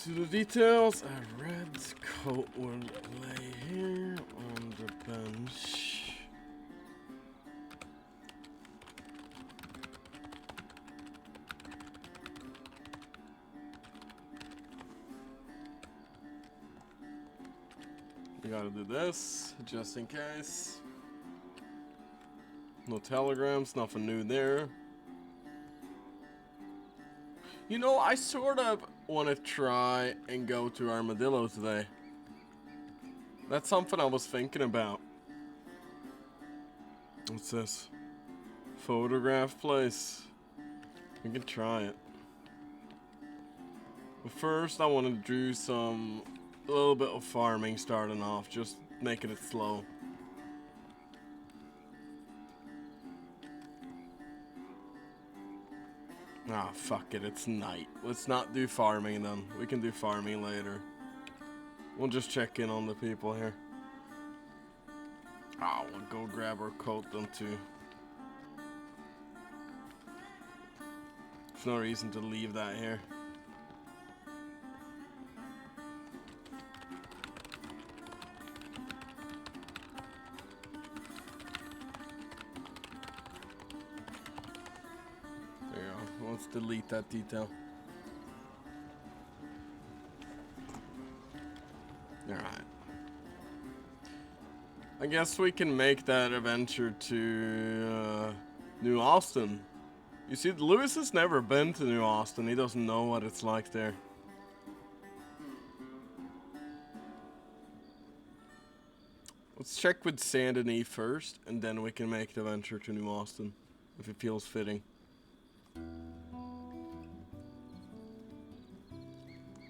to the details. A red coat will lay here on the bench. We gotta do this, just in case. No telegrams, nothing new there. You know, I sort of want to try and go to Armadillo today. That's something I was thinking about. What's this? Photograph place. We can try it. But first, I want to do a little bit of farming starting off, just making it slow. Ah, fuck it, it's night. Let's not do farming then. We can do farming later. We'll just check in on the people here. Oh, we'll go grab our coat then too. There's no reason to leave that here. Let's delete that detail. Alright. I guess we can make that adventure to New Austin. You see, Lewis has never been to New Austin. He doesn't know what it's like there. Let's check with Saint Denis first, and then we can make the venture to New Austin, if it feels fitting.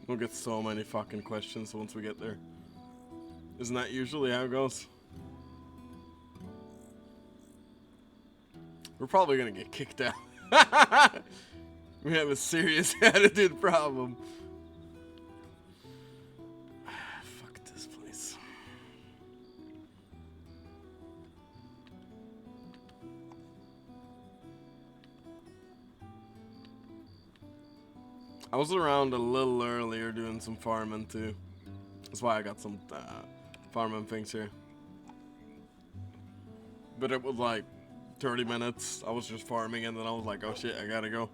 We'll get so many fucking questions once we get there. Isn't that usually how it goes? We're probably gonna get kicked out. We have a serious attitude problem. Fuck this place. I was around a little earlier doing some farming too. That's why I got some farming things here. But it was like 30 minutes. I was just farming and then I was like, oh shit, I gotta go.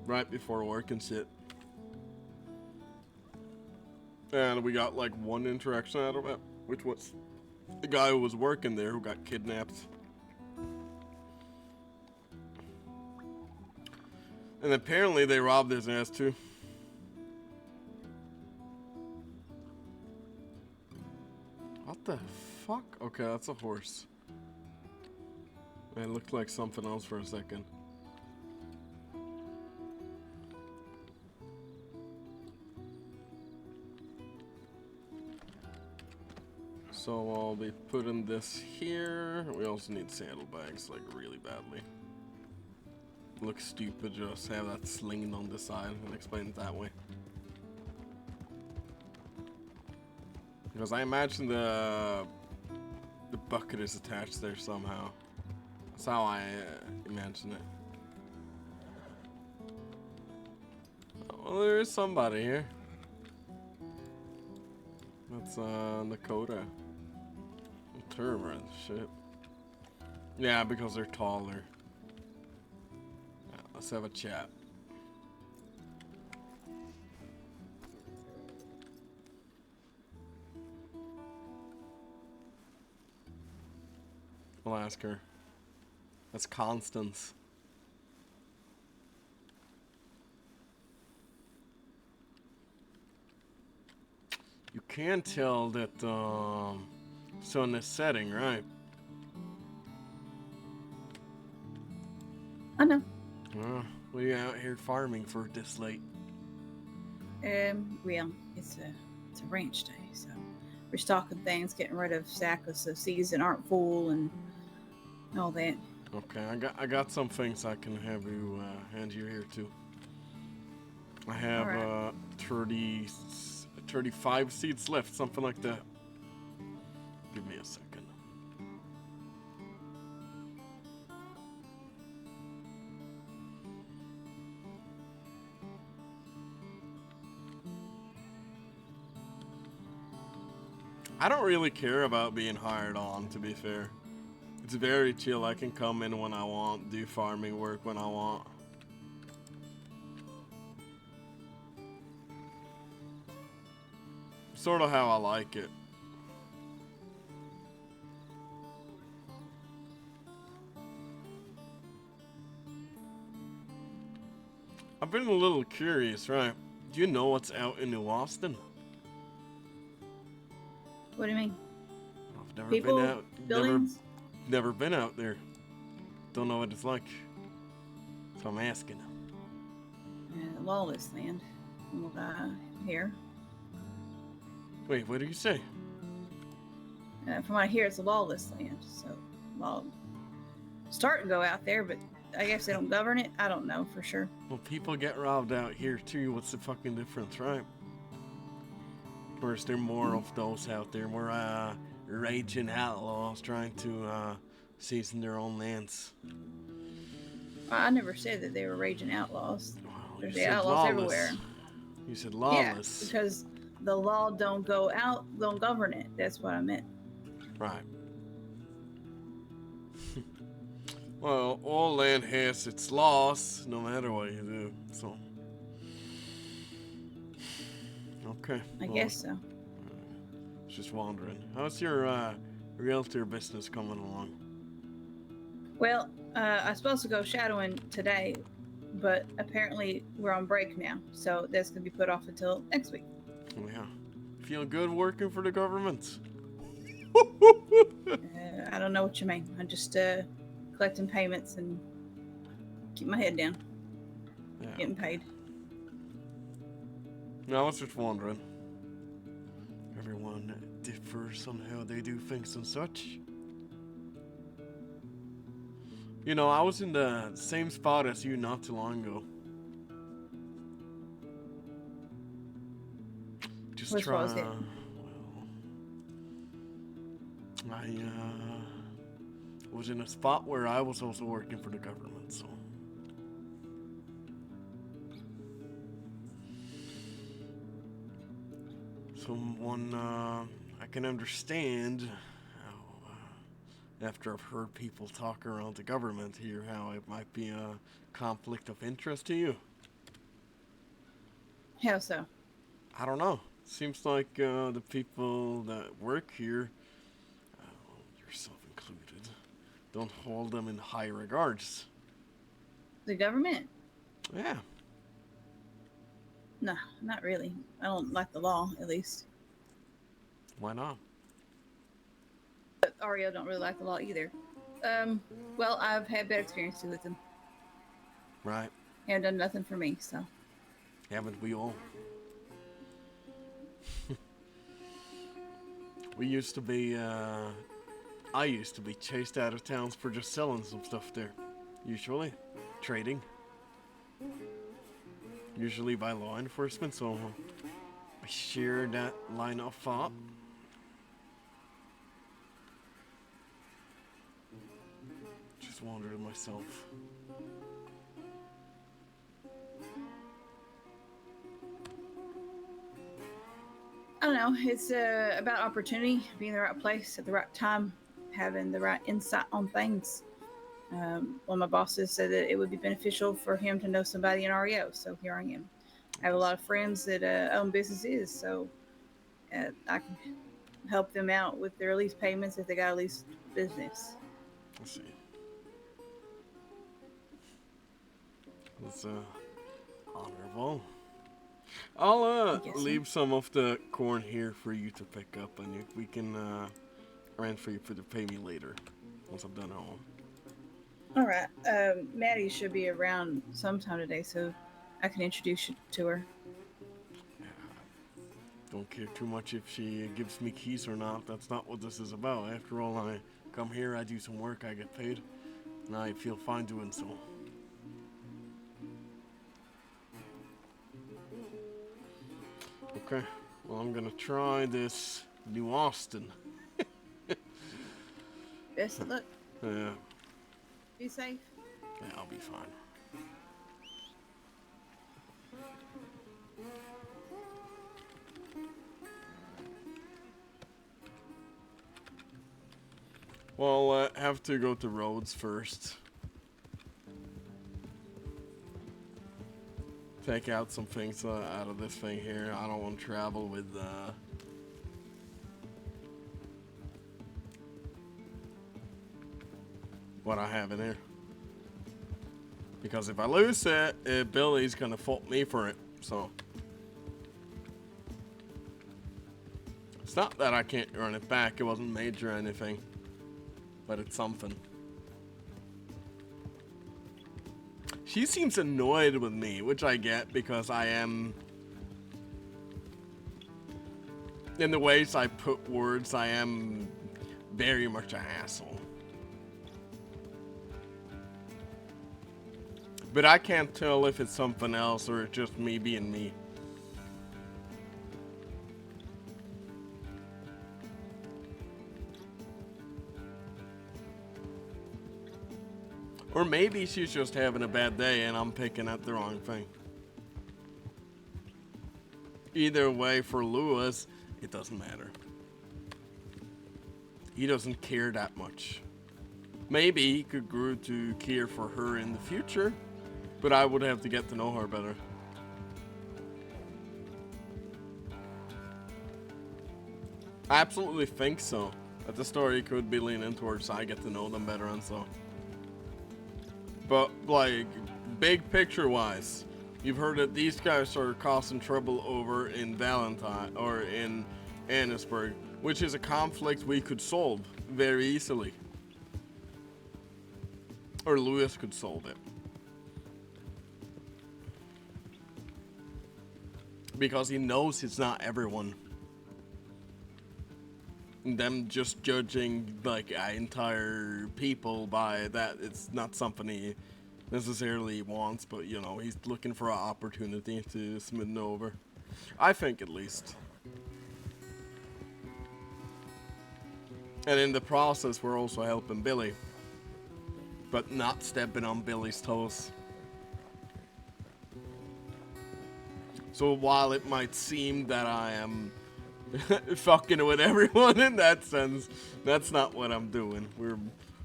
Right before work and shit. And we got like one interaction out of it, which was the guy who was working there who got kidnapped. And apparently they robbed his ass too. What the fuck? Okay, that's a horse. It looked like something else for a second. So I'll be putting this here. We also need saddlebags, like really badly. Looks stupid just have that slinging on the side and explain it that way. Because I imagine the bucket is attached there somehow. That's how I imagine it. Well, there is somebody here. That's Nakota. Turban, shit. Yeah, because they're taller. Yeah, let's have a chat. I'll ask her. That's Constance. You can tell that sun is setting, right? I know. What are you out here farming for this late? Well, it's a ranch day, so we're stocking things, getting rid of sacks of seeds that aren't full, and all that. Okay, I got some things I can have you hand you here too. I have Alright. 35 seeds left, something like that. Give me a second. I don't really care about being hired on, to be fair. It's very chill. I can come in when I want, do farming work when I want. Sort of how I like it. I've been a little curious, right? Do you know what's out in New Austin? What do you mean? I've never been People, out. buildings? Never been out there. Don't know what it's like. So I'm asking. Lawless land. Here. Wait, what do you say? From what I hear, it's a lawless land. So, law start to go out there, but I guess they don't govern it. I don't know for sure. Well, people get robbed out here too. What's the fucking difference, right? Or is there more of those out there? More raging outlaws trying to season their own lands. I never said that they were raging outlaws. Well, There's you said outlaws lawless. everywhere. You said Yeah, lawless. because the law don't go out, don't govern it. That's what I meant. Right. Well, all land has its laws, no matter what you do. So, okay. I well, guess so. Just wondering, how's your realtor business coming along? Well, I was supposed to go shadowing today, but apparently we're on break now, so that's gonna be put off until next week. Yeah. Feel good working for the government? I don't know what you mean. I'm just collecting payments and keep my head down, Yeah. getting paid. No, I was just wondering. Everyone differs on how they do things and such. You know, I was in the same spot as you not too long ago. Just Which try. was it? Well, I was in a spot where I was also working for the government, so. Someone I can understand how, after I've heard people talk around the government here, how it might be a conflict of interest to you. How so? I don't know. Seems like the people that work here, yourself included, don't hold them in high regards. The government? Yeah. No, not really. I don't like the law, at least. Why not? But Ario don't really like the law either. Well, I've had bad experiences with them. Right. Haven't done nothing for me, so. Haven't we all? We used to be, I used to be chased out of towns for just selling some stuff there. Usually. Trading. Usually by law enforcement, so I share that line of thought. Just wondered myself. I don't know. It's about opportunity, being in the right place at the right time, having the right insight on things. One of my bosses said that it would be beneficial for him to know somebody in REO, so here I am. I have a lot of friends that own businesses, so I can help them out with their lease payments if they got a lease business. Let's see. That's honorable. I'll leave some of the corn here for you to pick up, and we can arrange for you to pay me later once I'm done at home. All right. Maddie should be around sometime today, so I can introduce you to her. Don't care too much if she gives me keys or not. That's not what this is about. After all, I come here, I do some work, I get paid, and I feel fine doing so. Okay, well, I'm gonna try this New Austin. Best of luck. Yeah. Be safe. Yeah, I'll be fine. Well, have to go to roads first. Take out some things out of this thing here. I don't want to travel with what I have in here. Because if I lose it, Billy's gonna fault me for it. So it's not that I can't run it back. It wasn't major or anything, but it's something. She seems annoyed with me, which I get because I am, in the ways I put words, I am very much an asshole. But I can't tell if it's something else or it's just me being me. Or maybe she's just having a bad day and I'm picking at the wrong thing. Either way, for Lewis, it doesn't matter. He doesn't care that much. Maybe he could grow to care for her in the future, but I would have to get to know her better. I absolutely think so. That the story could be leaning towards I get to know them better and so. But, like, big picture wise, you've heard that these guys are causing trouble over in Valentine, or in Annisburg, which is a conflict we could solve very easily. Or Lewis could solve it. Because he knows it's not everyone. Them just judging like entire people by that, it's not something he necessarily wants, but you know, he's looking for an opportunity to smooth it over. I think at least. And in the process, we're also helping Billy, but not stepping on Billy's toes. So while it might seem that I am fucking with everyone in that sense, that's not what I'm doing. We're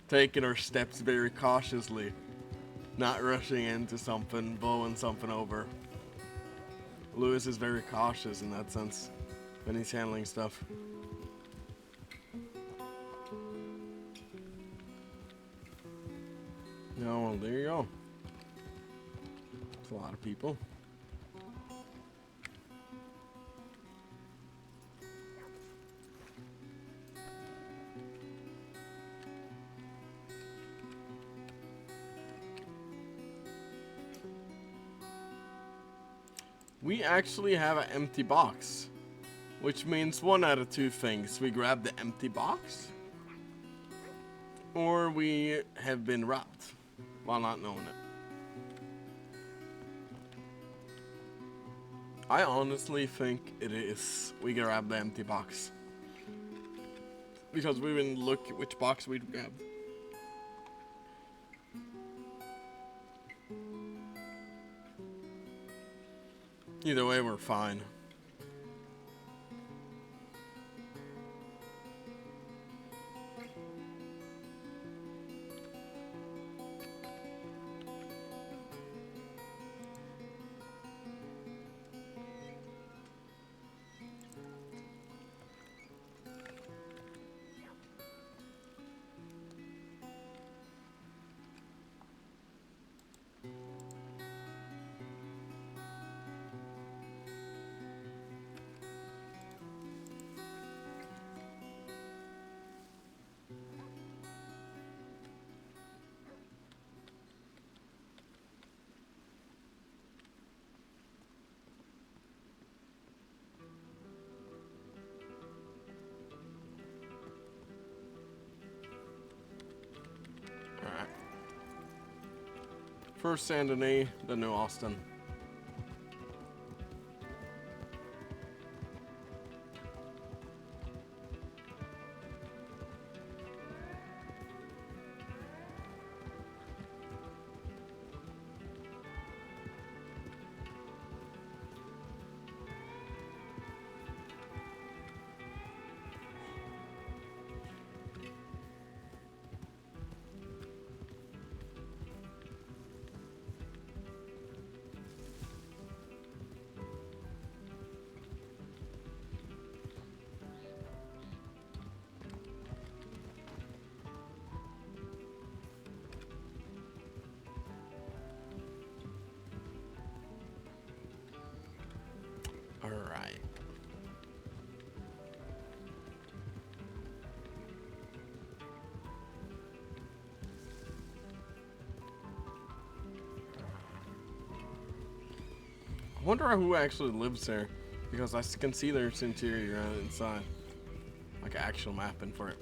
taking our steps very cautiously, not rushing into something, blowing something over. Lewis is very cautious in that sense when he's handling stuff. No, well, there you go. It's a lot of people. We actually have an empty box, which means one out of two things. We grab the empty box, or we have been robbed while not knowing it. I honestly think it is. We grab the empty box. Because we didn't look at which box we'd grab. Either way, we're fine. First Saint Denis, then New Austin. wonder who actually lives there, because I can see there's interior inside, like actual mapping for it.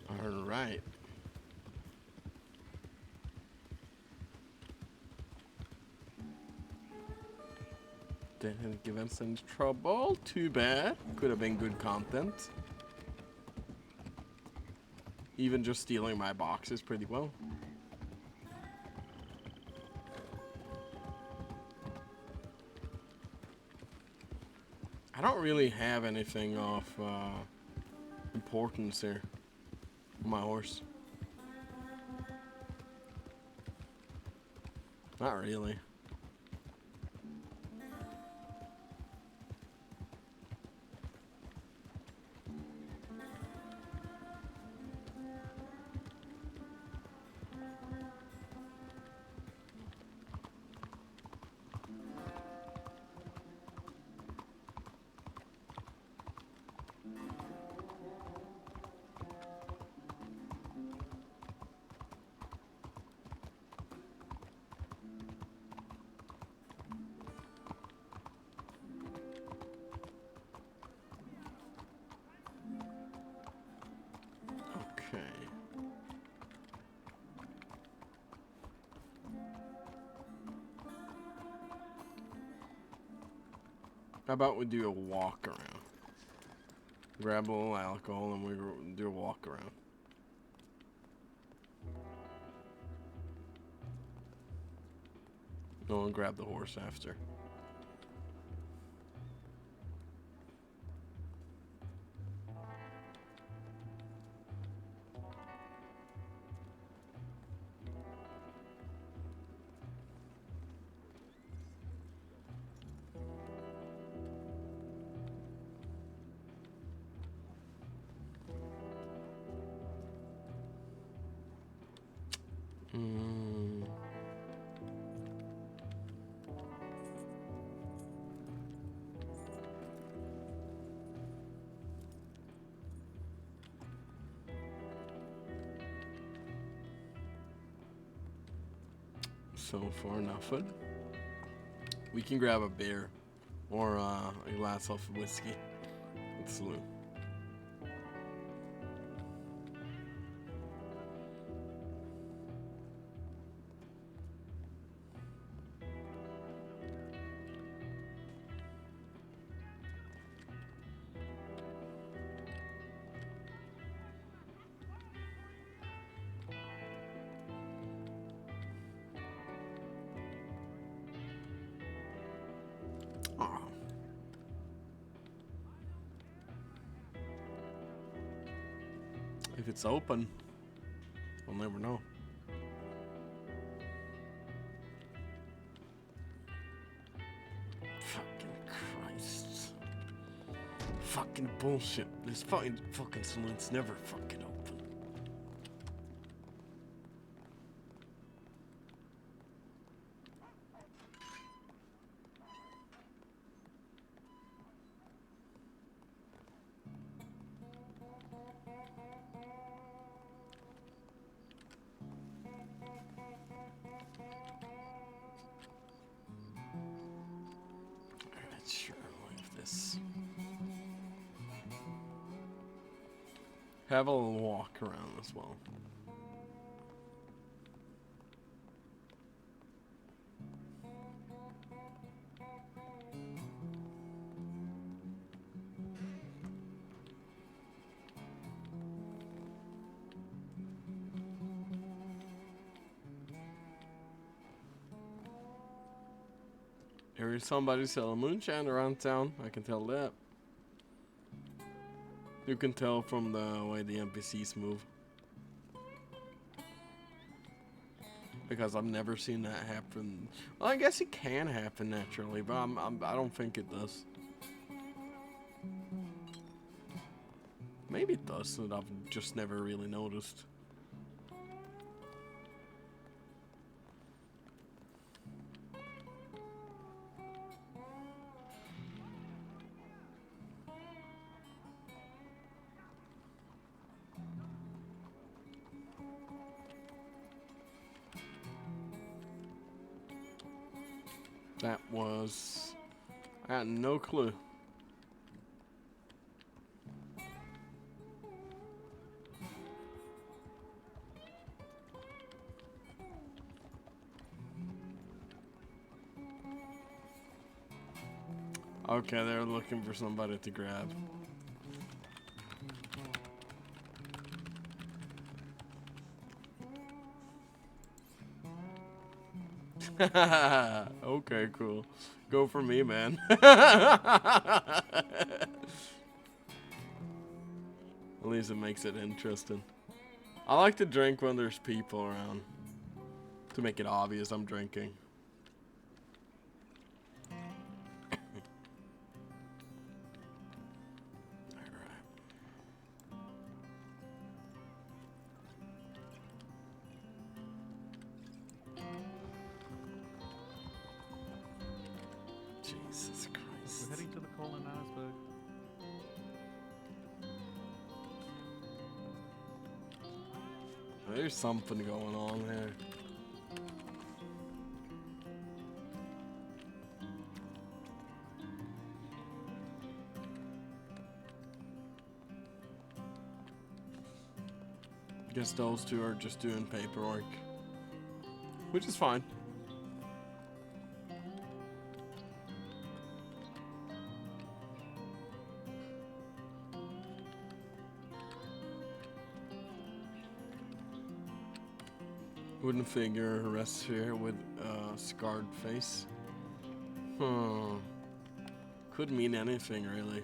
All right. Didn't give us any trouble. Too bad. Could have been good content. Even just stealing my boxes pretty well. I don't really have anything of importance here on my horse. Not really. Okay. How about we do a walk around? Grab a little alcohol and we do a walk around. Go and grab the horse after. So far, nothing. We can grab a beer or a glass of whiskey. It's Lou. If it's open, we'll never know. Fucking Christ. Fucking bullshit. This fucking saloon's never fucking open. Have a little walk around as well. There is somebody selling moonshine around town, I can tell that. You can tell from the way the NPCs move. Because I've never seen that happen. Well, I guess it can happen naturally, but I don't think it does. Maybe it does, and I've just never really noticed. That was... I had no clue. Okay, they're looking for somebody to grab. Okay, cool. Go for me, man. At least it makes it interesting. I like to drink when there's people around. To make it obvious I'm drinking. Jesus Christ. We're heading to the colonized. There's something going on here. Guess those two are just doing paperwork. Which is fine. Wouldn't figure rests here with a scarred face. Could mean anything, really.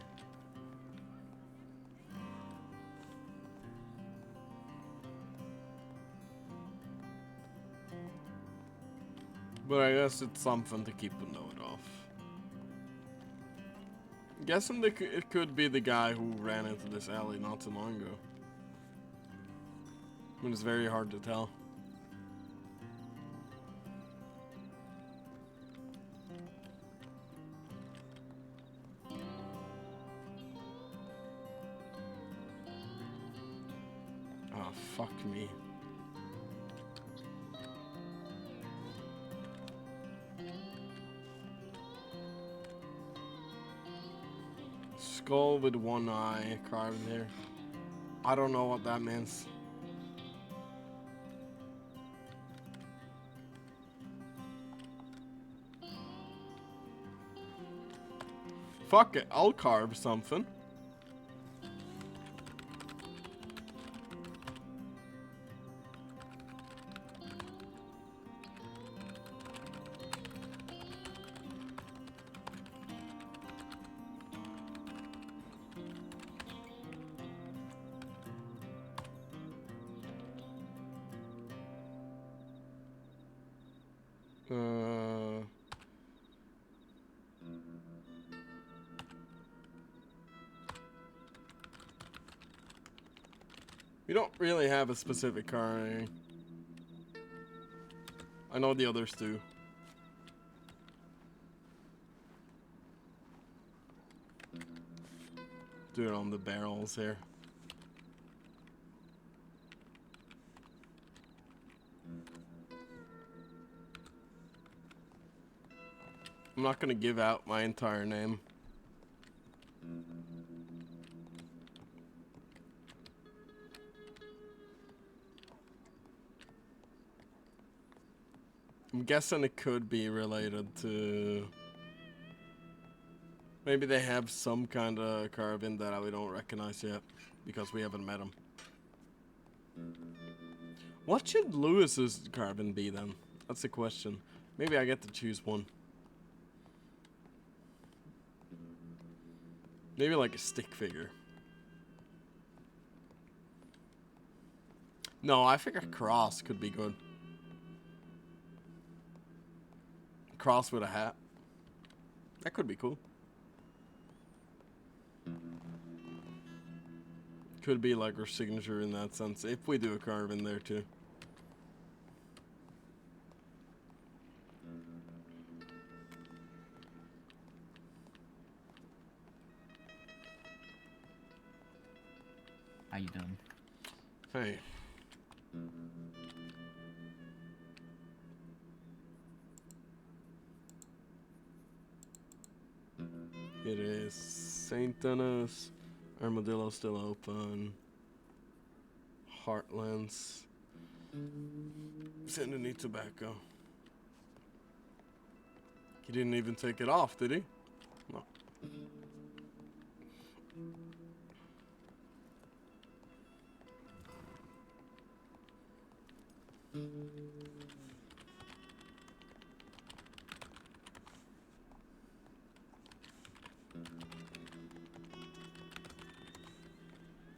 But I guess it's something to keep a note of. Guessing it could be the guy who ran into this alley not too long ago. But it's very hard to tell. Oh, fuck me. Skull with one eye carved there. I don't know what that means. Fuck it, I'll carve something. We don't really have a specific car. I know the others do. Do it on the barrels here. I'm not gonna give out my entire name. I'm guessing it could be related to... Maybe they have some kind of carbon that we don't recognize yet, because we haven't met them. What should Lewis's carbon be then? That's the question. Maybe I get to choose one. Maybe like a stick figure. No, I think a cross could be good. cross with a hat. That could be cool. Could be like our signature in that sense, if we do a carve in there too. How you doing? Hey. It is St. Denis. Armadillo still open. Heartlands. Send any tobacco. He didn't even take it off, did he? No.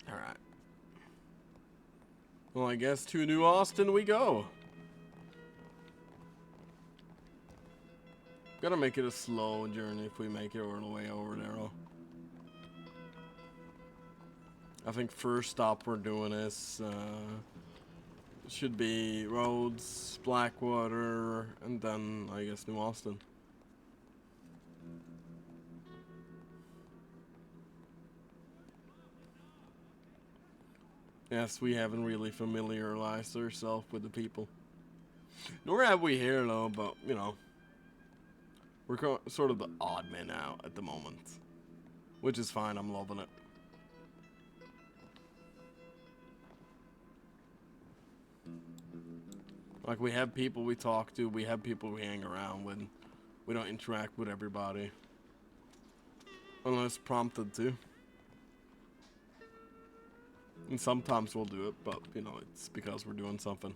Alright. Well, I guess to New Austin we go. Gotta make it a slow journey if we make it all the way over there. I think first stop we're doing is should be Rhodes, Blackwater, and then I guess New Austin. Yes, we haven't really familiarized ourselves with the people. Nor have we here though, but you know, we're sort of the odd men out at the moment, which is fine. I'm loving it. Like, we have people we talk to, we have people we hang around with. We don't interact with everybody. Unless prompted to. And sometimes we'll do it, but, you know, it's because we're doing something.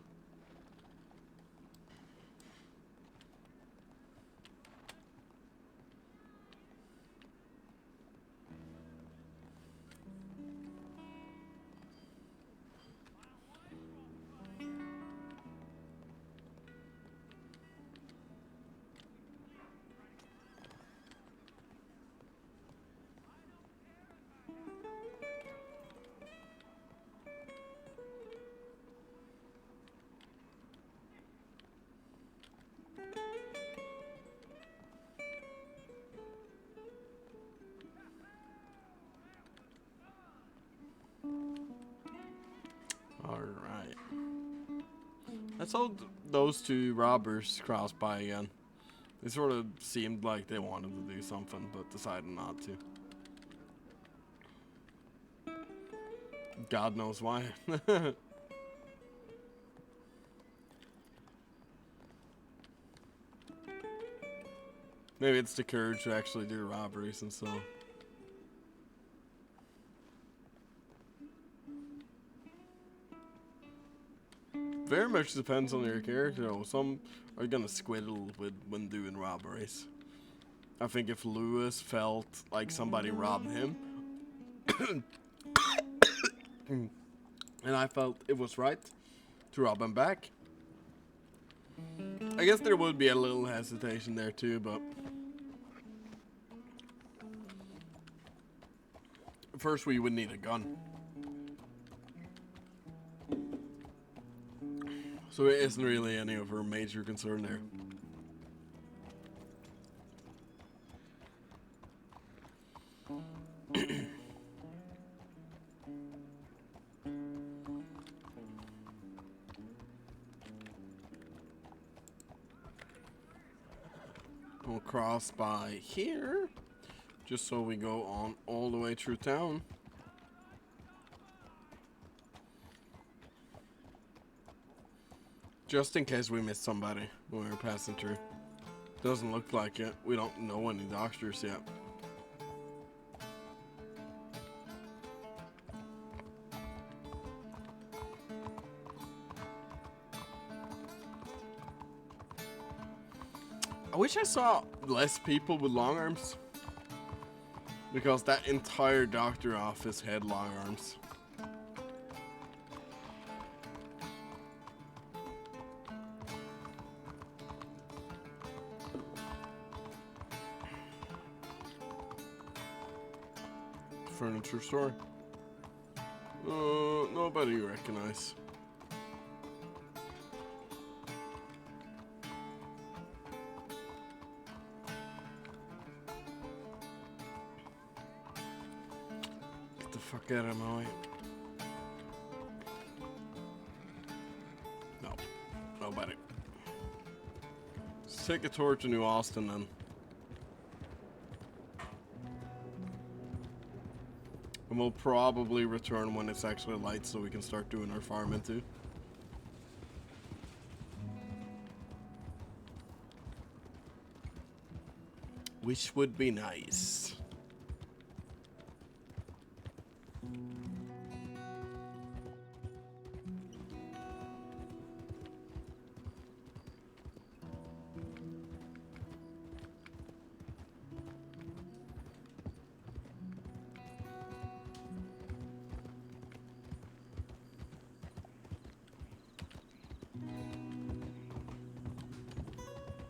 Alright. I saw those two robbers cross by again. They sort of seemed like they wanted to do something, but decided not to. God knows why. Maybe it's the courage to actually do robberies and so. Very much depends on your character though. Some are gonna squiddle with when doing robberies. I think if Lewis felt like somebody robbed him and I felt it was right to rob him back, I guess there would be a little hesitation there too, but first we would need a gun. So it isn't really any of our major concern there. We'll cross by here, just so we go on all the way through town. Just in case we miss somebody when we're passing through. Doesn't look like it. We don't know any doctors yet. I wish I saw less people with long arms, because that entire doctor office had long arms. furniture store. Nobody you recognize. Get the fuck out of my way. No, nobody. Let's take a tour to New Austin then. And we'll probably return when it's actually light so we can start doing our farming too. Which would be nice.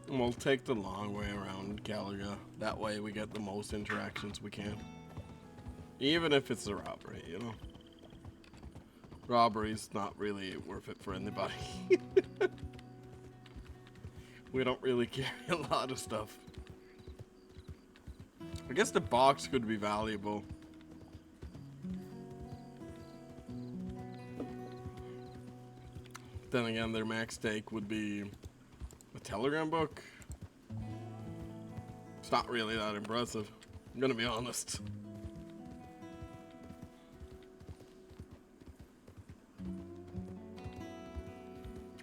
And we'll take the long way around Galaga. That way we get the most interactions we can. Even if it's a robbery, you know. Robbery's not really worth it for anybody. We don't really carry a lot of stuff. I guess the box could be valuable. Then again, their max take would be a telegram book. It's not really that impressive. I'm gonna be honest.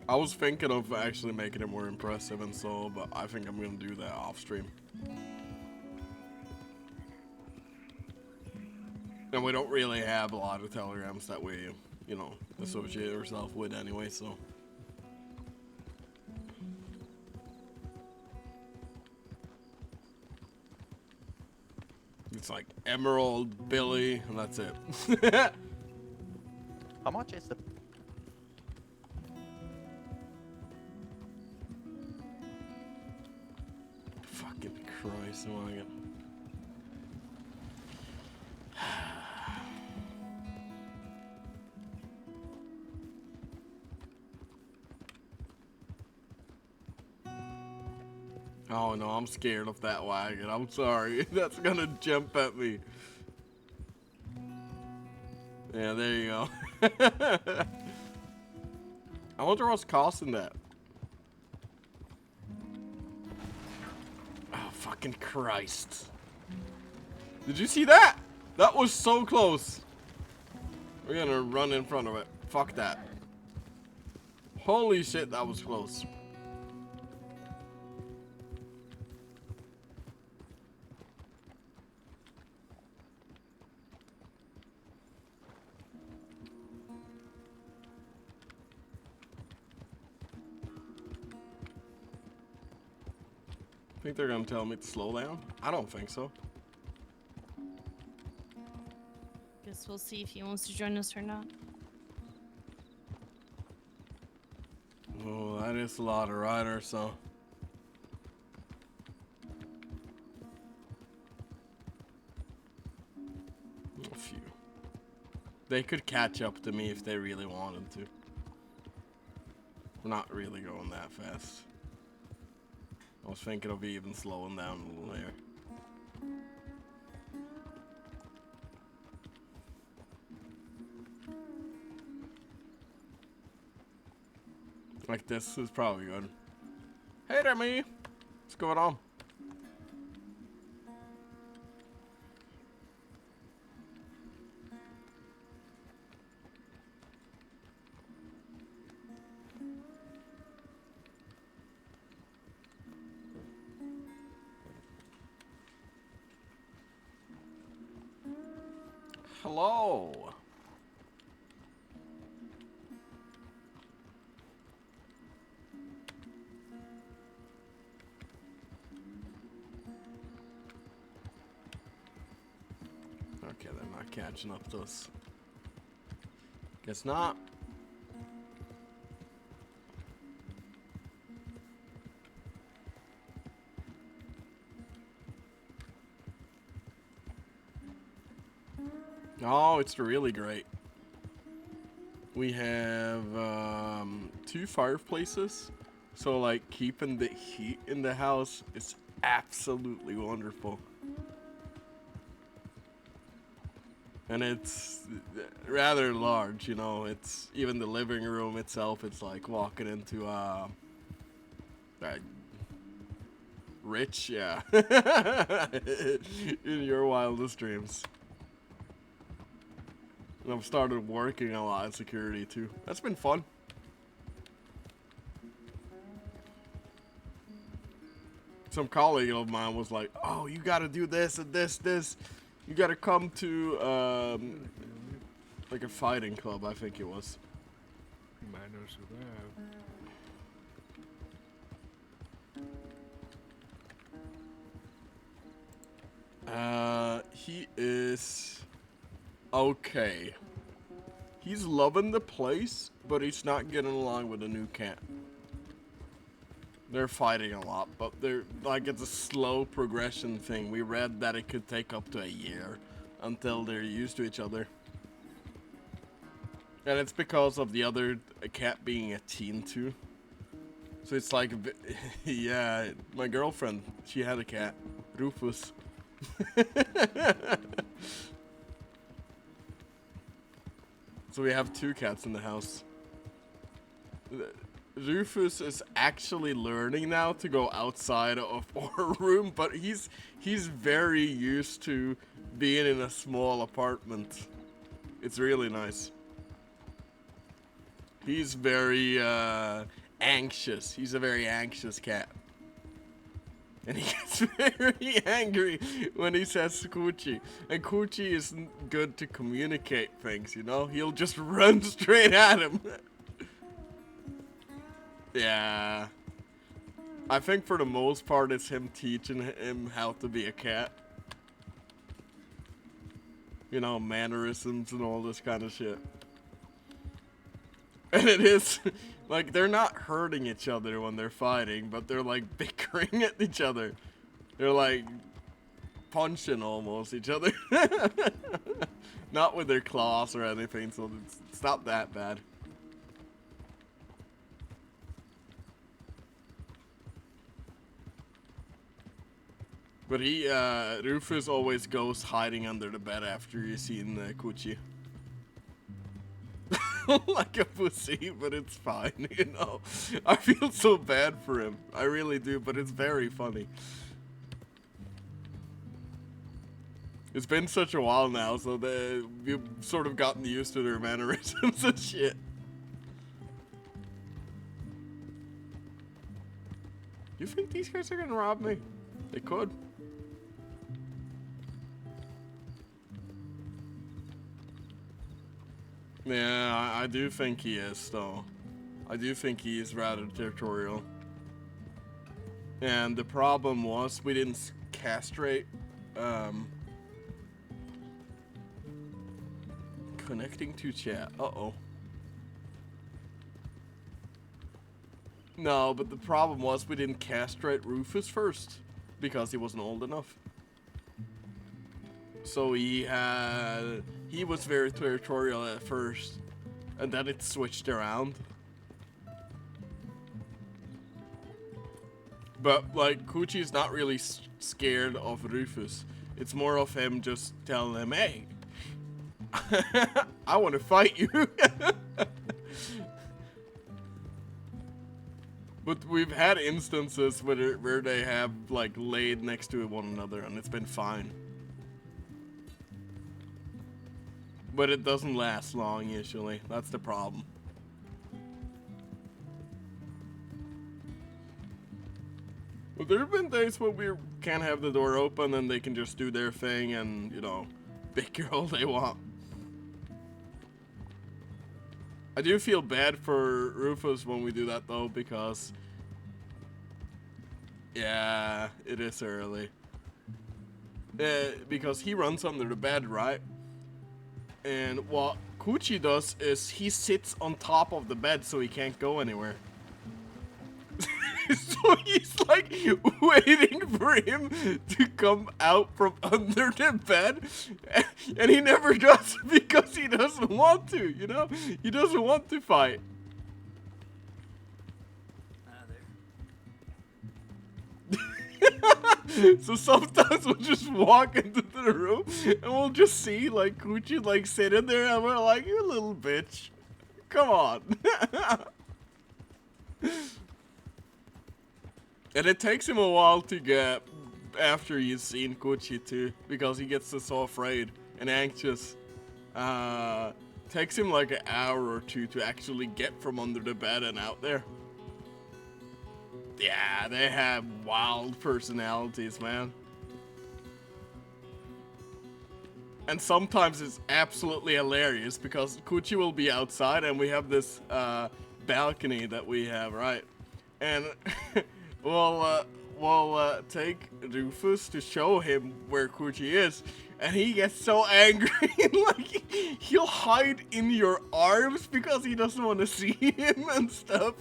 I was thinking of actually making it more impressive and so, but I think I'm gonna do that off stream. And we don't really have a lot of telegrams that we, you know, associate ourselves with anyway, so. It's like Emerald, Billy, and that's it. How much is the... Fucking Christ, I wanna get... Oh no, I'm scared of that wagon. I'm sorry. That's gonna jump at me. Yeah, there you go. I wonder what's costing that. Oh, fucking Christ. Did you see that? That was so close. We're gonna run in front of it. Fuck that. Holy shit, that was close. Think they're gonna tell me to slow down? I don't think so. Guess we'll see if he wants to join us or not. Oh, that is a lot of riders, so. A few. They could catch up to me if they really wanted to. We're not really going that fast. I was thinking of even slowing down a little there. Like this is probably good. Hey there, me. What's going on? Hello. Okay, they're not catching up to us. Guess not. Oh, it's really great. We have 2 fireplaces, so like keeping the heat in the house is absolutely wonderful. And it's rather large, you know. It's even the living room itself. It's like walking into rich, yeah, in your wildest dreams. And I've started working a lot in security too. That's been fun. Some colleague of mine was like, "Oh, you got to do this and this. You got to come to like a fighting club, I think it was." Manners of He is okay. He's loving the place, but he's not getting along with the new cat. They're fighting a lot, but they're like it's a slow progression thing. We read that it could take up to a year until they're used to each other. And it's because of the other cat being a teen too. So it's like, yeah, my girlfriend, she had a cat, Rufus. So we have 2 cats in the house. Rufus is actually learning now to go outside of our room, but he's very used to being in a small apartment. It's really nice. He's very anxious. He's a very anxious cat. And he gets very angry when he says Coochie. And Coochie isn't good to communicate things, you know? He'll just run straight at him. Yeah. I think for the most part it's him teaching him how to be a cat. You know, mannerisms and all this kind of shit. And it is, like, they're not hurting each other when they're fighting, but they're, like, bickering at each other. They're, like, punching almost each other. Not with their claws or anything, so it's not that bad. But Rufus always goes hiding under the bed after you've seen Coochie. Like a pussy, but it's fine, you know. I feel so bad for him. I really do, but it's very funny. It's been such a while now, so we've sort of gotten used to their mannerisms and shit. You think these guys are gonna rob me? They could. Yeah, I do think he is, though. I do think he is rather territorial. And the problem was we didn't castrate. Connecting to chat. Uh-oh. No, but the problem was we didn't castrate Rufus first because he wasn't old enough. So he was very territorial at first, and then it switched around. But like Coochie's not really scared of Rufus. It's more of him just telling him, "Hey, I want to fight you." But we've had instances where they have like laid next to one another, and it's been fine. But it doesn't last long usually. That's the problem. But there have been days where we can't have the door open and they can just do their thing and, you know, bicker all they want. I do feel bad for Rufus when we do that though, because yeah, it is early. Because he runs under the bed, right? And what Coochie does is he sits on top of the bed so he can't go anywhere. So he's like waiting for him to come out from under the bed, and he never does because he doesn't want to, you know? He doesn't want to fight. So sometimes we'll just walk into the room and we'll just see like Coochie like sitting there and we're like, you little bitch. Come on. And it takes him a while to get after he's seen Coochie too, because he gets so afraid and anxious. Takes him like an hour or two to actually get from under the bed and out there. Yeah, they have wild personalities, man. And sometimes it's absolutely hilarious because Coochie will be outside and we have this balcony that we have, right? And we'll take Rufus to show him where Coochie is, and he gets so angry, like he'll hide in your arms because he doesn't want to see him and stuff.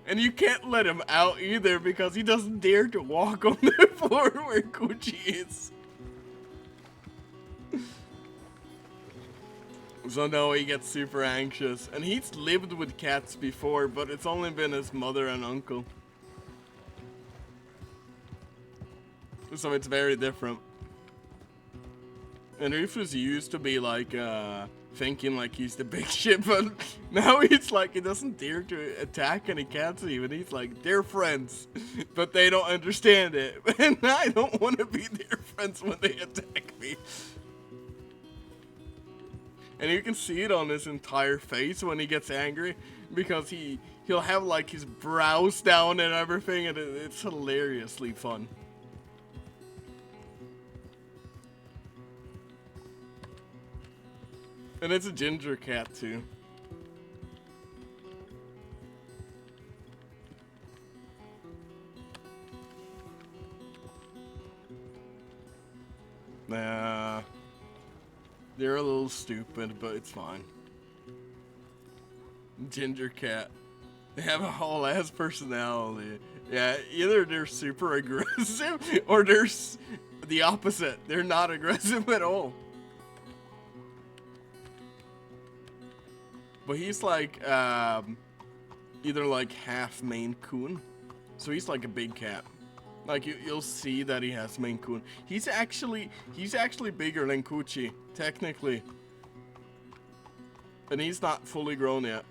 And you can't let him out either because he doesn't dare to walk on the floor where Coochie is. So no, he gets super anxious. And he's lived with cats before, but it's only been his mother and uncle. So it's very different. And Rufus used to be like, thinking like he's the big shit, but now he's like, he doesn't dare to attack any cats even. He's like, they're friends, but they don't understand it. And I don't want to be their friends when they attack me. And you can see it on his entire face when he gets angry, because he'll have like his brows down and everything, and it's hilariously fun. And it's a ginger cat too. Nah. They're a little stupid, but it's fine. Ginger cat. They have a whole ass personality. Yeah, either they're super aggressive or they're the opposite. They're not aggressive at all. But he's like, either like half Maine Coon. So he's like a big cat. Like you'll see that he has Maine Coon. He's actually bigger than Coochie, technically. And he's not fully grown yet.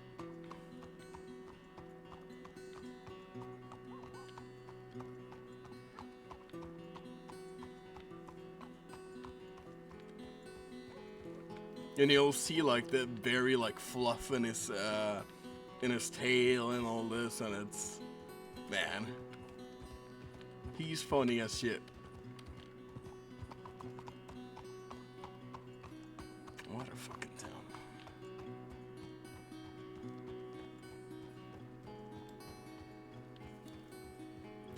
And you'll see like the very like fluff in his tail and all this, and it's, man, he's funny as shit. What a fucking town.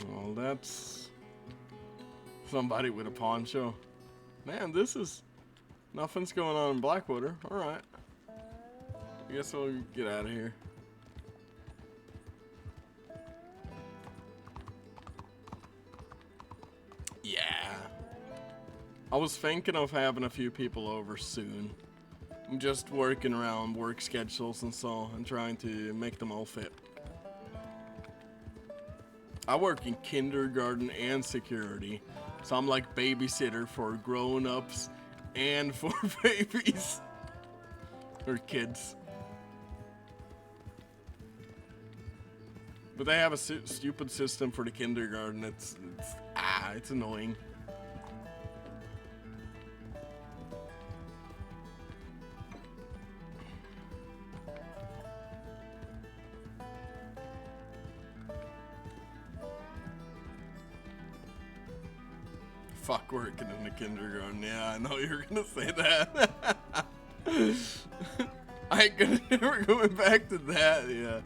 Well, that's somebody with a poncho. Man, this is... Nothing's going on in Blackwater. Alright. I guess we'll get out of here. Yeah. I was thinking of having a few people over soon. I'm just working around work schedules and so, and trying to make them all fit. I work in kindergarten and security, so I'm like babysitter for grown-ups and for babies or kids. But they have a stupid system for the kindergarten. It's annoying. Fuck working in the kindergarten. Yeah, I know you're gonna say that. I ain't never going back to that. Yeah,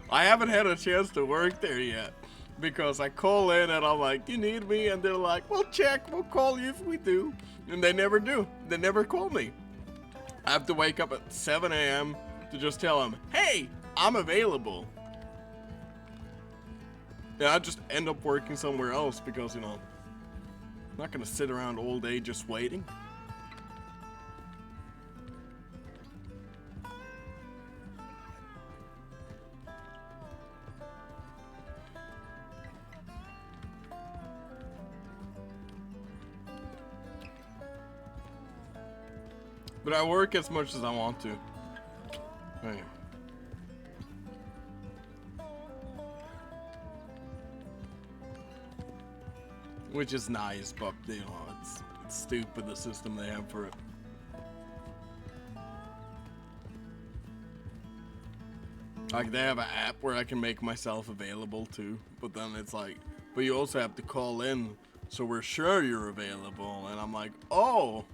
I haven't had a chance to work there yet because I call in and I'm like, "You need me?" and they're like, "We'll check. We'll call you if we do," and they never do. They never call me. I have to wake up at 7 a.m. to just tell them, "Hey, I'm available." Yeah, I just end up working somewhere else because, you know, I'm not gonna sit around all day just waiting. But I work as much as I want to. Hey. Which is nice, but you know, it's stupid the system they have for it. Like they have an app where I can make myself available too, but then it's like, but you also have to call in, so we're sure you're available, and I'm like, oh,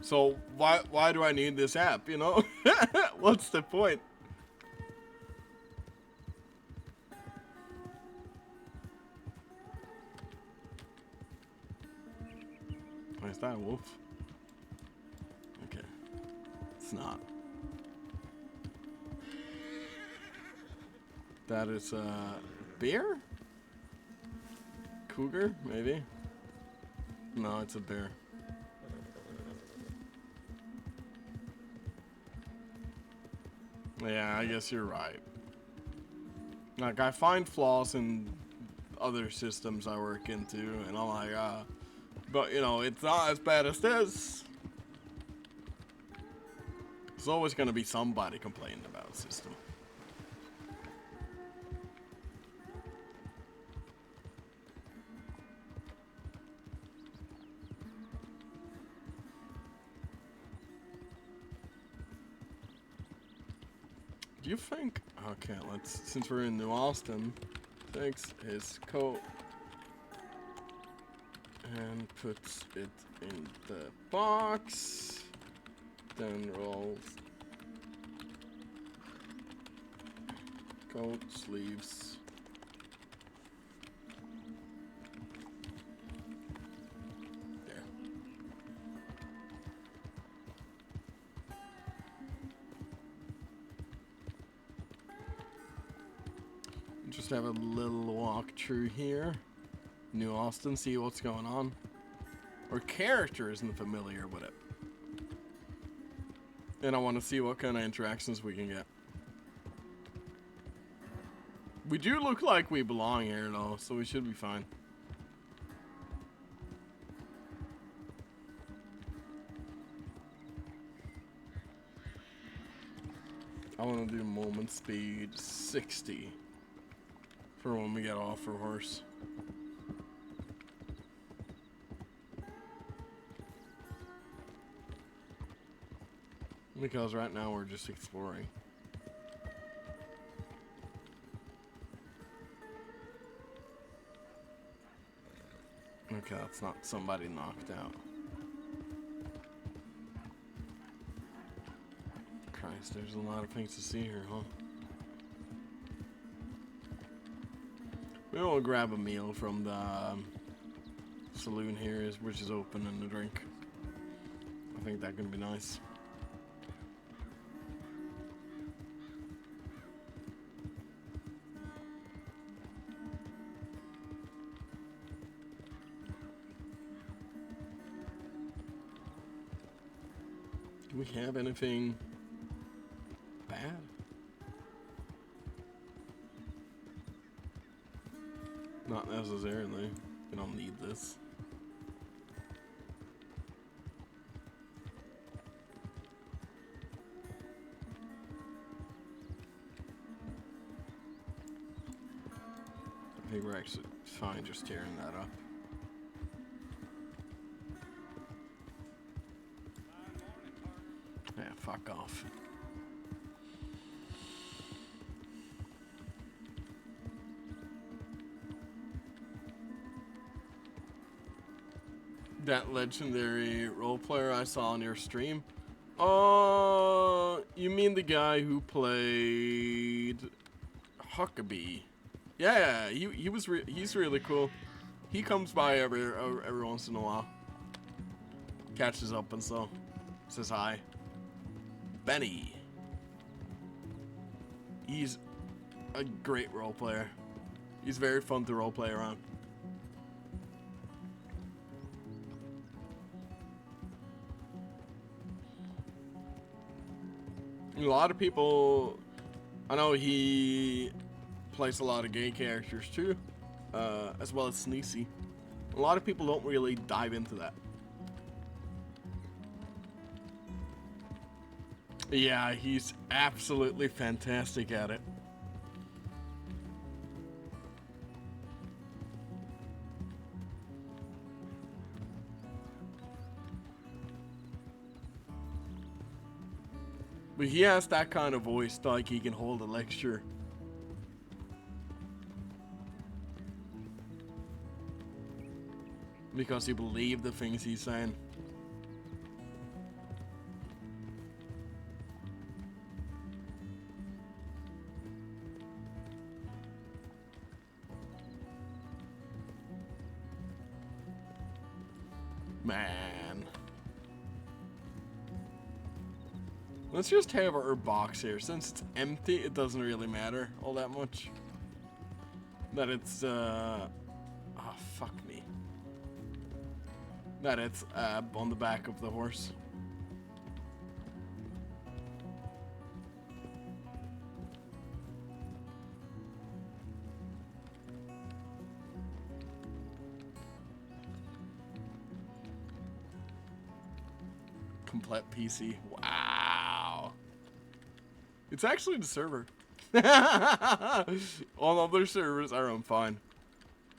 so why do I need this app? You know, what's the point? Oh, is that a wolf? Okay, it's not. That is a bear? Cougar, maybe? No, it's a bear. Yeah, I guess you're right. Like, I find flaws in other systems I work into, and I'm like, but you know, it's not as bad as this. There's always gonna be somebody complaining about the system. Do you think? Okay, let's. Since we're in New Austin, takes his coat and puts it in the box. Then rolls coat sleeves. There. Just have a little walk through here. New Austin, see what's going on. Our character isn't familiar with it. And I want to see what kind of interactions we can get. We do look like we belong here though, so we should be fine. I want to do movement speed 60 for when we get off our horse. Because right now we're just exploring. Okay, that's not somebody knocked out. Christ, there's a lot of things to see here, huh? We will grab a meal from the saloon here, which is open, and a drink. I think that can be nice. Do we have anything bad? Not necessarily. We don't need this. I think we're actually fine just tearing that up. Yeah, fuck off. That legendary role player I saw on your stream? You mean the guy who played Huckabee? Yeah, he's really cool. He comes by every once in a while. Catches up and so says hi. Benny. He's a great role player. He's very fun to roleplay around. A lot of people, I know he plays a lot of gay characters too, as well as Sneezy. A lot of people don't really dive into that. Yeah, he's absolutely fantastic at it. But he has that kind of voice, like he can hold a lecture. Because he believed the things he's saying. Man. Let's just have our box here. Since it's empty, it doesn't really matter all that much. That it's, oh, fuck me. That it's, on the back of the horse. Complete PC. Wow. It's actually the server. All other servers are on fine.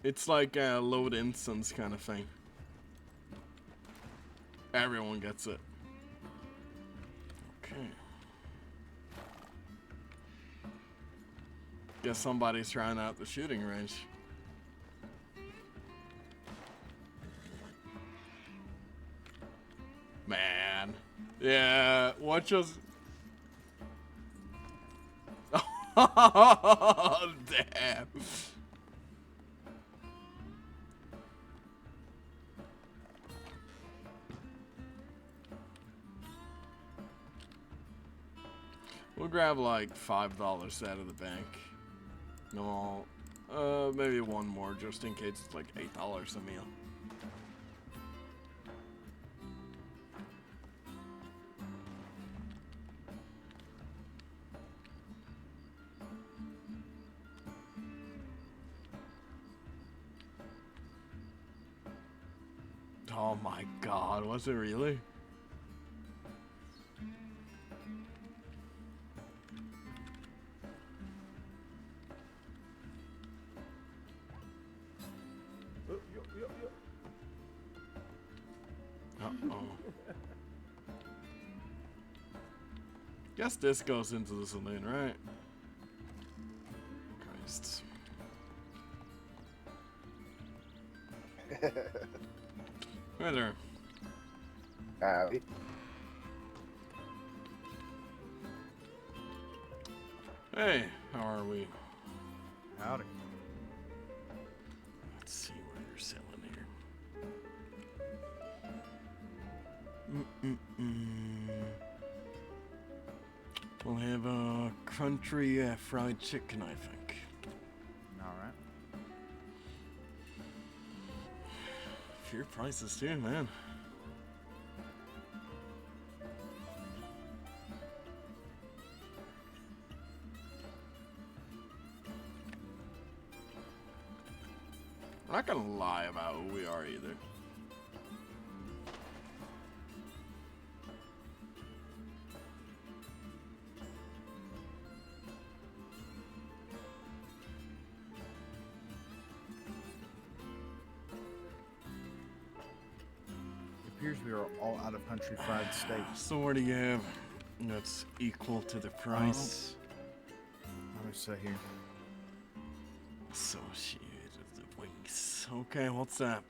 It's like a load instance kind of thing. Everyone gets it. Okay. Guess somebody's trying out the shooting range. Man. Yeah, watch us. Oh, damn. We'll grab like $5 out of the bank. No, maybe one more just in case it's like $8 a meal. Oh my god, was it really? Uh-oh. Guess this goes into the saloon, right? Christ. Right there. Howdy. Hey, how are we? Howdy. Let's see what you're selling here. We'll have a country fried chicken, I think. All right. Fair prices too, man. I'm not gonna lie about who we are either. It appears we are all out of country fried steak. So what do you have that's equal to the price? Let me say here. Associated wings. Okay, what's that?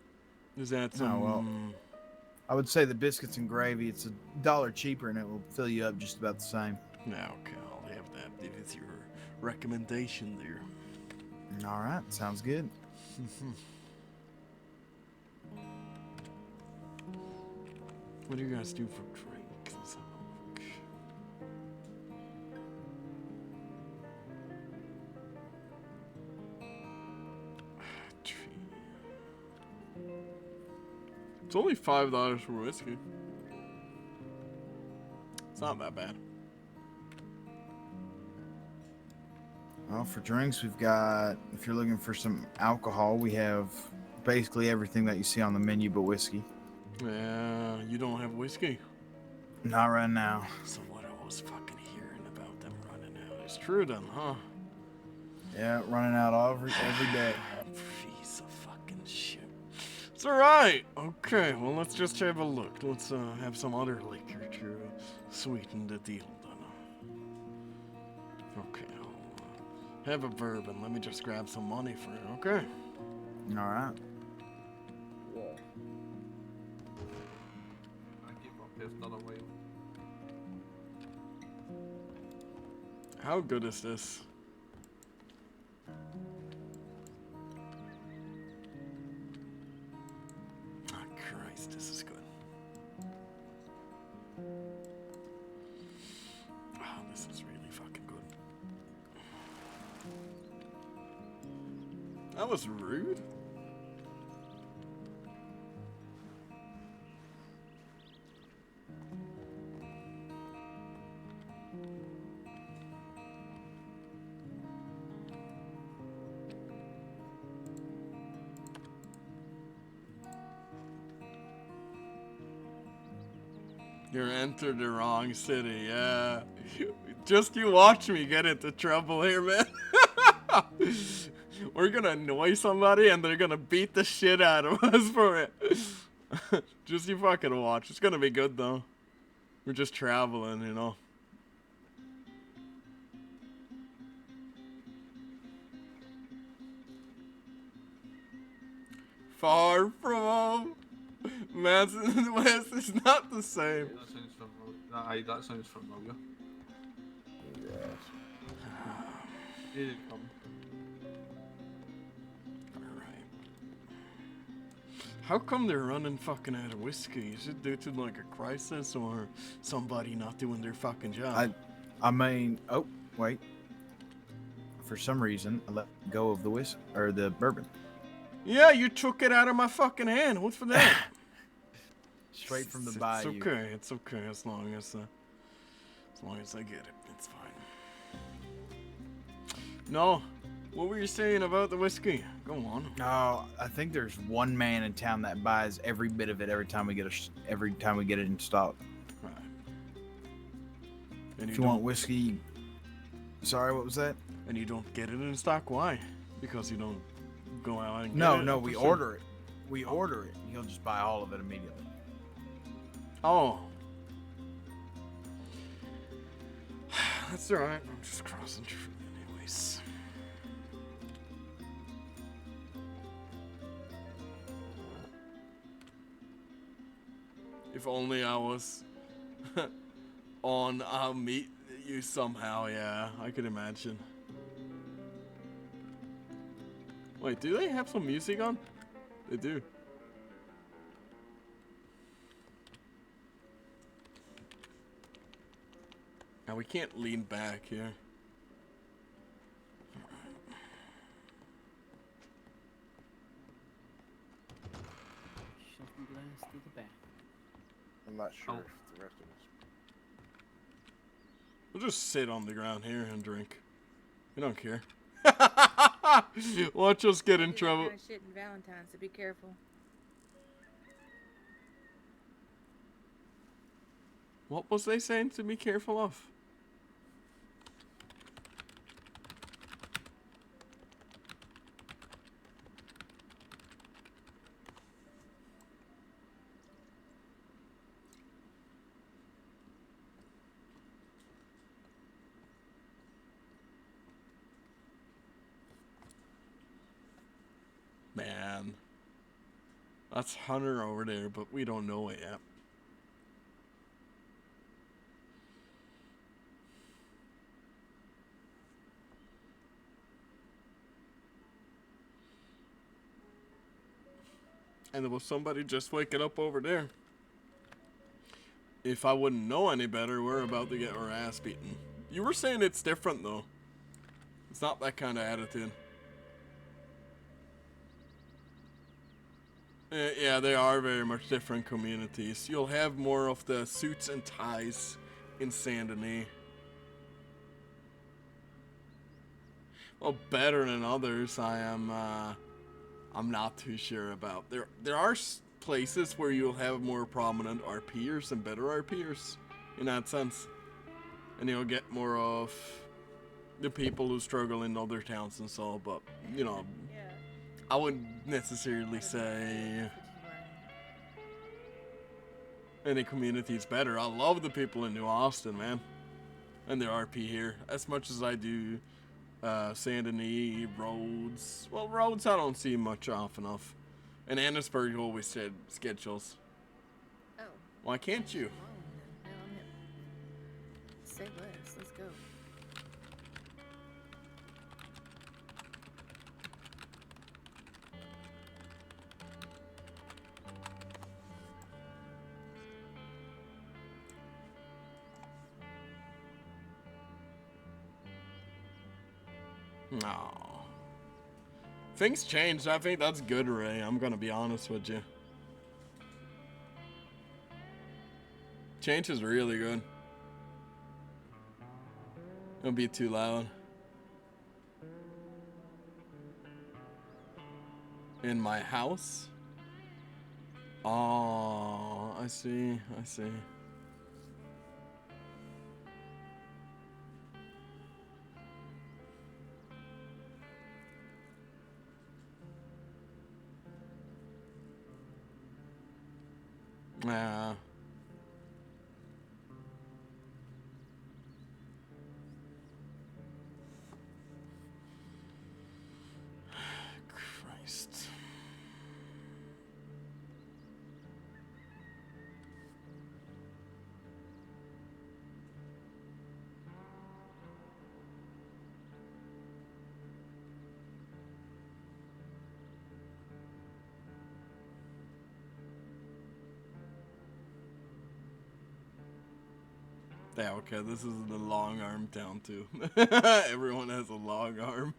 Is that Oh, some? well. I would say the biscuits and gravy. It's $1 cheaper and it will fill you up just about the same. No, okay, I'll have that. If it's your recommendation there. All right, sounds good. What do you guys do for drinks? only $5 for whiskey. It's not that bad. Well, for drinks, we've got, if you're looking for some alcohol, we have basically everything that you see on the menu but whiskey. Yeah, you don't have whiskey. Not right now. So what I was fucking hearing about them running out is true then, huh? Yeah, running out every day. Piece of fucking shit. It's alright. Okay, well, let's just have a look. Let's have some other liquor to sweeten the deal then. Okay, I'll have a bourbon. Let me just grab some money for it, okay? All right. Yeah. I keep my pistol away. How good is this? Oh, Christ, this is good. Oh, this is really fucking good. That was rude. You entered the wrong city, yeah. Just you watch me get into trouble here, man. We're gonna annoy somebody and they're gonna beat the shit out of us for it. Just you fucking watch. It's gonna be good though. We're just traveling, you know. Far from home. Manson West is not the same. That sounds familiar. Aye, that sounds familiar. Yes. Here you come. Alright. How come they're running fucking out of whiskey? Is it due to like a crisis or somebody not doing their fucking job? I mean, oh, wait. For some reason, I let go of the whiskey, or the bourbon. Yeah, you took it out of my fucking hand. What's for that? Straight from the It's bayou. okay. It's okay as long as I get it. It's fine. No, what were you saying about the whiskey? Go on. No, I think there's one man in town that buys every bit of it every time we get it in stock. Right. And If you want whiskey, sorry, what was that? And you don't get it in stock? Why? Because you don't go out and get No, it? no, I we presume. order it. We order it. He'll just buy all of it immediately. Oh. That's alright. I'm just crossing through anyways. If only I was on, I'll meet you somehow, yeah. I could imagine. Wait, do they have some music on? They do. Now we can't lean back here. Shuffle glass to the back. I'm not sure Oh. if the rest of us. We'll just sit on the ground here and drink. We don't care. Watch us get in Do that trouble. kind of shit in Valentine's, so be careful. What was they saying to be careful of? Man. That's Hunter over there, but we don't know it yet. And there was somebody just waking up over there. If I wouldn't know any better, we're about to get our ass beaten. You were saying it's different though. It's not that kind of attitude. Yeah, they are very much different communities. You'll have more of the suits and ties in Saint Denis. Well, better than others, I'm not too sure about. There are places where you'll have more prominent RPers and better RPers, in that sense, and you'll get more of the people who struggle in other towns and so. But you know, Yeah. I wouldn't necessarily say any community is better. I love the people in New Austin, man, and the RP here as much as I do. Saint Denis, Rhodes. Well, Rhodes I don't see much off enough. And Annisburg always said schedules. Oh. Why can't you? Come on, then. Now I'm hip. Say less. Let's go. No. Things changed. I think that's good, Ray. I'm gonna be honest with you. Change is really good. Don't be too loud. In my house? Oh, I see. I see. Yeah. Christ. Yeah, okay, this is the long arm town too. Everyone has a long arm.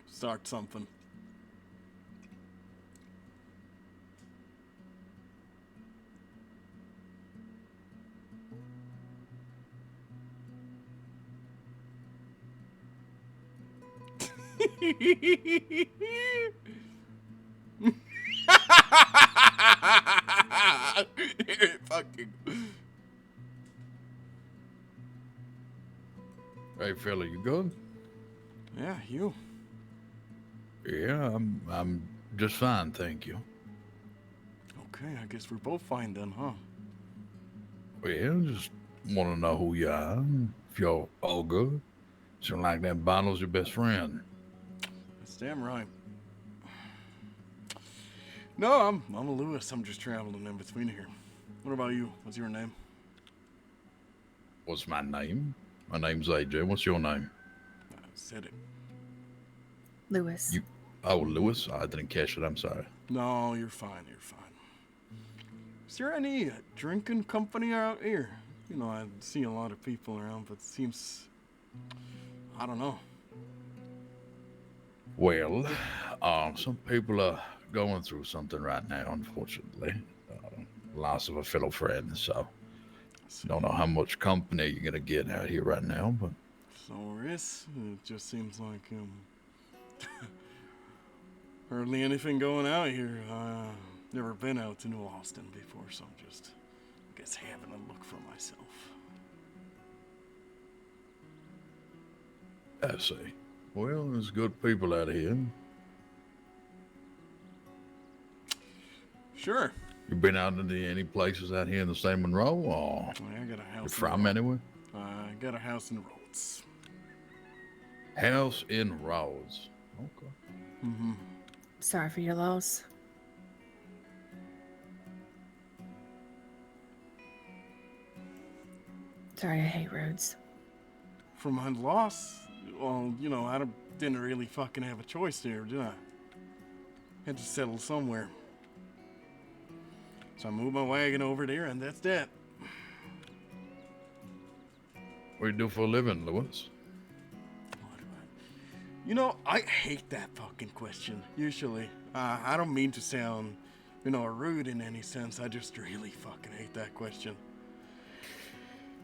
Start something. Fucking. Hey fella, you good? Yeah, you. Yeah, I'm just fine, thank you. Okay, I guess we're both fine then, huh? Well, just want to know who you are, and if you're all good. Seem like that bottle's your best friend. That's damn right. No, I'm a Lewis. I'm just traveling in between here. What about you? What's your name? What's my name? My name's AJ. What's your name? I said it. Lewis. Oh, Lewis? I didn't catch it. I'm sorry. No, you're fine. You're fine. Is there any drinking company out here? You know, I see a lot of people around, but it seems... I don't know. Well, some people are going through something right now, unfortunately. Loss of a fellow friend, so don't know how much company you're gonna get out here right now, but So Riss, it just seems like hardly anything going out here. Never been out to New Austin before, so I'm just, I guess, having a look for myself. I see. Well, there's good people out here. Sure. You been out into any places out here in the state of Monroe, or I got a house. you from anywhere? I got a house in Rhodes. House in Rhodes. Okay. Mm-hmm. Sorry for your loss. Sorry, I hate roads. For my loss, well, you know, didn't really fucking have a choice there, did I? Had to settle somewhere. So I moved my wagon over there, and that's that. What do you do for a living, Lewis? You know, I hate that fucking question, usually. I don't mean to sound, you know, rude in any sense. I just really fucking hate that question.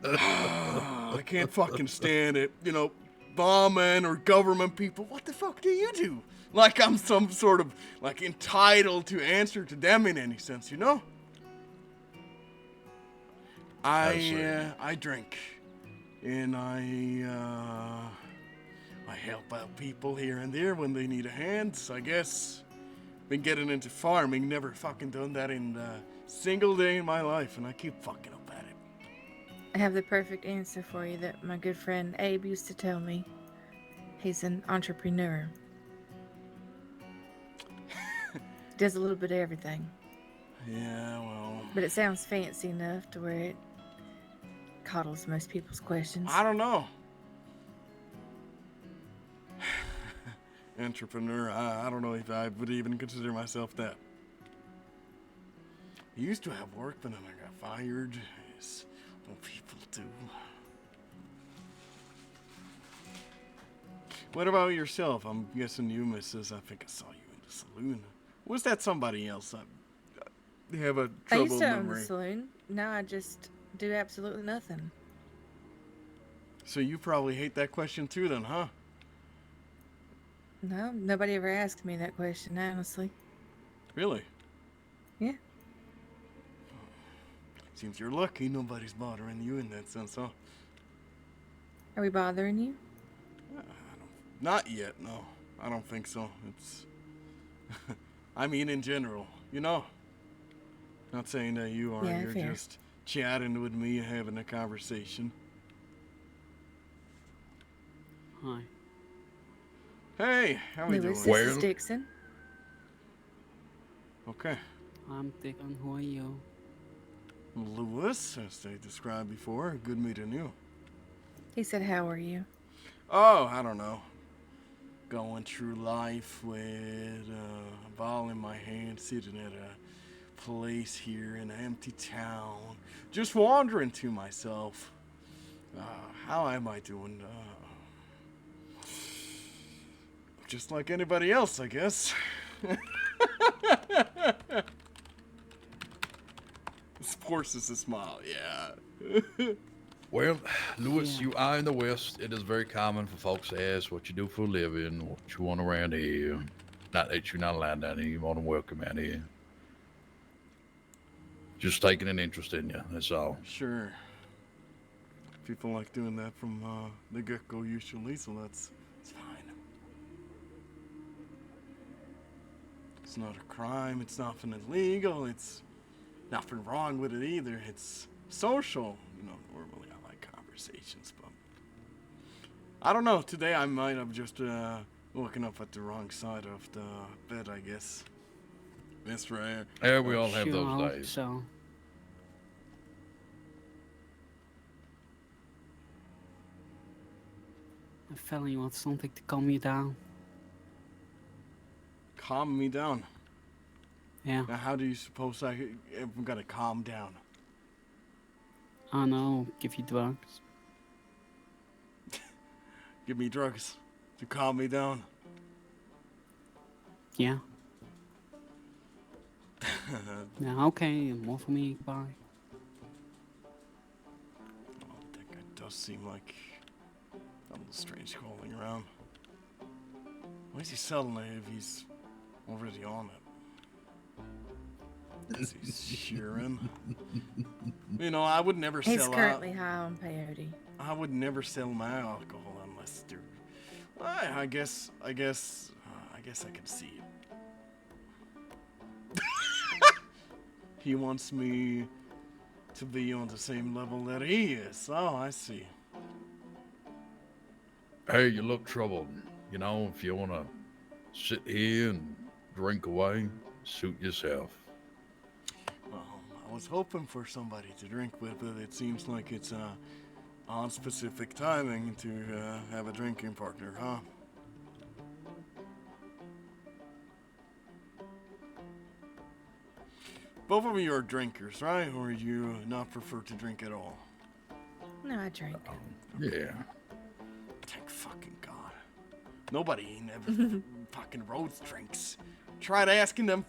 I can't fucking stand it. You know, bombing or government people, what the fuck do you do? Like I'm some sort of, like, entitled to answer to them in any sense, you know? I drink. And I help out people here and there when they need a hand, I guess. Been getting into farming, never fucking done that in a single day in my life, and I keep fucking up at it. I have the perfect answer for you that my good friend Abe used to tell me. He's an entrepreneur. Does a little bit of everything. Yeah, well, But it sounds fancy enough to where it coddles most people's questions. I don't know. Entrepreneur, I don't know if I would even consider myself that. I used to have work, but then I got fired, as what people do. What about yourself? I'm guessing you, Mrs. I think I saw you in the saloon. Was that somebody else? I have a I used troubled to own the memory. saloon. Now I just do absolutely nothing. So you probably hate that question too then, huh? No, nobody ever asked me that question, honestly. Really? Yeah. Seems you're lucky nobody's bothering you in that sense, huh? Are we bothering you? Not yet, no. I don't think so. It's... I mean in general, you know? Not saying that you are. Yeah, You're fair. just chatting with me, having a conversation. Hi. Hey, how we Lewis, doing? this is Well- Dixon. Okay. I'm Deacon. Who are you? Lewis, as they described before. Good meeting you. He said, how are you? Oh, I don't know. Going through life with a ball in my hand, sitting at a place here in an empty town. Just wondering to myself, how am I doing? Just like anybody else, I guess. Forces a smile, yeah. Well, Lewis, Yeah. you are in the West. It is very common for folks to ask what you do for a living, what you want around here. Not that you're not allowed down here. You're more than welcome out here. Just taking an interest in you, that's all. Sure. People like doing that from the get-go usually, so it's fine. It's not a crime, it's nothing illegal, it's nothing wrong with it either. It's social. You know, normally I like conversations, but I don't know. Today I might have just woken up at the wrong side of the bed, I guess. That's right. Yeah, we all have Sure, I those hope days. so. I felt you want something to calm you down. Calm me down. Yeah. Now, how do you suppose I'm gonna calm down? I know. Give you drugs. Give me drugs to calm me down. Yeah. Yeah. Okay. More for me. Bye. I think it does seem like a little strange calling around. Why is he selling it if he's already on it? Is he shearing? You know, I would never He's sell currently high on peyote. I would never sell my alcohol unless they're. I guess I can see it. He wants me to be on the same level that he is. Oh, I see. Hey, you look troubled. You know, if you want to sit here and drink away, suit yourself. Well, I was hoping for somebody to drink with, but it seems like it's on specific timing to have a drinking partner, huh? Both of you are drinkers, right? Or you not prefer to drink at all? No, I drink. Yeah. Thank fucking God. Nobody never fucking roads drinks. Tried asking them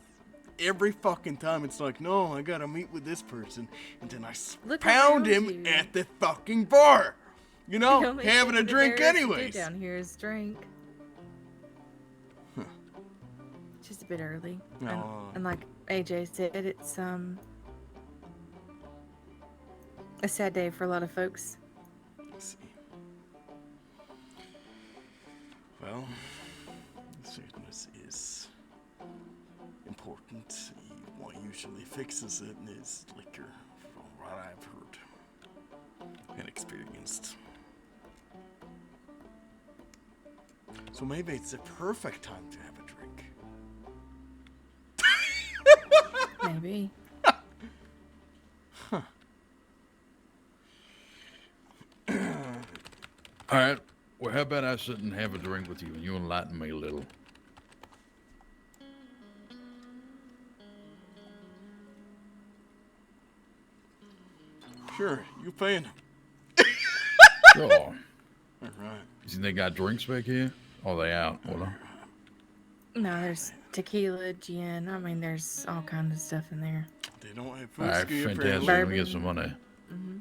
every fucking time. It's like, no, I gotta meet with this person. And then I Look pound around him you. at the fucking bar. You The know, only having thing a that drink there is to do anyways. down here is drink. Just a bit early. No, And like AJ said, it's a sad day for a lot of folks. let's see. Well, sweetness is important. What usually fixes it is liquor, from what I've heard and experienced. So maybe it's the perfect time to have a drink. Maybe. All right. Well, how about I sit and have a drink with you and you enlighten me a little? Sure, you paying? Sure. All right. You think they got drinks back here? Or are they out? Hold on. No, there's tequila, gin. I mean, there's all kinds of stuff in there. They don't have All right, whiskey fantastic. apparently. Let me get some money. Mm-hmm.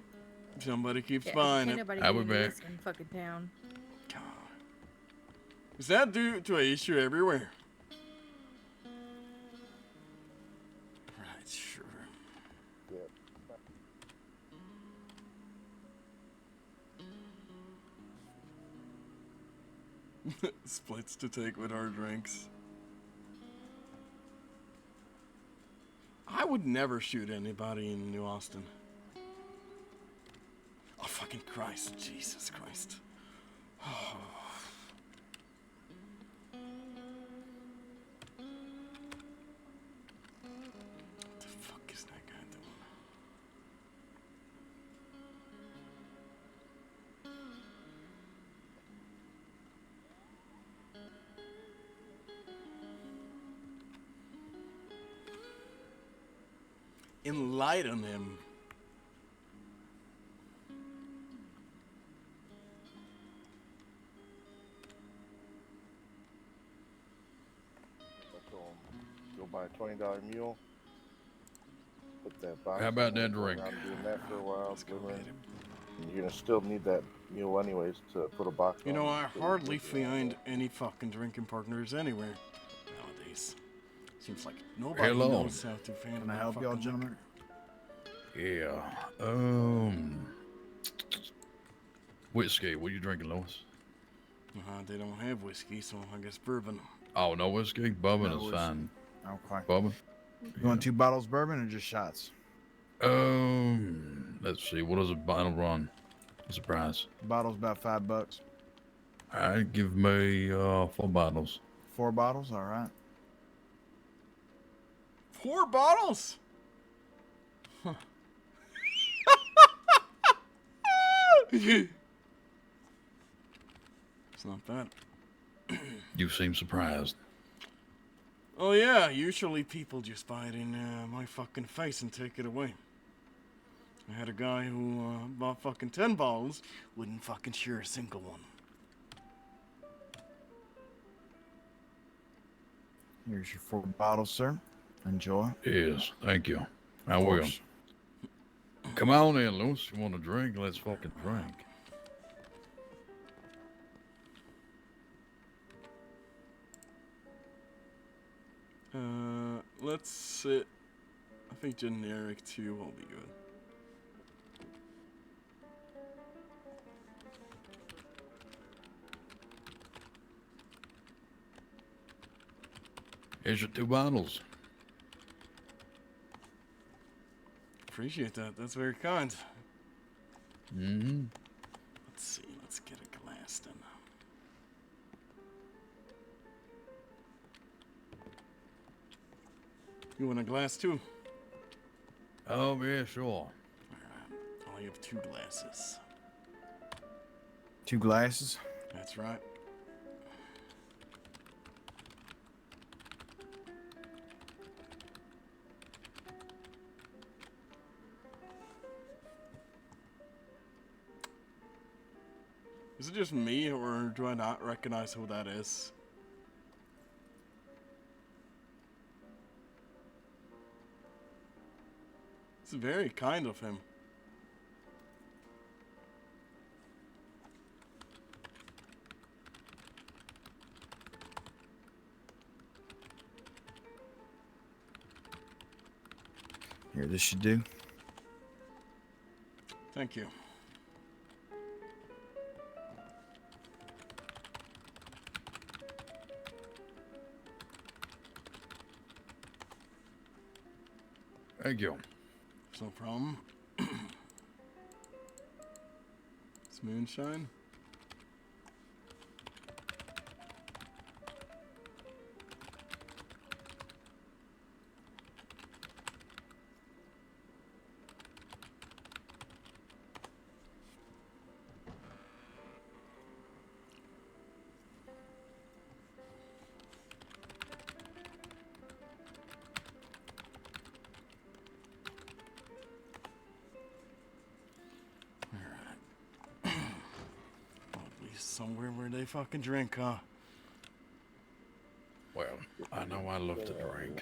Somebody keeps Yeah, buying can't it. nobody I'll get be any back. whiskey in fucking town. God. Is that due to an issue everywhere? Right, sure. Yeah. Splits to take with our drinks. I would never shoot anybody in New Austin. Oh, fucking Christ. Jesus Christ. What the fuck is that guy doing? Enlighten him. I told him, go buy a $20 mule. Put that box. How about in, that go drink? around doing that for a while. Let's go Boomer. get him. And you're gonna still need that mule anyways to put a box You on. know, it, I so you hardly can get it find out any fucking drinking partners anywhere nowadays. Seems like nobody Hello. knows how to handle Can I help y'all, fucking gentlemen? Yeah. Whiskey. What are you drinking, Lois? They don't have whiskey, so I guess bourbon. Oh, no whiskey? Bourbon No is whiskey. fine. Okay. Bourbon? You want 2 bottles bourbon or just shots? Let's see. What does a bottle run? What's the price? Bottles about $5. All right, give me 4 bottles. 4 bottles, all right. 4 bottles? Huh. It's not bad. You seem surprised. Oh yeah, usually people just buy it in my fucking face and take it away. I had a guy who bought fucking 10 bottles, wouldn't fucking share a single one. Here's your 4 bottles, sir. Enjoy. Yes, thank you. I Of will. course. Come on in, Lewis. You want to drink? Let's fucking drink. Let's sit. I think generic 2 will be good. Here's your 2 bottles. Appreciate that. That's very kind. Mm-hmm. Let's see. Let's get a glass then. You want a glass too? Oh, yeah, sure. Alright. I only have 2 glasses. 2 glasses. That's right. Is it just me, or do I not recognize who that is? It's very kind of him. Here, this should do. Thank you. Thank you. No problem. It's moonshine. Somewhere where they fucking drink, huh? Well, I know I love to drink.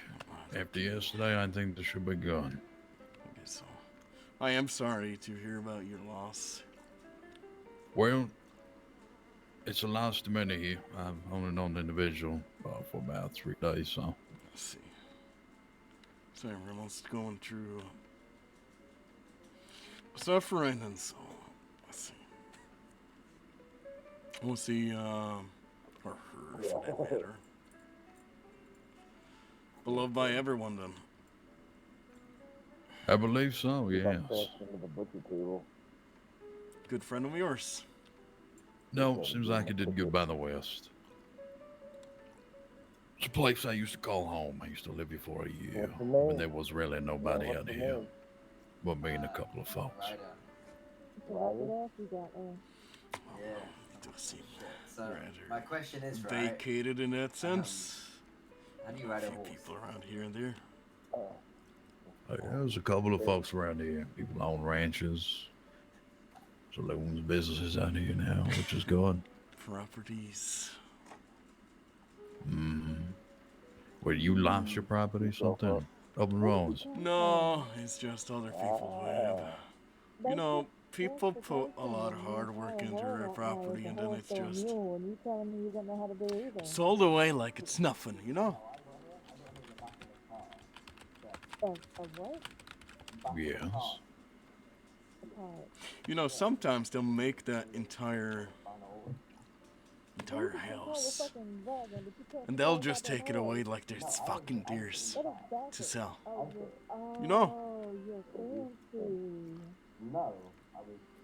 After yesterday, I think this should be good. I guess so. I am sorry to hear about your loss. Well, it's a loss to many here. I've only known the individual for about 3 days, so. Let's see. So everyone's going through suffering, and so let's see. We'll see, or her for that matter. Beloved by everyone, then. I believe so, yes. Good friend of yours. No, seems like it did good by the West. It's a place I used to call home. I used to live here for a year when there was really nobody out here, but me and a couple of folks. So my question is, vacated in that sense. How do you ride a A few horse? people around here and there. There's a couple of folks around here. People own ranches, saloons, businesses out here now, which is good. Properties. Where you lost your property, something up in roads. No, it's just other people with. You know, people put a lot of hard work into their property, and then it's just sold away like it's nothing, you know? Yes. You know, sometimes they'll make that entire house, and they'll just take it away like there's fucking deers to sell. You know?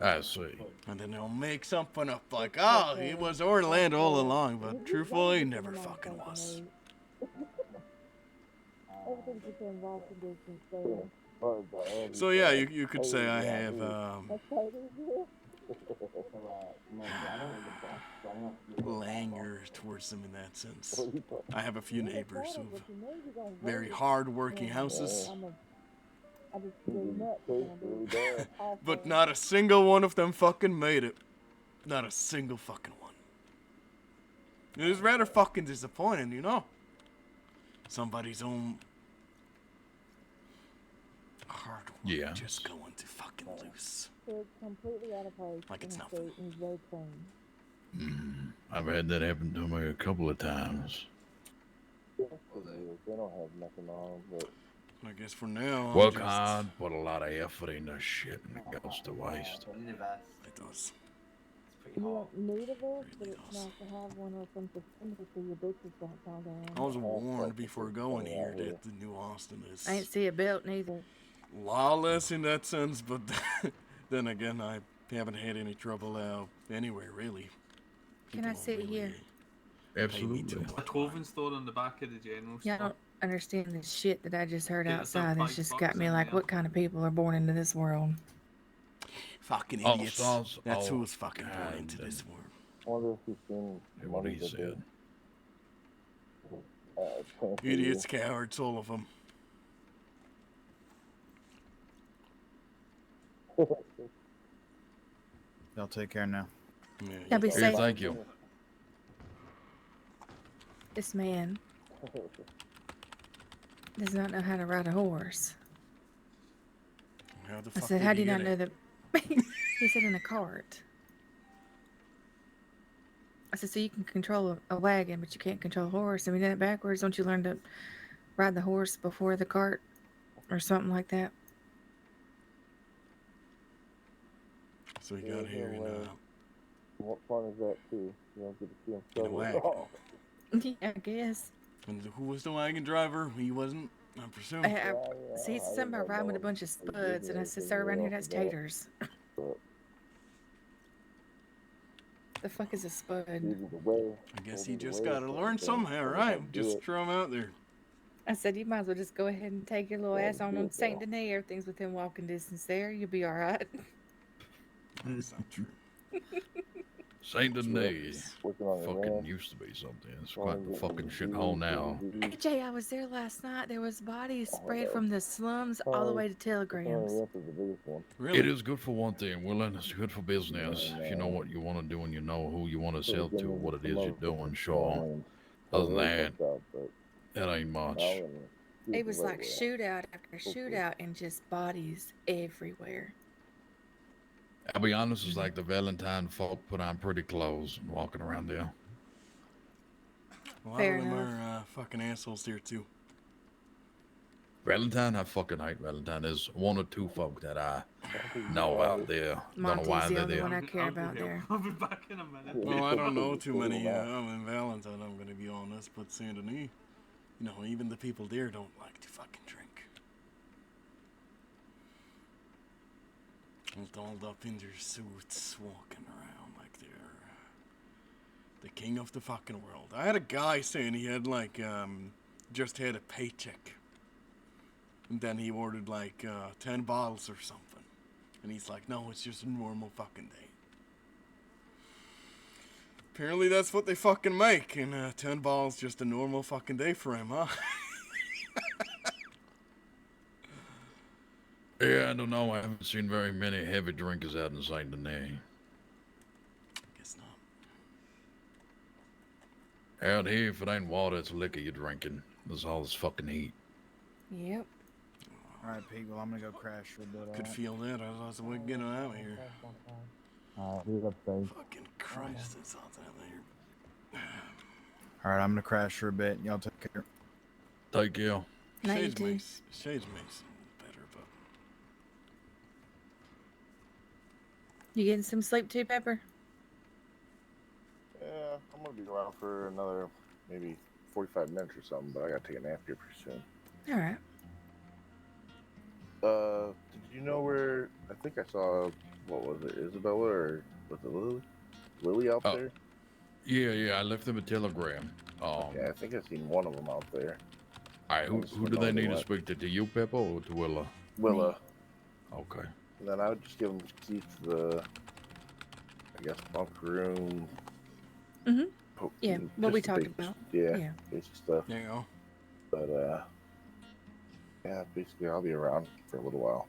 I see. And then they'll make something up like, oh, it was our land all along, but truthfully, it never fucking was. So yeah, you could say I have languor towards them in that sense. I have a few neighbors who have very hard-working houses, but not a single one of them fucking made it. Not a single fucking one. It is rather fucking disappointing, you know? Somebody's own hard work Yeah. just going to fucking loose. Like it's nothing. I've had that happen to me a couple of times. They don't have nothing on, but I guess for now, I'll Work just- hard, put a lot of effort into shit, and it goes to waste. It does. Pretty hard. Really does. I was warned before going here that the new Austin is I ain't see a belt neither. lawless in that sense, but then again, I haven't had any trouble anywhere really. Can I People sit don't here? really pay me too Absolutely. much A clothing store on the back of the general Yeah, store. understand the shit that I just heard Get yourself outside. It's 5 just bucks got me in like, there. what kind of people are born into this world? Fucking Oh, idiots. stars. That's Oh, who's fucking born God, into then. this world. I wonder if he's seen Yeah, what money he that said. they transfer Idiots, cowards, all of them. you. Y'all take care now. Yeah, Y'all be Here, safe. thank you. This man does not know how to ride a horse. How the I fuck said, did how do he you get not know it? that? He said in a cart. I said, so you can control a wagon, but you can't control a horse. I mean, that backwards. Don't you learn to ride the horse before the cart or something like that? So he Yeah, got here in, What fun is that too? You don't get to see him in a struggle. wagon. Oh, Yeah, I guess. And who was the wagon driver? He wasn't, I presume. See, it's something about riding with a bunch of spuds, and I said, sir, around here, that's taters. The fuck is a spud? I guess he just gotta learn somehow, right? Just throw him out there. I said, you might as well just go ahead and take your little ass on St. Denis. Everything's within walking distance there. You'll be all right. That's not true. Saint Denis Working on your fucking man. used to be something. It's quite the fucking shithole now. Hey, Jay, I was there last night. There was bodies spread from the slums all the way to telegrams. Really? It is good for one thing, Willen. It's good for business. If you know what you want to do and you know who you want to sell to, what it is you're doing, sure. Other than that, that ain't much. It was like shootout after shootout and just bodies everywhere. I'll be honest, it's like the Valentine folk put on pretty clothes and walking around there. A lot Fair of them enough. are fucking assholes here, too. Valentine, I fucking hate Valentine. There's one or two folk that I know out there. Don't know why Monty's the they're only there. one I care about here. there. I'll be back in a minute. Well, I don't know too many in Valentine, I'm gonna be honest, but Saint Denis, you know, even the people there don't like to fucking drink. All dolled up in their suits, walking around like they're the king of the fucking world. I had a guy saying he had like, just had a paycheck. And then he ordered like 10 bottles or something. And he's like, no, it's just a normal fucking day. Apparently that's what they fucking make. And 10 bottles just a normal fucking day for him, huh? Yeah, I don't know. I haven't seen very many heavy drinkers out in Saint Denis. Guess not. Out here, if it ain't water, it's liquor you're drinking. There's all this fucking heat. Yep. All right, Pete. Well, I'm gonna go crash for a bit. Could feel that. I was like, we're getting out of here. Fucking Christ, it's hot out there. All right, I'm gonna crash for a bit. Y'all take care. Take care. Night, you Shades too. makes better, but You getting some sleep too, Pepper? Yeah, I'm gonna be around for another maybe 45 minutes or something, but I gotta take a nap here pretty soon. All right. Did you know where? I think I saw. What was it, Isabella or was it Lily? Lily out Oh. there? Yeah, I left them a telegram. Yeah, I think I've seen one of them out there. All right, who do they need to speak to? To you, Pepper, or to Willa? Willa. Okay. And then I would just give them the keys to the, I guess, bunk room. Mhm. Yeah, Just what we the talked basic- about. Yeah, Yeah. basic stuff. there you go. But yeah, basically I'll be around for a little while.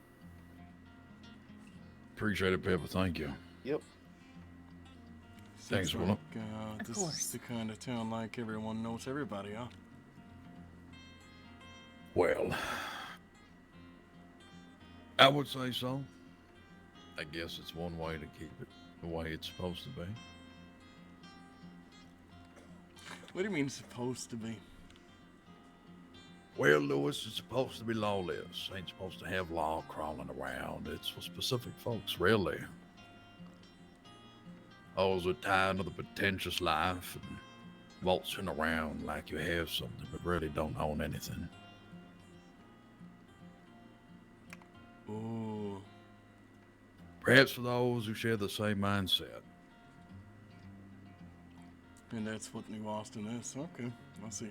Appreciate it, Pepper. Thank you. Yep. Thanks, Seems Willa. like, Of this course. is the kind of town like everyone knows everybody, huh? Well, I would say so. I guess it's one way to keep it the way it's supposed to be. What do you mean supposed to be? Well, Lewis, it's supposed to be lawless. Ain't supposed to have law crawling around. It's for specific folks, really. Those are tired of the pretentious life and waltzing around like you have something but really don't own anything. Ooh. Perhaps for those who share the same mindset. And that's what New Austin is. Okay, I see.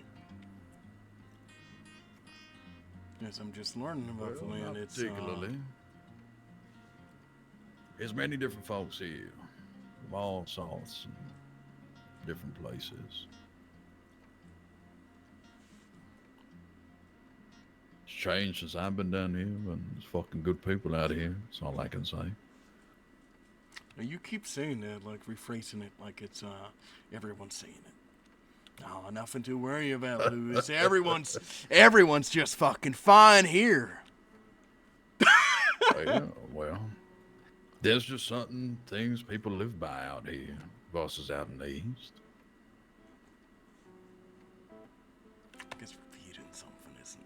Yes, I'm just learning about the Well, land. not It's particularly. There's many different folks here, from all sorts and different places. It's changed since I've been down here, and there's fucking good people out here. That's all I can say. you keep saying that, like rephrasing it like it's everyone's saying it. Oh, nothing to worry about, Lewis. Everyone's just fucking fine here. Yeah, well, there's just certain things people live by out here versus out in the east. I guess repeating something isn't.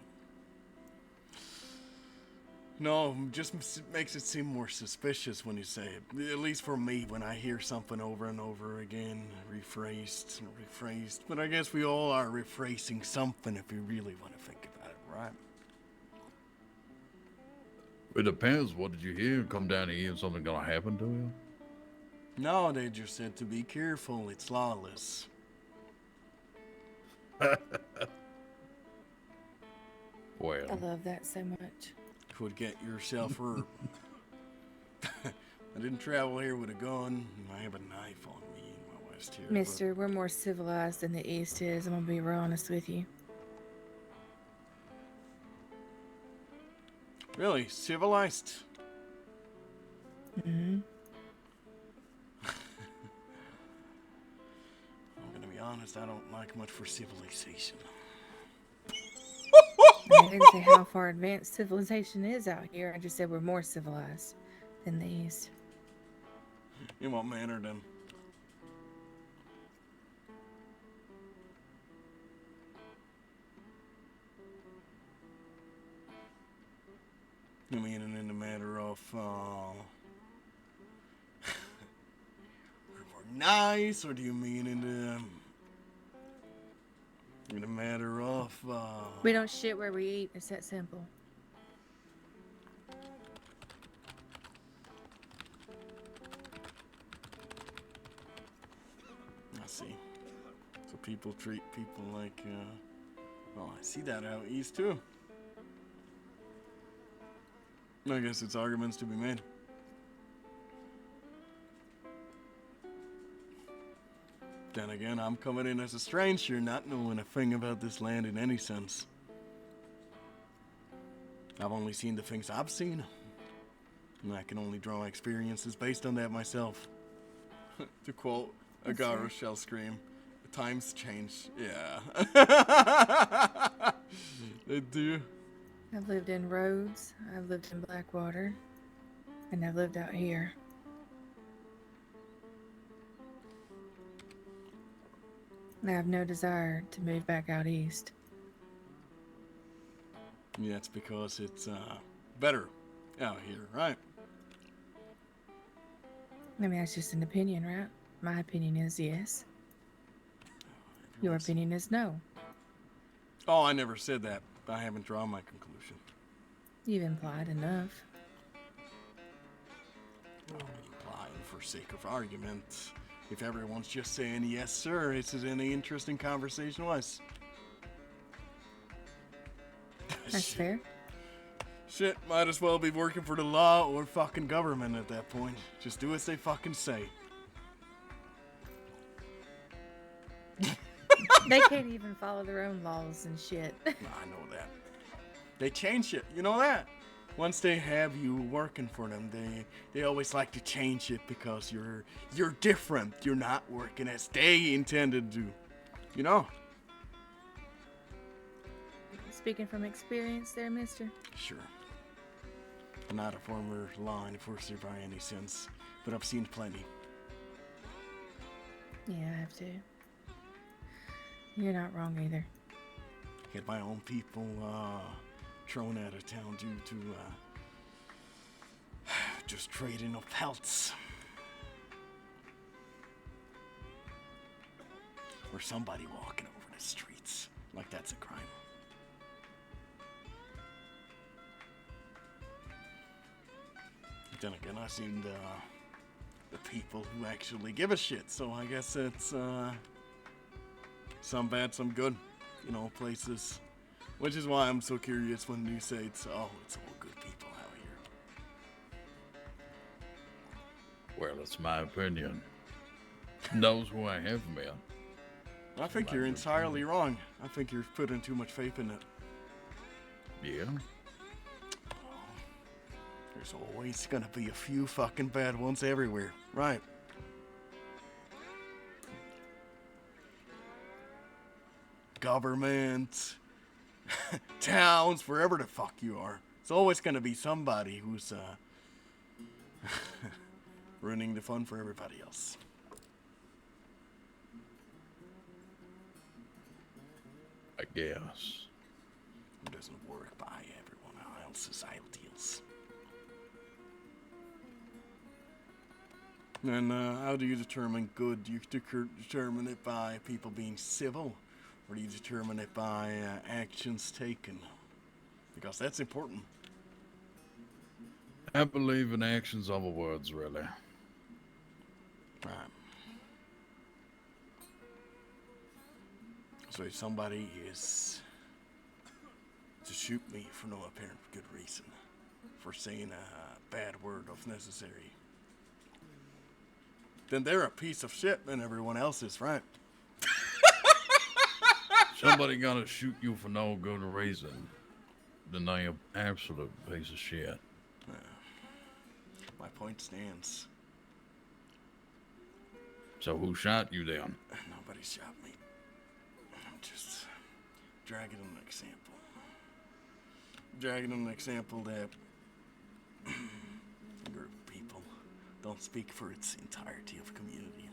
No, just makes it seem more suspicious when you say it. At least for me, when I hear something over and over again, rephrased and rephrased. But I guess we all are rephrasing something if you really want to think about it, right? It depends. What did you hear? Come down here and something gonna happen to you? No, they just said to be careful. It's lawless. Well, I love that so much. Could get yourself hurt. I didn't travel here with a gun. I have a knife on me in my west here. Mister, we're more civilized than the East is. I'm gonna be real honest with you. Really? Civilized? Mm-hmm. I'm gonna be honest, I don't like much for civilization. I didn't say how far advanced civilization is out here. I just said we're more civilized than the East. In what manner then? You mean in the matter of, we're nice, or do you mean in the matter of, We don't shit where we eat. It's that simple. I see. So people treat people like, well, I see that out east too. I guess it's arguments to be made. Then again, I'm coming in as a stranger, not knowing a thing about this land in any sense. I've only seen the things I've seen, and I can only draw experiences based on that myself. To quote Agara Shell Scream, the times change. Yeah. They do. I've lived in Rhodes, I've lived in Blackwater, and I've lived out here. And I have no desire to move back out east. Yeah, it's because it's better out here, right? I mean, that's just an opinion, right? My opinion is yes. Your opinion is no. Oh, I never said that. I haven't drawn my conclusion. You've implied enough. Implying for sake of argument. If everyone's just saying yes, sir, it's an interesting conversation was. That's fair. Shit, might as well be working for the law or fucking government at that point. Just do as they fucking say. They can't even follow their own laws and shit. I know that. They change it, you know that? Once they have you working for them, they always like to change it because you're different. You're not working as they intended to. You know? Speaking from experience there, mister? Sure. I'm not a former law enforcer by any sense, but I've seen plenty. Yeah, I have to. You're not wrong either. Had my own people thrown out of town due to just trading of pelts. Or somebody walking over the streets like that's a crime. Then again, I've seen the people who actually give a shit, so I guess it's some bad, some good. You know, places Which is why I'm so curious when you say it's all good people out here. Well, it's my opinion. Knows who I have met. I think you're entirely wrong. I think you're putting too much faith in it. Yeah? There's always gonna be a few fucking bad ones everywhere, right? Government, towns, wherever the fuck you are. It's always gonna be somebody who's ruining the fun for everybody else. I guess. It doesn't work by everyone else's ideals. And how do you determine good? Do you determine it by people being civil? Or do you determine it by actions taken? Because that's important. I believe in actions over words, really. Right. So if somebody is to shoot me for no apparent good reason, for saying a bad word if necessary, then they're a piece of shit and everyone else is, right? Somebody gonna shoot you for no good reason, then they an absolute piece of shit. My point stands. So who shot you then? Nobody shot me. I'm just dragging an example. Dragging an example that a group of people don't speak for its entirety of community.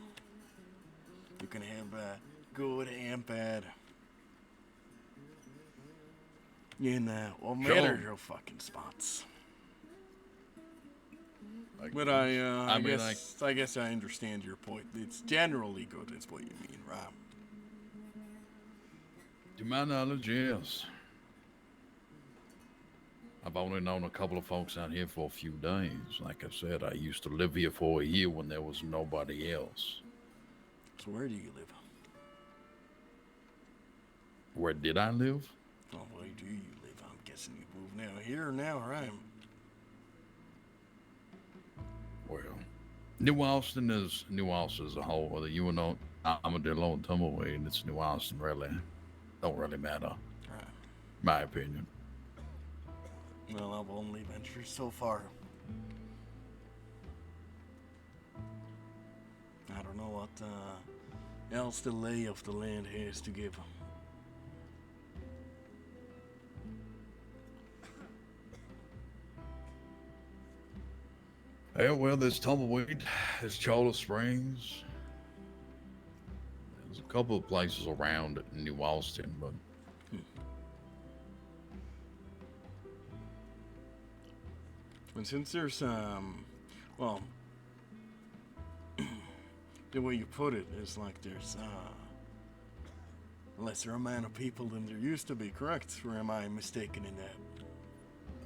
You can have good and bad in all manner of fucking spots. But I guess I understand your point. It's generally good, is what you mean, right? To my knowledge, yes. I've only known a couple of folks out here for a few days. Like I said, I used to live here for a year when there was nobody else. So where do you live? Where did I live? Oh, where do you live? I'm guessing you moved now here or now, right? Well, New Austin is New Austin as a whole. Whether you know Armadillo and Tumbleweed, it's New Austin, really. Don't really matter. Right. My opinion. Well, I've only ventured so far. I don't know what else the lay of the land has to give. Yeah, well, there's Tumbleweed, there's Cholla Springs. There's a couple of places around in New Austin, but And since there's well, the way you put it is like there's a lesser amount of people than there used to be, correct? Or am I mistaken in that?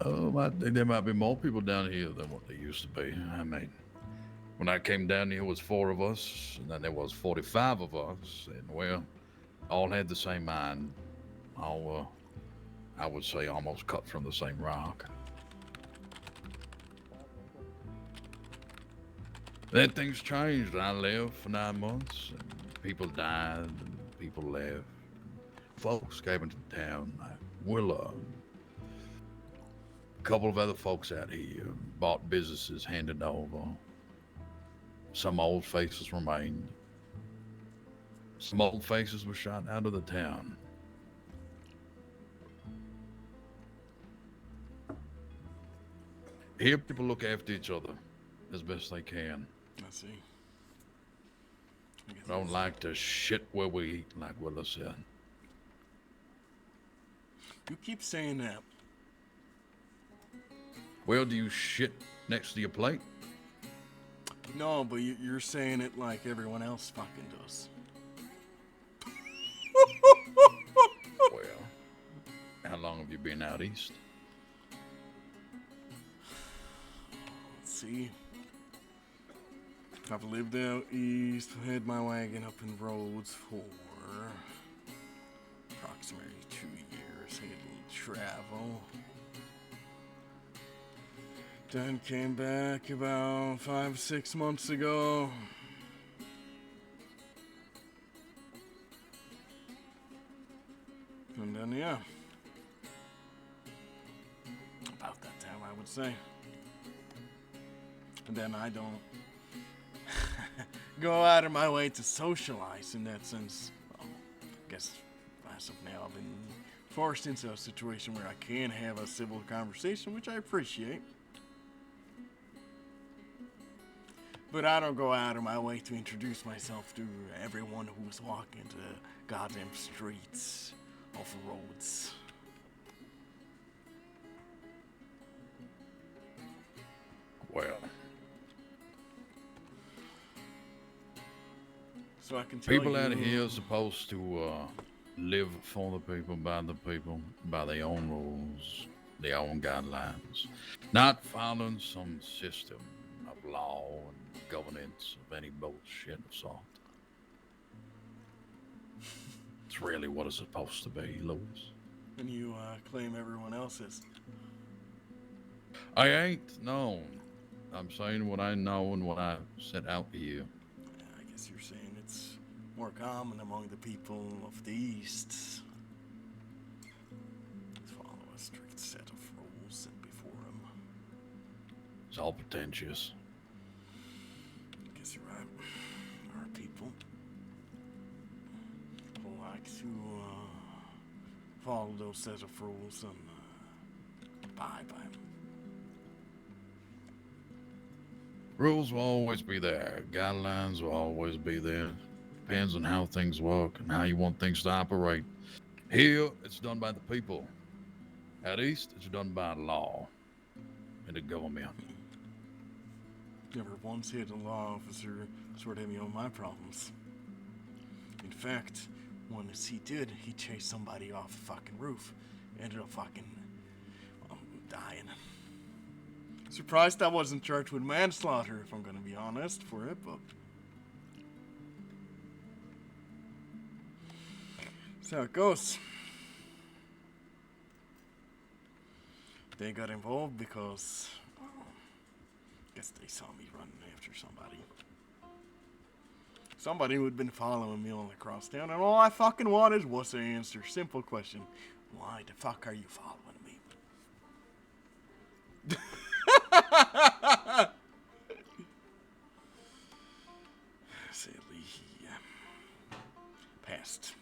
I think there might be more people down here than what there used to be. I mean, when I came down here, it was 4 of us, and then there was 45 of us, and well, all had the same mind. All, I would say, almost cut from the same rock. Then things changed. I left for 9 months, and people died, and people left. Folks came into town, like Willa. A couple of other folks out here bought businesses, handed over. Some old faces remained. Some old faces were shot out of the town. Here, people look after each other as best they can. I see. I don't like to shit where we eat, like Willa said. You keep saying that. Well, do you shit next to your plate? No, but you're saying it like everyone else fucking does. Well, how long have you been out east? Let's see. I've lived out east, had my wagon up in roads for approximately 2 years. It'll travel. Then came back about 5-6 months ago. And then, yeah. About that time, I would say. And then I don't go out of my way to socialize in that sense. Well, I guess as of now, I've been forced into a situation where I can have a civil conversation, which I appreciate. But I don't go out of my way to introduce myself to everyone who's walking the goddamn streets of the roads. Well, So I can tell people you, out here are supposed to live for the people, by their own rules, their own guidelines, not following some system of law and governance of any bullshit of sort. It's really what it's supposed to be, Louis. and you claim everyone else is. I ain't known. I'm saying what I know and what I set out to you. I guess you're saying it's more common among the people of the East. Follow a strict set of rules set before them. It's all pretentious. I guess you're right. Our people like to follow those set of rules and abide by them. Rules will always be there. Guidelines will always be there. Depends on how things work and how you want things to operate. Here, it's done by the people. Out east, it's done by law and the government. Never once had a law officer sort of me on my problems. In fact, once he did, he chased somebody off the fucking roof. Ended up fucking dying. Surprised I wasn't charged with manslaughter, if I'm gonna be honest, for it, but that's how it goes. They got involved because, well, I guess they saw me running after somebody. Somebody who had been following me all across town, and all I fucking wanted was an answer. Simple question. Why the fuck are you following me? Sadly, he passed.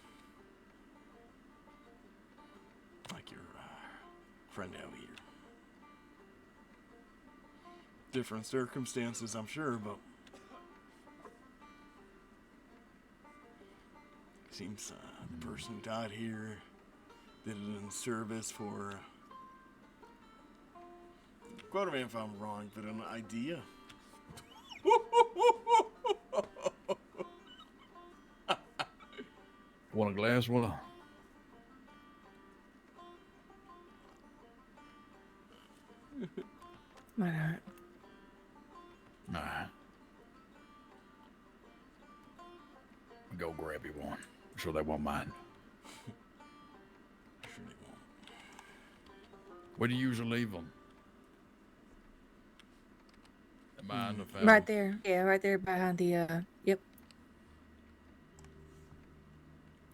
Like your friend out here. Different circumstances, I'm sure, but seems the person who died here did it in service for, quote me if I'm wrong, but an idea. Want a glass, water? Why not? Nah. Go grab you one. I'm sure they won't mind. Sure they won't. Where do you usually leave them? Am I in the family? Right there. Yeah, right there behind the, yep.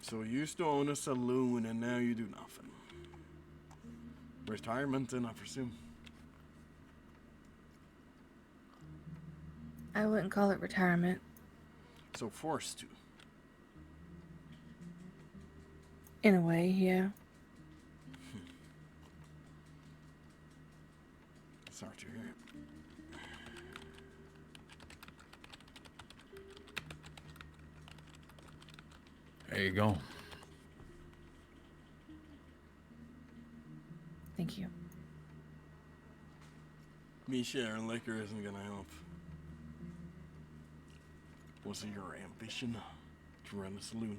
So you used to own a saloon and now you do nothing. Retirement then, I presume. I wouldn't call it retirement. So forced to. In a way, yeah. Sorry to hear it. There you go. Thank you. Me sharing liquor isn't gonna help. Was it your ambition to run a saloon?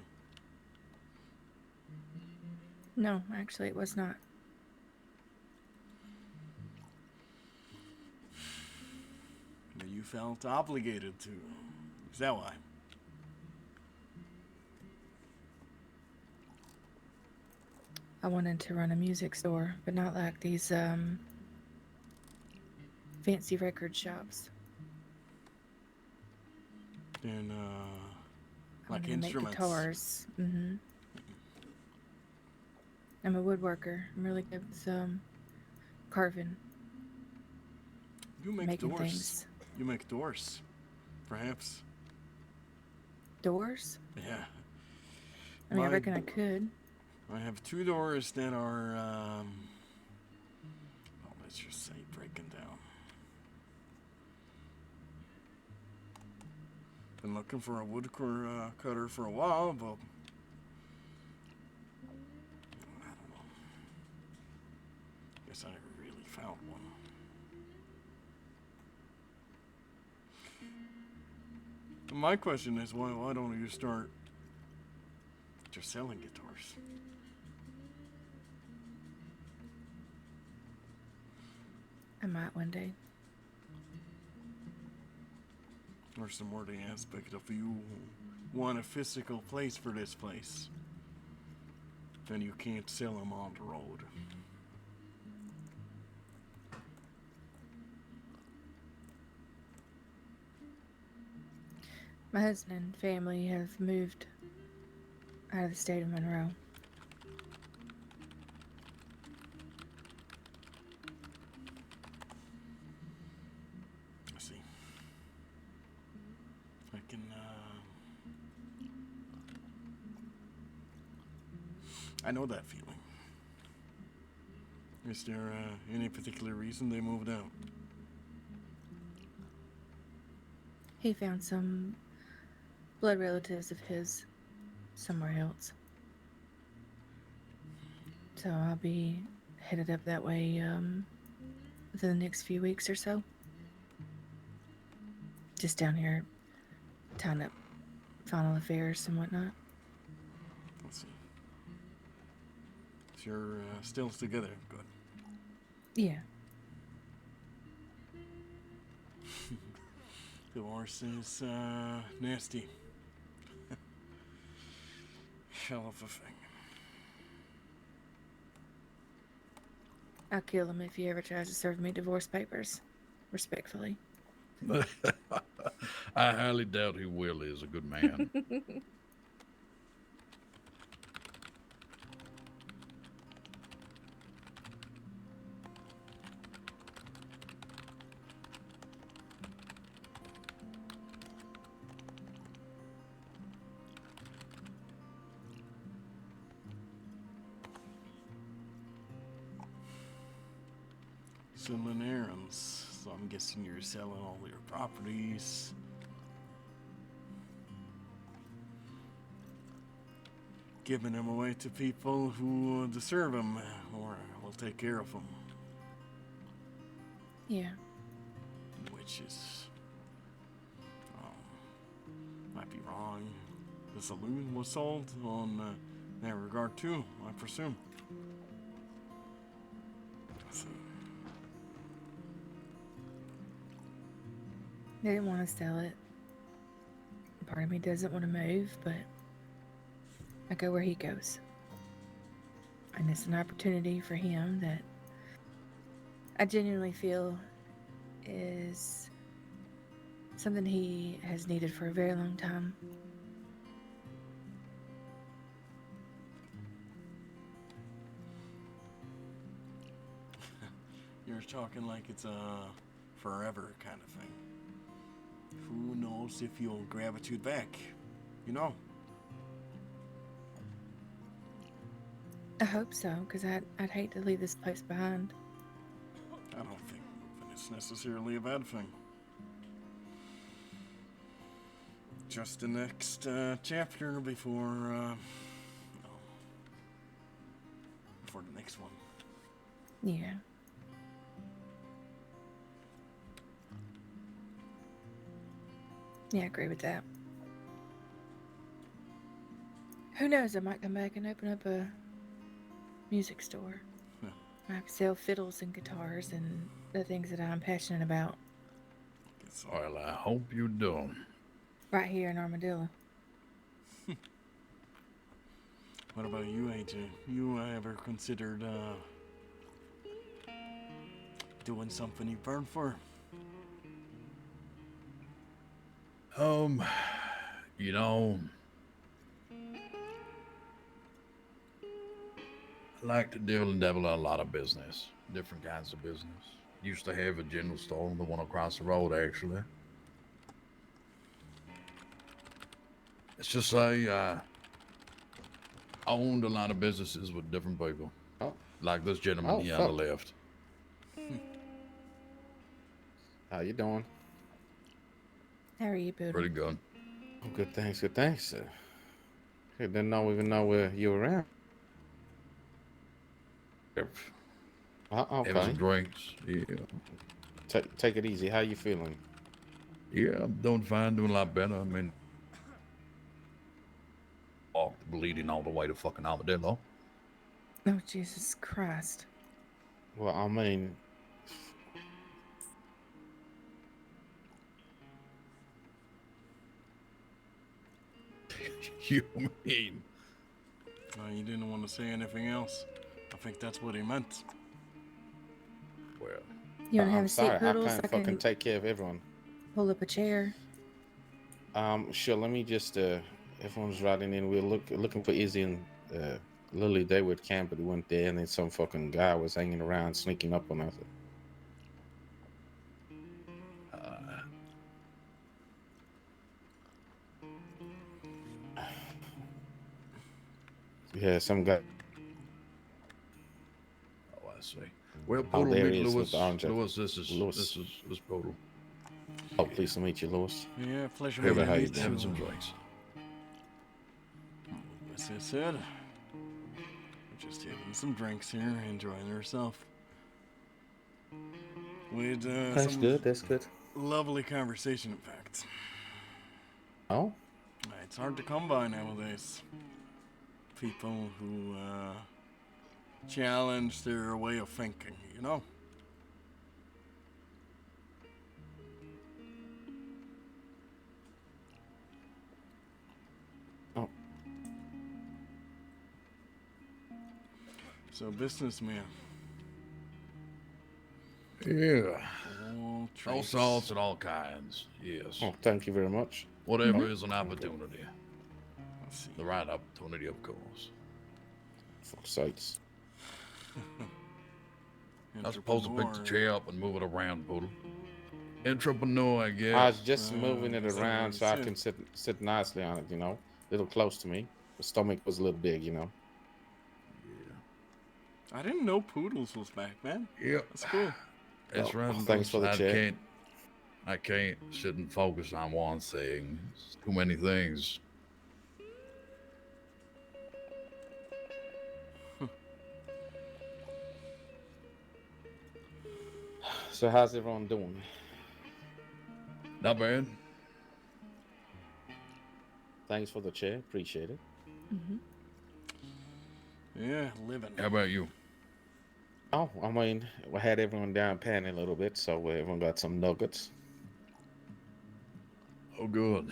No, actually, it was not. But you felt obligated to. Is that why? I wanted to run a music store, but not like these fancy record shops. And I like wanted to make instruments. guitars. I'm a woodworker. I'm really good with carving, You make making doors. things. You make doors, perhaps. Doors? Yeah. I mean, I My- reckon I could. I have 2 doors that are, let's just say breaking down. Been looking for a wood cutter for a while, but I don't know. Guess I never really found one. My question is, why don't you start just selling guitars? I might one day. There's some more the aspect of you want a physical place for this place, then you can't sell them on the road. My husband and family have moved out of the state of Monroe. I see. I can, I know that feeling. Is there any particular reason they moved out? He found some blood relatives of his somewhere else. So I'll be headed up that way within the next few weeks or so. Just down here tying up final affairs and whatnot. Let's see. So you're still together. Good. Yeah. Divorce is nasty. Hell of a thing. I'll kill him if he ever tries to serve me divorce papers. Respectfully. I highly doubt he will. He is a good man. Selling errands. So I'm guessing you're selling all your properties. Giving them away to people who deserve them or will take care of them. Yeah. Which is, might be wrong. The saloon was sold on that regard too, I presume. Let's see. They didn't want to sell it. Part of me doesn't want to move, but I go where he goes. And it's an opportunity for him that I genuinely feel is something he has needed for a very long time. You're talking like it's a forever kind of thing. Who knows if you'll gravitate back, you know? I hope so, because I'd hate to leave this place behind. I don't think moving is necessarily a bad thing. Just the next chapter before before the next one. Yeah. Yeah, I agree with that. Who knows, I might come back and open up a music store. Yeah. I could sell fiddles and guitars and the things that I'm passionate about Guess Well, I hope you do. right here in Armadillo. What about you, AJ? You ever considered doing something you burn for? You know, I like to deal and devil in a lot of business, different kinds of business. Used to have a general store, the one across the road, actually. It's just I owned a lot of businesses with different people. Oh. Like this gentleman Oh, here on the fuck. left. How you doing? How are you, Boodle? Pretty good. Oh, good, thanks. Good, thanks. I didn't even know where you were at. Yep. Okay. Having some drinks. Yeah. Take it easy. How you feeling? Yeah, I'm doing fine, doing a lot better. I mean, bleeding all the way to fucking Armadillo. Oh, Jesus Christ. Well, I mean, You mean? You didn't want to say anything else. I think that's what he meant. Well, You want to have I'm a seat, sorry. I Boodle, so can't I fucking can take care of everyone. pull up a chair? Sure. Let me just. Everyone's riding in. We're looking for Izzy and Lily. They were at camp, but they went there, and then some fucking guy was hanging around, sneaking up on us. Yeah, some guy. Oh, I see. Well, Oh, Poodle, there meet he is with Lewis. the orange jacket. Lewis, this is Lewis. Poodle. Oh, pleased to meet you, Lewis. Yeah, pleasure Hey, meeting how you you doing? Having too. some drinks. As I said, we're just having some drinks here, enjoying herself. With That's some good. That's good. lovely conversation, in fact. Oh, It's hard to come by nowadays. People who challenge their way of thinking, you know? Oh. So, businessman. Yeah. All All traits. sorts and all kinds. Yes. oh, thank you very much. Whatever is an opportunity. Let's see. The right opportunity, of course. Fuck's sakes. I'm supposed to pick the chair up and move it around, Poodle. Entrepreneur, I guess. I was just moving it that's around what so I I said. can sit nicely on it, you know. A little close to me. The stomach was a little big, you know. I didn't know Poodles was back, man. Yep. That's cool. It's Oh, right. thanks for the chair. I can't sit and focus on one thing. It's too many things. So how's everyone doing? Not bad. Thanks for the chair. Appreciate it. Mm-hmm. Yeah, living. How about you? Oh, I mean, we had everyone down panning a little bit, so everyone got some nuggets. Oh, good.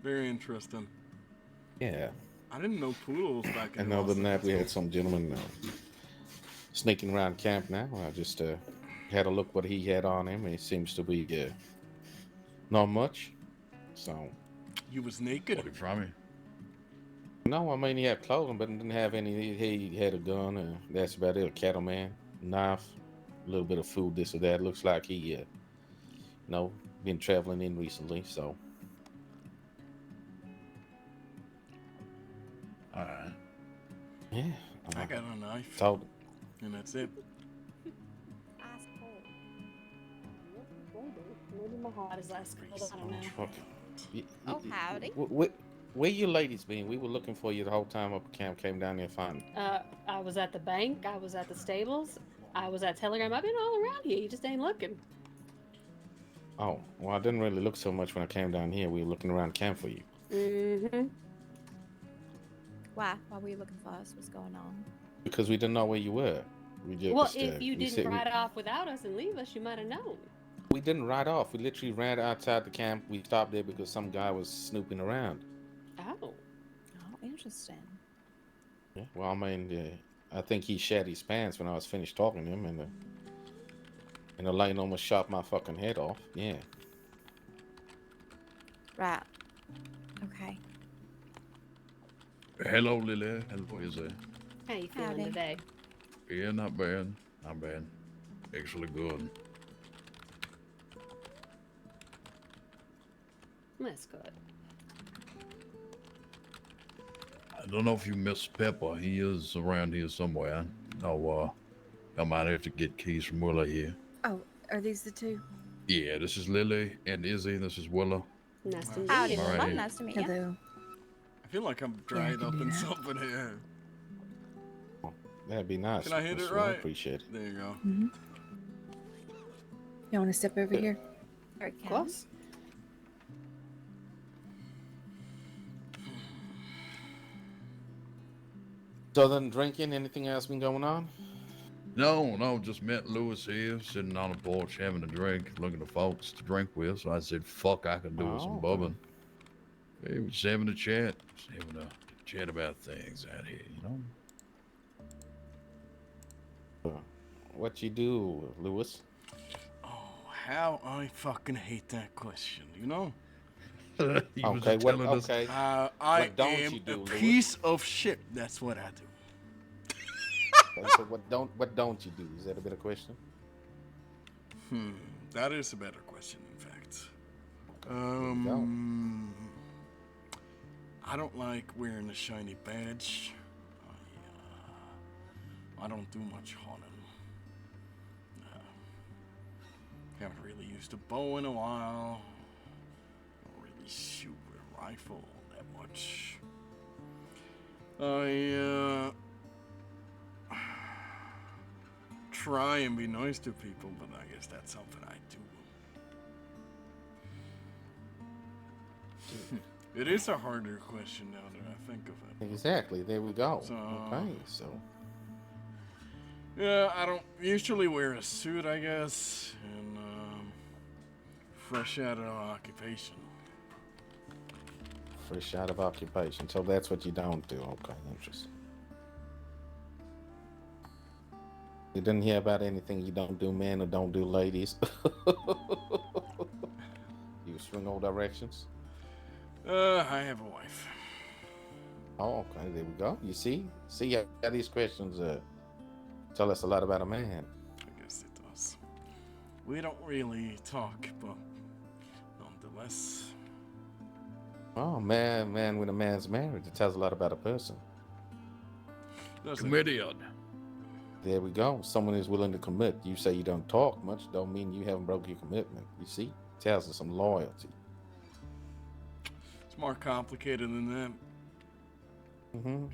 Very interesting. Yeah. I didn't know Poodle was back in And the other than that, we had That's some gentleman sneaking around camp now. I just had a look what he had on him. He seems to be not much. So. cool. You was naked. What from me? No, I mean, he had clothing, but didn't have any. He had a gun. That's about it. A cattleman, knife, a little bit of food, this or that. Looks like he, been traveling in recently. So. All right. Yeah. I got a knife. Told. And that's it. I don't know. Fuck. Oh, howdy. Where you ladies been? We were looking for you the whole time up at camp. Came down there finding. I was at the bank. I was at the stables. I was at Telegram. I've been all around here. You just ain't looking. Oh, well, I didn't really look so much when I came down here. We were looking around camp for you. Mm-hmm. Why? Why were you looking for us? What's going on? Because we didn't know where you were. We just, Well, if you we didn't said ride off without us and leave us, you might have known. we didn't ride off. We literally ran outside the camp. We stopped there because some guy was snooping around. Oh. Oh, interesting. Yeah. Well, I mean, I think he shat his pants when I was finished talking to him, and the light almost shot my fucking head off. Yeah. Right. Okay. Hello, Lily. Hello, Izzy. How you feeling Howdy. today? Yeah, not bad. Not bad. Actually good. That's good. I don't know if you miss Pepper. He is around here somewhere. No, I might have to get keys from Willa here. Oh, are these the two? Yeah, this is Lily and Izzy. This is Willa. Nice to meet Howdy, you. All right. Willa. Nice to meet you. Hello. I feel like I'm I dried can up do in that. something here. That'd be nice. Can I hit Miss it Willa. right? Appreciate it. There you go. Mm-hmm. You want to step over here? Very Of course. So other than drinking, anything else been going on? No, just met Lewis here, sitting on the porch having a drink, looking for folks to drink with. So I said, fuck, I could do with some Oh, bubbling. Hey, we're just having a chat. Just having a chat about things out here, you know? What you do, Lewis? Oh, how I fucking hate that question, you know? He was Okay, just what? telling us. Okay. I What don't am you do, a Lewis? piece of shit. That's what I do. So what don't you do? Is that a better question? That is a better question, in fact. go. I don't like wearing a shiny badge. I don't do much hunting. Haven't really used a bow in a while. Don't really shoot with a rifle that much. I try and be nice to people, but I guess that's something I do. It is a harder question now that I think of it. Exactly. There we go. So- Okay. So Yeah, I don't usually wear a suit, I guess, and fresh out of occupation. fresh out of occupation. So that's what you don't do. Okay. Interesting. You didn't hear about anything you don't do, men, or don't do, ladies. You swing all directions. I have a wife. Oh, okay. There we go. You see how these questions tell us a lot about a man. I guess it does. We don't really talk, but nonetheless. Oh, man with a man's marriage. It tells a lot about a person. Does it? Comedian. There we go. Someone is willing to commit. You say you don't talk much, don't mean you haven't broke your commitment. You see? Tells us some loyalty. It's more complicated than that.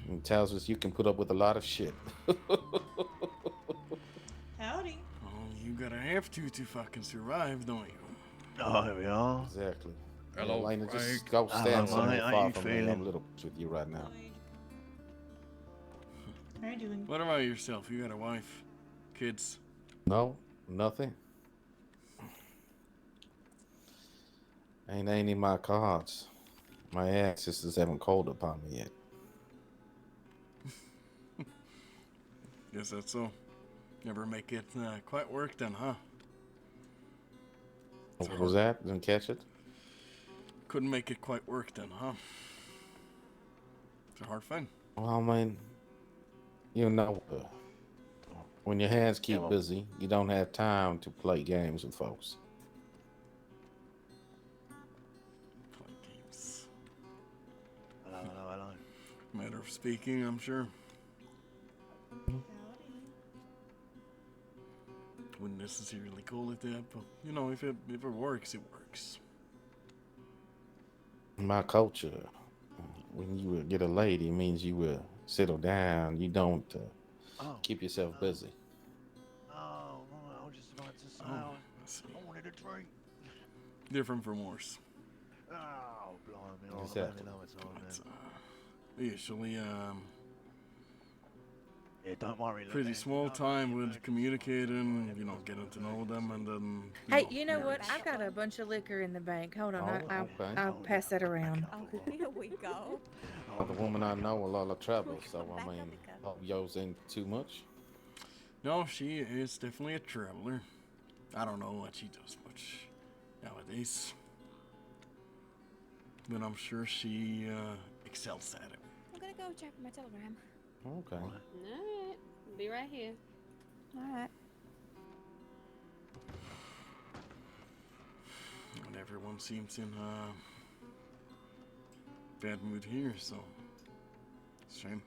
It tells us you can put up with a lot of shit. Howdy. Oh, you gotta have to fucking survive, don't you? Oh, here we are. Exactly. Hello, Elena, just Frank. go Hello, stand somewhere mate. How far you from me. feeling? I'm a little with you right now. How you doing? What about yourself? You got a wife? Kids? No, nothing. Ain't in my cards. My ancestors haven't called upon me yet. Guess that's so. Never make it quite work then, huh? What was that? Didn't catch it? Couldn't make it quite work then, huh? It's a hard thing. Well, I mean, you know, when your hands keep well- busy, you don't have time to play games with folks. Play games. Hello. Matter of speaking, I'm sure. Wouldn't necessarily call it that, but you know, if it works, it works. In my culture, when you get a lady, it means you will settle down. You don't keep yourself busy. Oh, right. I was just about to say. Oh, I see. I wanted a drink. Different from horse. Oh, blimey. Exactly. I don't know what's on It's, there. usually, Yeah, don't worry. pretty small time with communicating, you know, getting to know them, and then. Hey, you know what? I've got a bunch of liquor in the bank. Hold on, Oh, okay. I'll pass that around. Oh, here we go. The woman I know a lot of trouble, so I mean, hope yours ain't too much. No, she is definitely a traveler. I don't know what she does much nowadays, but I'm sure she excels at it. I'm gonna go check my telegram. Okay. Alright. Be right here. Alright. And everyone seems in a bad mood here, so shame.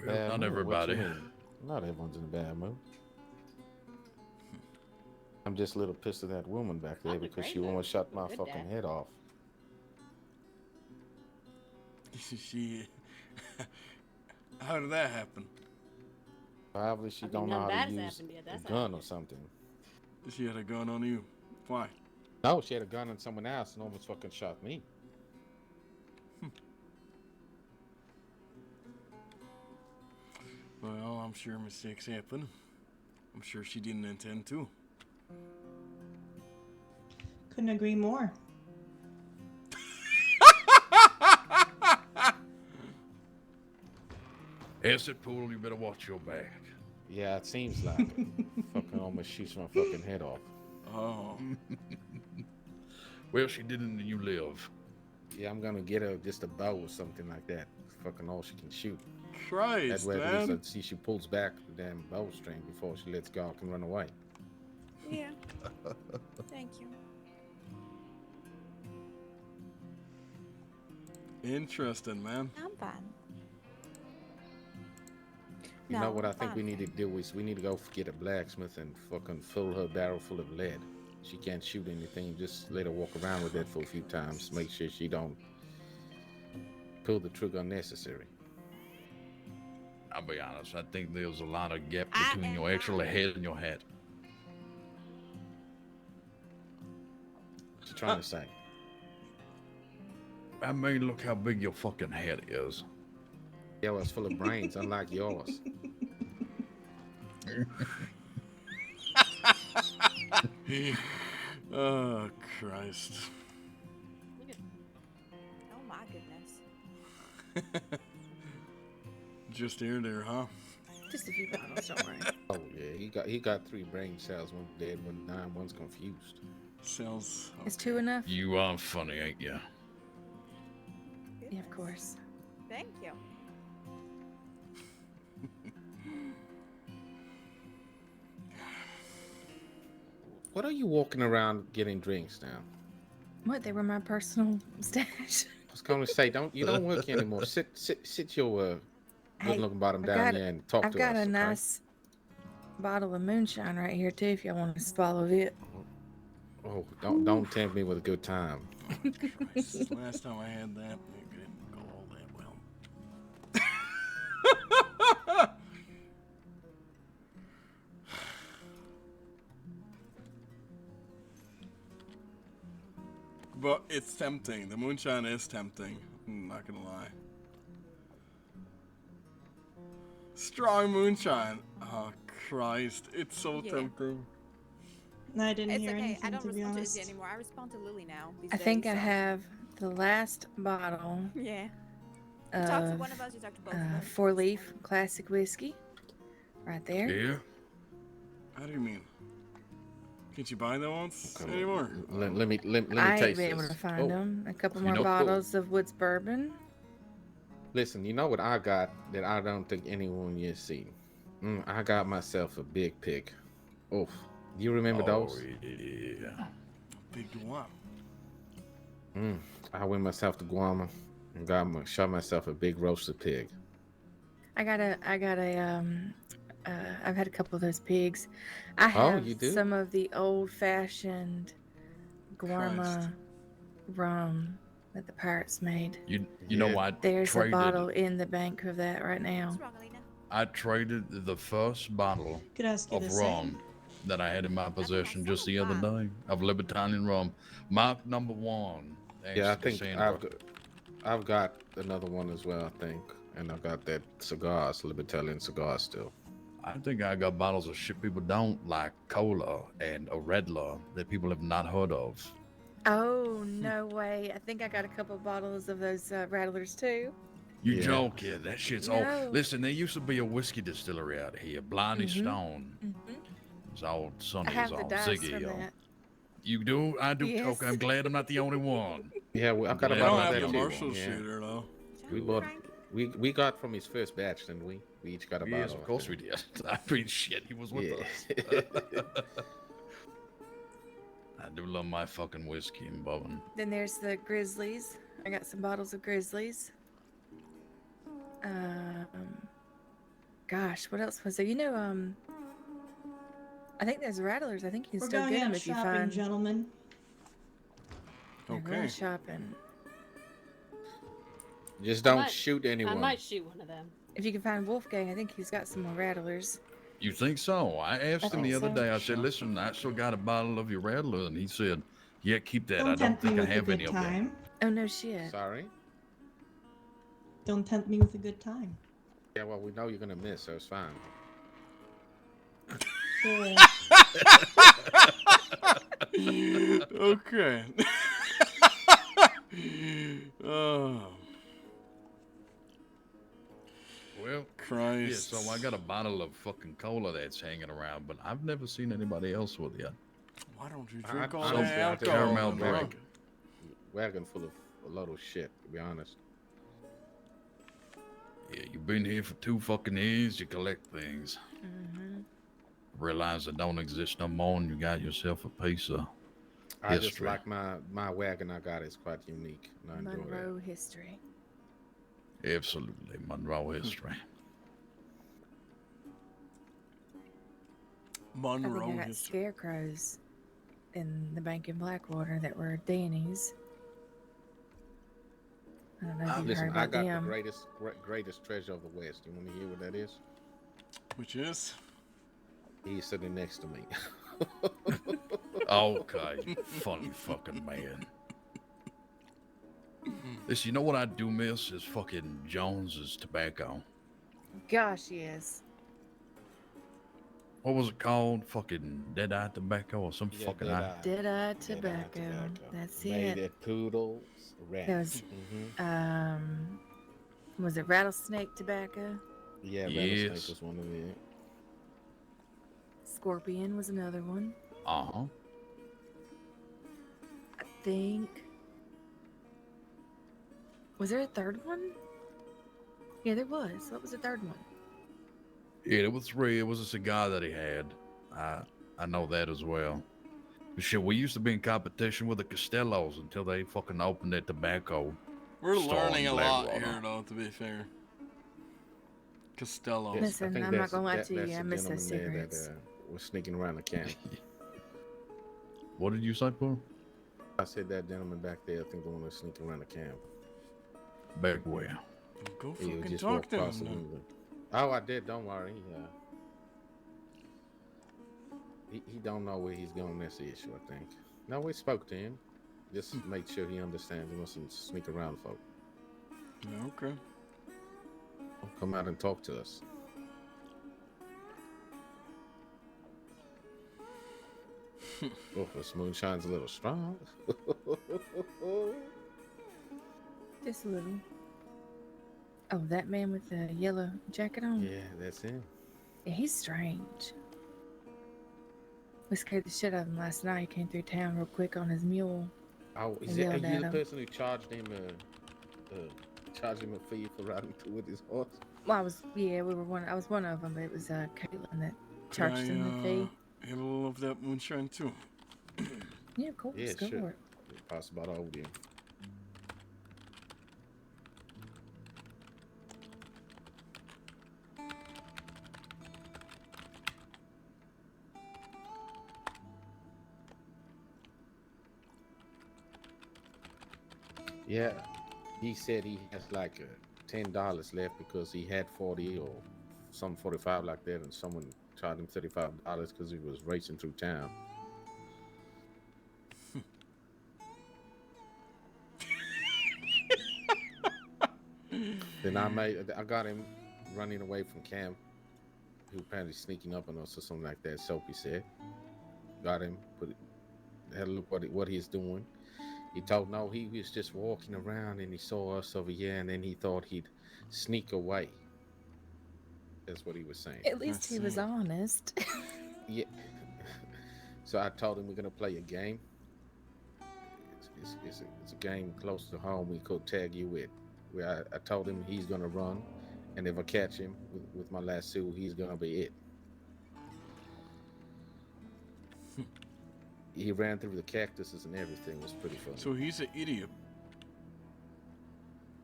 Well, Bad not mood? What everybody. you mean? Not everyone's in a bad mood. I'm just a little pissed at that woman back there because she almost shot my fucking head off. She. How did that happen? Probably she don't know how to use a gun or something. She had a gun on you. Why? No, she had a gun on someone else and almost fucking shot me. Well, I'm sure mistakes happen. I'm sure she didn't intend to. Couldn't agree more. Pool, you better watch your back. Yeah, it seems like it. Fucking almost shoots my fucking head off. Oh. Well, she didn't, and you live. Yeah, I'm gonna get her just a bow or something like that. Fucking all she can shoot. Christ, that way, man. at least see she pulls back the damn bowstring before she lets go and run away. Yeah. Thank you. Interesting, man. I'm fine. You know what I think we need to do is we need to go get a blacksmith and fucking fill her barrel full of lead. She can't shoot anything. Just let her walk around with that for a few times. Make sure she don't pull the trigger unnecessary. I'll be honest, I think there's a lot of gap between your actual head and your hat. What's she trying to say? I mean, look how big your fucking head is. Yeah, well, it's full of brains, unlike yours. Oh, Christ. Oh my goodness. Just here there, huh? Just a few bottles, don't worry. Oh yeah, he got 3 brain cells. One's dead, one's dying, one's confused. Cells. Is 2 enough? You are funny, ain't you? Yeah, of course. Thank you. What are you walking around getting drinks now? What? They were my personal stash. I was going to say, don't work anymore. Sit your good-looking bottom down there and talk to us. I've got a okay? nice bottle of moonshine right here too, if y'all want to swallow it. Oh, don't tempt me with a good time. Last time I had that, it didn't go all that well. But it's tempting. The moonshine is tempting. I'm not gonna lie. Strong moonshine. Oh Christ, it's so tempting. I didn't It's hear okay. anything, I don't to be respond to honest. Izzy anymore. I respond to Lily now. I think I have the last bottle. Yeah. You talk to Of one of us, you talk to both of us. 4-leaf classic whiskey, right there. Yeah. How do you mean? Can't you buy those anymore? Let me I taste ain't been able this. to find Oh. them. A couple You more know, bottles of Woods bourbon. Listen, you know what I got that I don't think anyone yet seen? I got myself a big pig. Oof. Do you remember those? Yeah. Big one. I went myself to Guam and shot myself a big roasted pig. I've had a couple of those pigs. I have you do? some of the old-fashioned Guarma rum that the pirates made. You know what? There's a bottle in the bank of that right now. I traded the first bottle Could ask you of the rum same. that I had in my possession just the other day of Libertanian rum. Mark number 1. Thanks Yeah, I to think Sandra. I've got another one as well. I think And I got that cigars, Libertalian cigar still. I think I got bottles of shit people don't like, cola and a Redler that people have not heard of. Oh, no way. I think I got a couple bottles of those rattlers too. You Yeah. joking? That shit's No. old. Listen, there used to be a whiskey distillery out here, Blindy Mhm. Stone. Mm-hmm. It's all Sonny, I have it's the all dice Ziggy. from yo. that. You do? I do. Yes. Okay, I'm glad I'm not the only one. Yeah, I got a glad I bottle don't of have that the too. commercial Yeah. shooter though. We bought. We got from his first batch, didn't we? We each got a bottle. Yes, of course we did. I mean, shit, he was with Yeah. us. I do love my fucking whiskey and bourbon. Then there's the Grizzlies. I got some bottles of Grizzlies. Gosh, what else was there? You know, I think there's rattlers. I think you can We're still going get them out if you shopping, find. gentlemen. They're Okay. going shopping. Just I don't might- shoot anyone. I might shoot one of them. If you can find Wolfgang, I think he's got some more rattlers. You think so? I asked him think the other so. day, I said, listen, I still got a bottle of your Rattler. And he said, yeah, keep that. Don't I don't tempt me think I with a have good any of them. time. Oh, no shit. Sorry. Don't tempt me with a good time. Yeah, well, we know you're gonna miss, so it's fine. Yeah. Okay. Oh, Well, Christ. yeah, so I got a bottle of fucking cola that's hanging around, but I've never seen anybody else with it. Why don't you I- drink all I that don't think I did. alcohol? Caramel bro? drink. Wagon full of a load of shit, to be honest. Yeah, you've been here for 2 fucking years, you collect things. Mm-hmm. Realize they don't exist no more, and you got yourself a piece of I just history. like my wagon I got is quite unique. And I enjoy Monroe history. Absolutely, Monroe history. I Monroe think I got history. scarecrows in the bank in Blackwater that were Danny's. I don't know if you've Listen, heard I about got them. the greatest treasure of the West. You want to hear what that is? Which is? He's sitting next to me. Okay, funny fucking man. Listen, you know what I do miss is fucking Jones's tobacco. Gosh, yes. What was it called? Fucking Deadeye Tobacco or some Yeah, fucking Deadeye. Deadeye Deadeye tobacco. That's Made it. at Poodles, Rats. Those, was it rattlesnake tobacco? Yeah, rattlesnake Yes. was one of them. Scorpion was another one. Uh-huh. I think. Was there a third one? Yeah, there was. What was the third one? Yeah, there was 3. It was a cigar that he had. I know that as well. But shit, we used to be in competition with the Costellos until they fucking opened their tobacco. We're store in learning a lot Blackwater. here, though, to be fair. Costello. Yes, Listen, I think I'm not that's- gonna lie that- to you, that's I the miss those gentleman there cigarettes. that was sneaking around the camp. What did you say, Paul? I said that gentleman back there, I think the one that's sneaking around the camp. Back where? Go He fucking just talk walked to past him. the then. window. Oh, I did. Don't worry. He don't know where he's going. That's the issue, I think. No, we spoke to him. Just make sure he understands. He mustn't sneak around folk. Yeah, okay. Come out and talk to us. Oh, this moonshine's a little strong. Just a little. Oh, that man with the yellow jacket on? Yeah, that's him. Yeah, he's strange. We scared the shit out of him last night. He came through town real quick on his mule. Oh, and is that, are yelled you at the him. person who charged him a fee for riding through with his horse? Well, I was one of them, but it was Caitlin that charged Can him the fee. Get a little of that moonshine, too. Yeah, of course. Yeah, Go sure. for it. Pass about over you. Yeah, he said he has like $10 left because he had 40 or some 45 like that, and someone charged him $35 because he was racing through town. Then I got him running away from camp. He was apparently sneaking up on us or something like that. Soapy said. Got him. Had a look what he's doing. He told no, he was just walking around and he saw us over here, and then he thought he'd sneak away. That's what he was saying. At least he was honest. Yeah. So I told him we're gonna play a game. It's a game close to home we could tag you with. Where I told him he's gonna run, and if I catch him with my lasso, he's gonna be it. He ran through the cactuses and everything. It was pretty funny. So he's an idiot.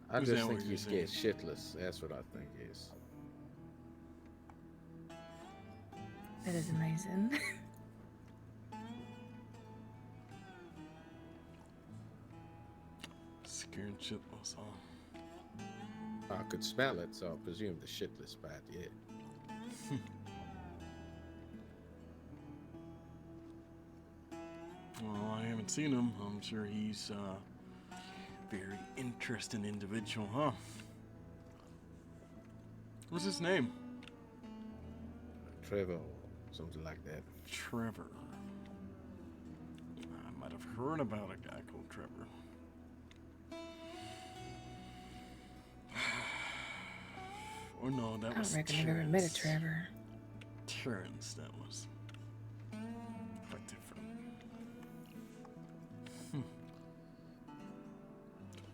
I Is just that think what you're he's scared shitless. That's what I think is. That is amazing. Scared shitless, huh? I could smell it, so I presume the shitless part, yeah. Well, I haven't seen him. I'm sure he's a very interesting individual, huh? What's his name? Trevor, something like that. Trevor. I might have heard about a guy called Trevor. Or no, that was I don't reckon I've ever met a Trevor. Terrence, that was. Quite different.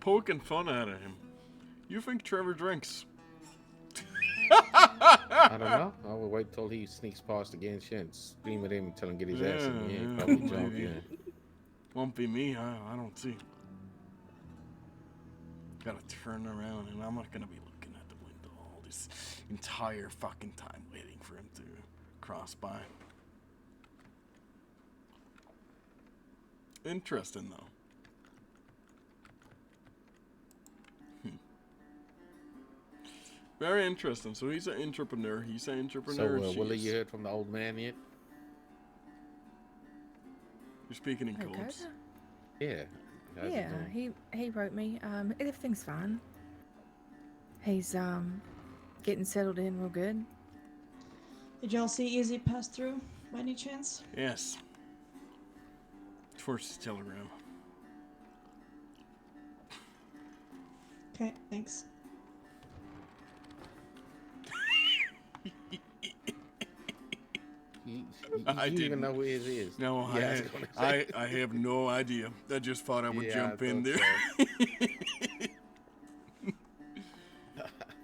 Poking fun out of him. You think Trevor drinks? I don't know. I will wait till he sneaks past against you and scream at him and tell him to get his ass in. Yeah, probably drunk, maybe. yeah. Won't be me. I don't see. Gotta turn around, and I'm not gonna be looking at the window all this entire fucking time waiting for him to cross by. Interesting, though. Very interesting. So he's an entrepreneur. He's an entrepreneur. So, Willie, you heard from the old man yet? You're speaking in codes. Yeah. How's it Yeah, going? he wrote me. Everything's fine. He's getting settled in real good. Did y'all see Easy pass through by any chance? Yes. First telegram. Okay, thanks. I You didn't even know who it is. No, Yeah, I have no idea. I just thought I would Yeah, jump I in there.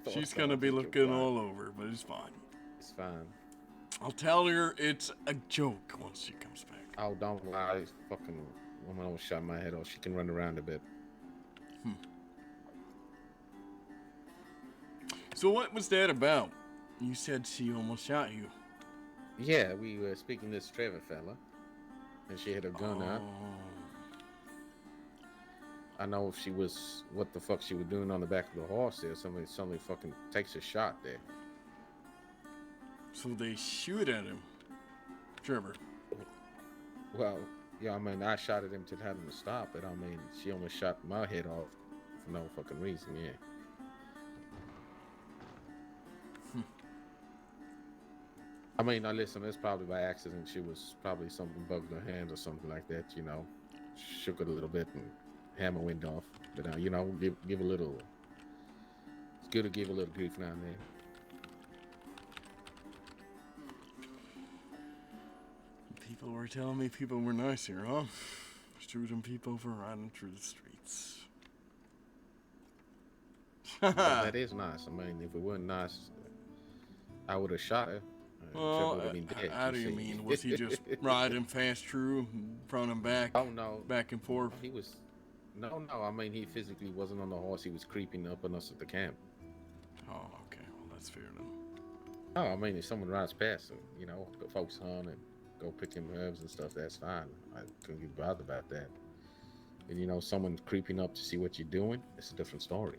So. She's gonna be looking all over, but it's fine. It's fine. I'll tell her it's a joke once she comes back. Oh, don't lie. Fucking woman almost shot my head off. She can run around a bit. So what was that about? You said she almost shot you. Yeah, we were speaking to this Trevor fella, and she had a gun out. I know if she was, what the fuck she was doing on the back of the horse there. Somebody fucking takes a shot there. So they shoot at him. Trevor. Well, yeah, I mean, I shot at him to tell him to stop, but I mean, she almost shot my head off for no fucking reason, yeah. I mean, now listen, it's probably by accident. She was probably something bugged her hand or something like that, you know. Shook it a little bit and hammer went off. But, you know, give a little, it's good to give a little grief now and then. People were telling me people were nice here, huh? Shooting people for riding through the streets. Well, that is nice. I mean, if it wasn't nice, I would have shot her. Well, how do you mean? Was he just riding fast through, front and back? Oh, no. Back and forth? He was... No, I mean, he physically wasn't on the horse. He was creeping up on us at the camp. Oh, okay. Well, that's fair then. Oh, I mean, if someone rides past, you know, the folks hunt and go picking herbs and stuff, that's fine. I couldn't be bothered about that. And, you know, someone creeping up to see what you're doing, it's a different story.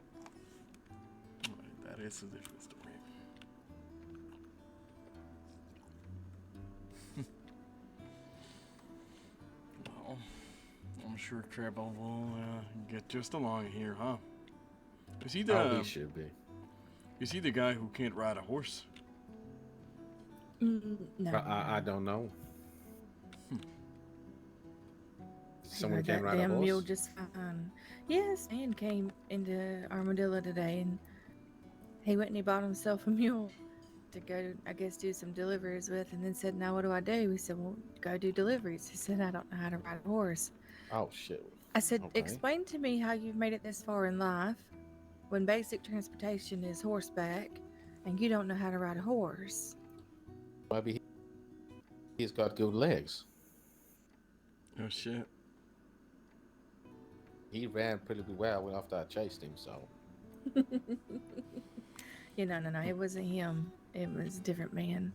Right, that is a different story. Well, I'm sure Trevor will get just along here, huh? Is he Oh, the? he should be. Is he the guy who can't ride a horse? No. I don't know. He Someone rode can't that ride a damn horse. mule just fine. Yes, man came into Armadillo today, and he went and he bought himself a mule to go, I guess, do some deliveries with, and then said, "Now what do I do?" We said, "Well, go do deliveries." He said, "I don't know how to ride a horse." Oh shit. I said, Okay. "Explain to me how you've made it this far in life when basic transportation is horseback and you don't know how to ride a horse." Maybe he's got good legs. Oh shit. He ran pretty well after I chased him, so. No, it wasn't him. It was a different man.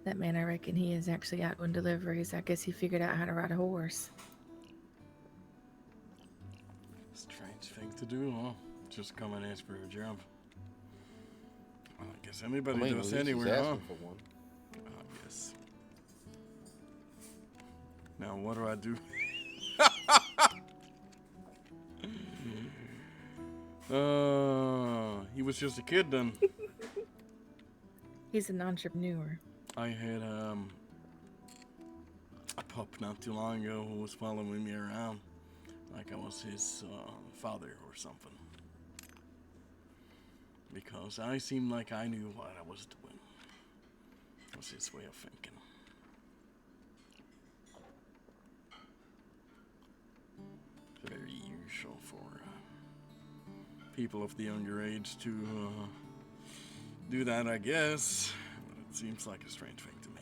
That man, I reckon he is actually out doing deliveries. I guess he figured out how to ride a horse. Strange thing to do, huh? Just come and ask for a job. Well, I guess anybody I mean, does at least he's anywhere, huh? asking for one. Yes. Now, what do I do? He was just a kid then. He's an entrepreneur. I had a pup not too long ago who was following me around like I was his father or something. Because I seemed like I knew what I was doing. That was his way of thinking. It's very usual for people of the younger age to do that, I guess. But it seems like a strange thing to me.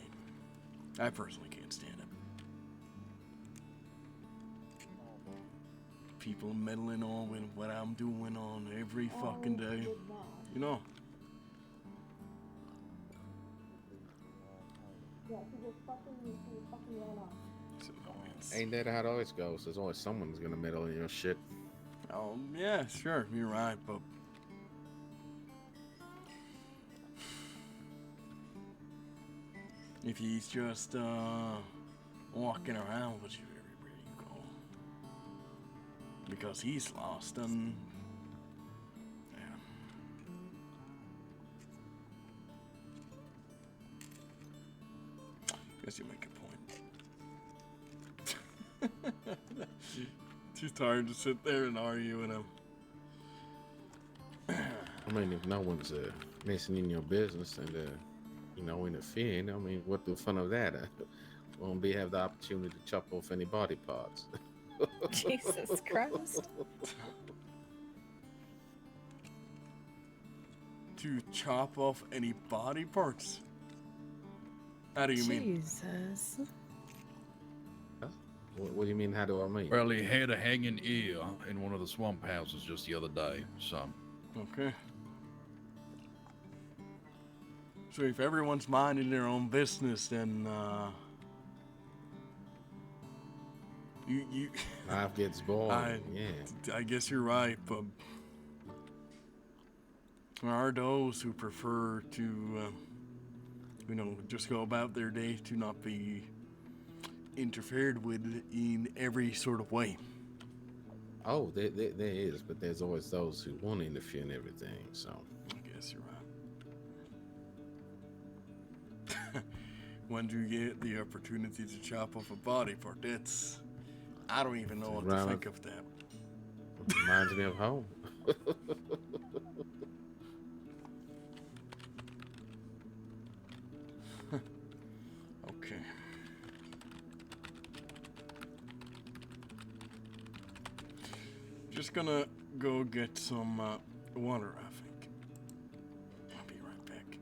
I personally can't stand it. People meddling on with what I'm doing on every fucking day. You know. It's annoyance. Ain't that how it always goes? There's always someone's gonna meddle in your shit. Oh, yeah, sure, you're right, but if he's just walking around with you everywhere you go, because he's lost, and yeah. Guess you make a point. Too tired to sit there and argue with him. I mean, if no one's messing in your business and interfering, I mean, what the fun of that? Won't be have the opportunity to chop off any body parts. Jesus Christ. To chop off any body parts? How do you mean? Jesus. What do you mean? How do I mean? Well, he had a hanging ear in one of the swamp houses just the other day, so. Okay. So if everyone's minding their own business, then you Life gets boring. I guess you're right, but there are those who prefer to just go about their day to not be interfered with in every sort of way. Oh, there is, but there's always those who want to interfere in everything. So I guess you're right. When do you get the opportunity to chop off a body part? I don't even know what to think of that. Reminds me of home. Okay. Just gonna go get some water, I think. I'll be right back.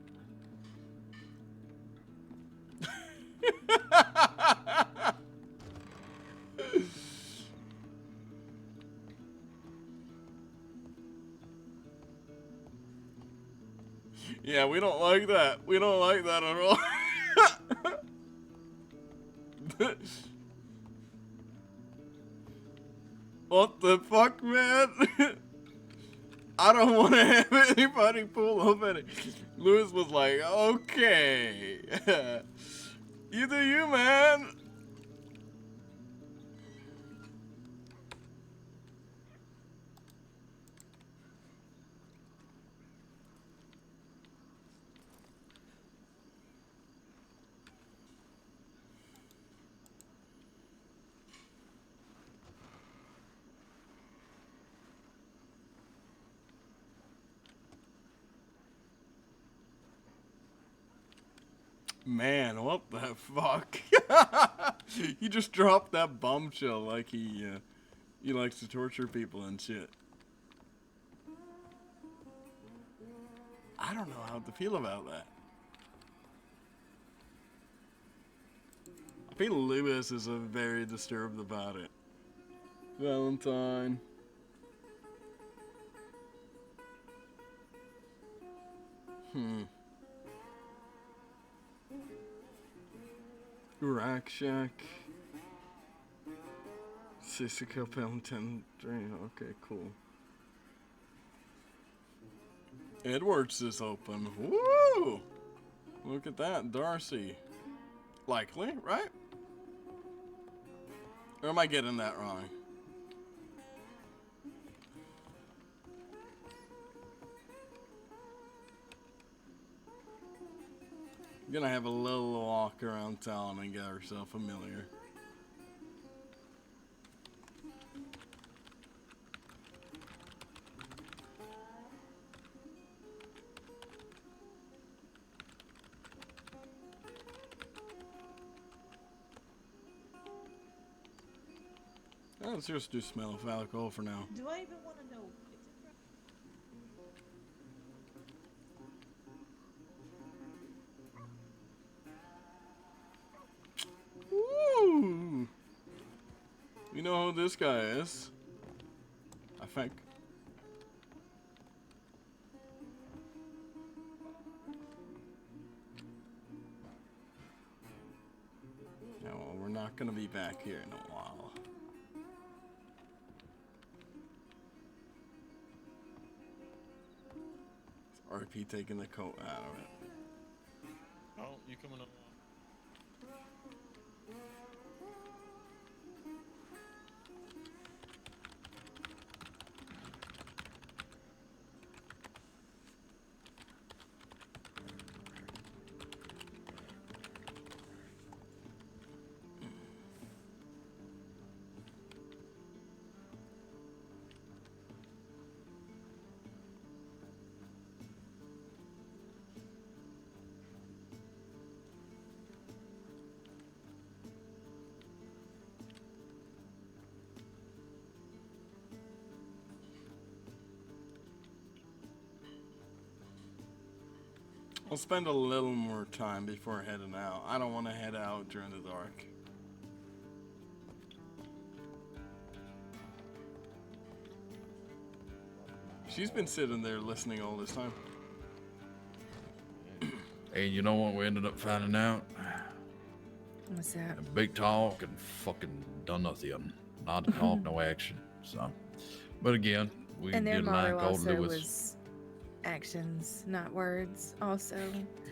Yeah, we don't like that. We don't like that at all. What the fuck, man? I don't want to have anybody pull up any. Lewis was like, okay. You do you, man. Man, what the fuck? He just dropped that bombshell like he likes to torture people and shit. I don't know how to feel about that. I feel Lewis is very disturbed about it. Valentine. Rack Shack. Sisica Valentine. Okay, cool. Edwards is open. Woo! Look at that, Darcy. Likely, right? Or am I getting that wrong? I'm gonna have a little walk around town and get herself familiar. Let's just do smell of alcohol for now. Do I even want to know? Woo! You know who this guy is? I think. Yeah, well, we're not gonna be back here in a while. RP taking the coat out of it. Oh, you coming up? I'll spend a little more time before heading out. I don't want to head out during the dark. She's been sitting there listening all this time. And you know what we ended up finding out? What's that? A big talk and fucking done nothing. Not talk, no action. So, but again, we And their did motto like old also Lewis. was actions, not words. Also,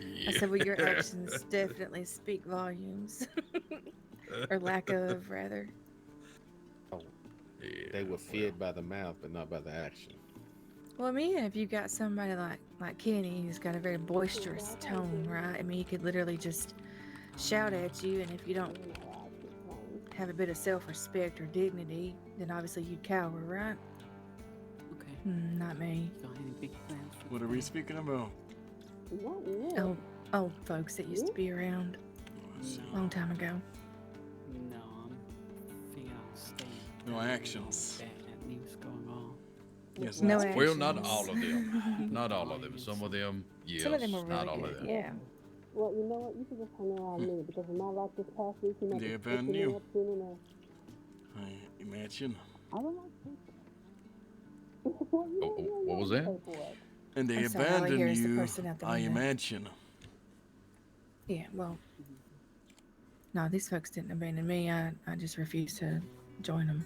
Yeah. I said, well, your actions definitely speak volumes, or lack of, rather. Oh, Yeah, they were fed by the mouth, but not by the action. Well, I mean, if you got somebody like Kenny, who's got a very boisterous tone, right? I mean, he could literally just shout at you, and if you don't have a bit of self-respect or dignity, then obviously you cower, right? Okay. Not me. Got any big plans for What are we speaking about? Old folks that used to be around a long time ago. No, I'm thinking I'll stay. No actions. Bad news going on. Yes, No that's- Well, not actions. all of them. Not all of them. Some of them, yes. Some of them were really not all good, of them. yeah. Well, you know what? You should just hang around me because in my life this past week, you know, They just abandoned picking me you. up soon enough. I imagine. I don't like people. Well, you Oh, don't what was like that? paperwork. And they I'm sorry, all I hear abandoned is the you, person out the I window. imagine. Yeah, well, no, these folks didn't abandon me. I just refused to join them.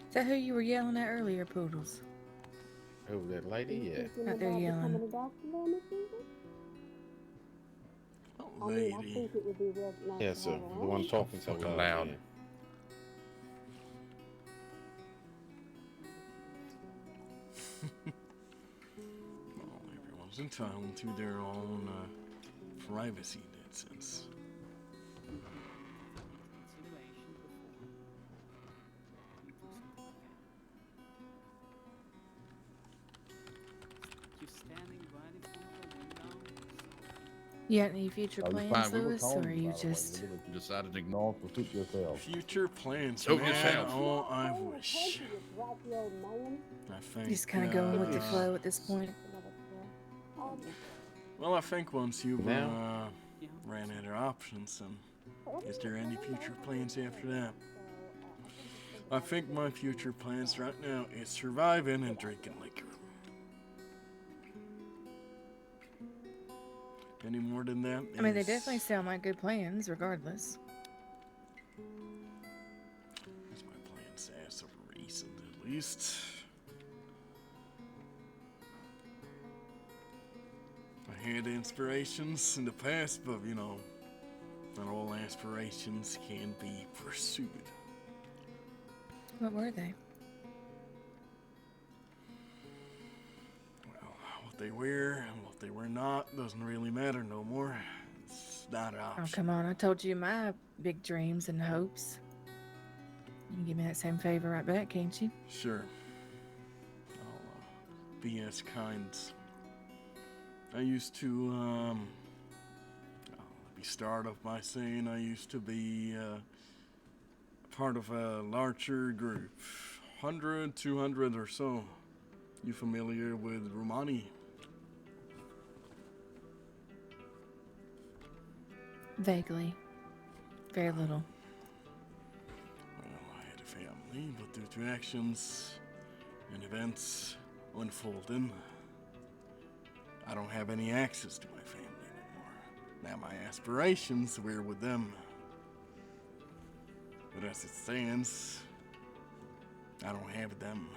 Is that who you were yelling at earlier, Poodles? Who, that lady? Yeah. Out there yelling. Oh, lady. Yeah, sir. The one talking so Fucking loud. loud. Yeah. Well, everyone's entitled to their own privacy in that sense. You got any future Oh, you're plans, fine. We were Lewis, or calling are you, you by the way. just? You decided to ignore us to suit yourself. Future plans, Suit man. yourself. Oh, I wish. I think. Just kind of going with the flow at this point? Well, I think once you've Now? ran out of options, is there any future plans after that? I think my future plans right now is surviving and drinking liquor. Any more than that? I mean, they is- definitely sound like good plans, regardless. That's my plans as of recent, at least. I had inspirations in the past, but you know, not all aspirations can be pursued. What were they? Well, what they were and what they were not doesn't really matter no more. It's not an Oh, option. come on. I told you my big dreams and hopes. You can give me that same favor right back, can't you? Sure. I'll be as kind. I used to, let me start off by saying I used to be part of a larger group. 100, 200 or so. You familiar with Romani? Vaguely. Very little. Well, I had a family, but due to actions and events unfolding, I don't have any access to my family anymore. Now my aspirations were with them. But as it stands, I don't have them.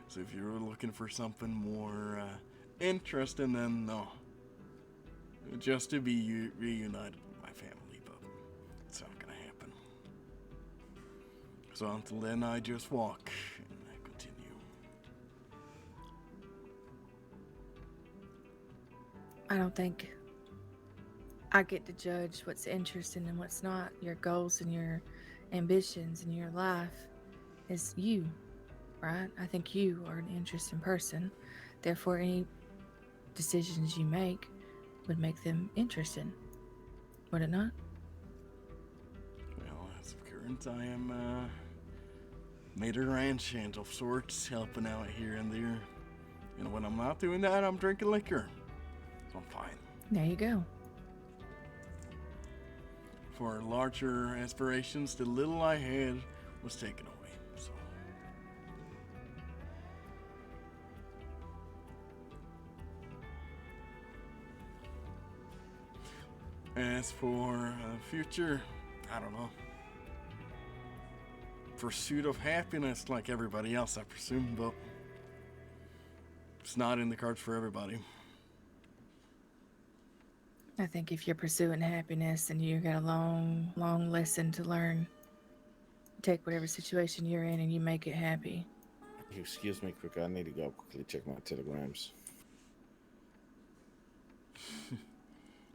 So if you're looking for something more interesting, then no. Just to be reunited with my family, but it's not gonna happen. So until then, I just walk and I continue. I don't think I get to judge what's interesting and what's not. Your goals and your ambitions and your life is you, right? I think you are an interesting person. Therefore, any decisions you make would make them interesting. Would it not? Well, as of current, I am made a ranch hand of sorts, helping out here and there. And when I'm not doing that, I'm drinking liquor. So I'm fine. There you go. For larger aspirations, the little I had was taken away. So as for future, I don't know. Pursuit of happiness, like everybody else, I presume, but it's not in the cards for everybody. I think if you're pursuing happiness and you got a long, long lesson to learn, take whatever situation you're in and you make it happy. Excuse me quick, I need to go quickly check my telegrams.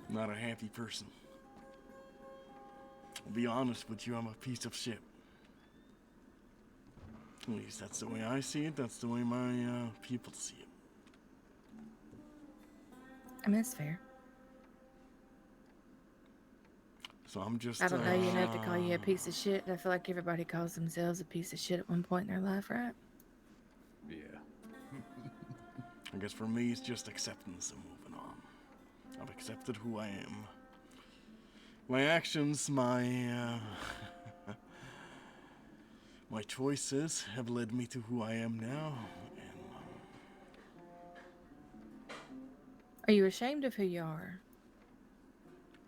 Not a happy person. I'll be honest with you, I'm a piece of shit. At least that's the way I see it, that's the way my people see it. I mean, that's fair. So I'm just I don't know you enough to call you a piece of shit. I feel like everybody calls themselves a piece of shit at one point in their life, right? Yeah. I guess for me, it's just acceptance and moving on. I've accepted who I am. My actions, my my choices have led me to who I am now. And, Are you ashamed of who you are?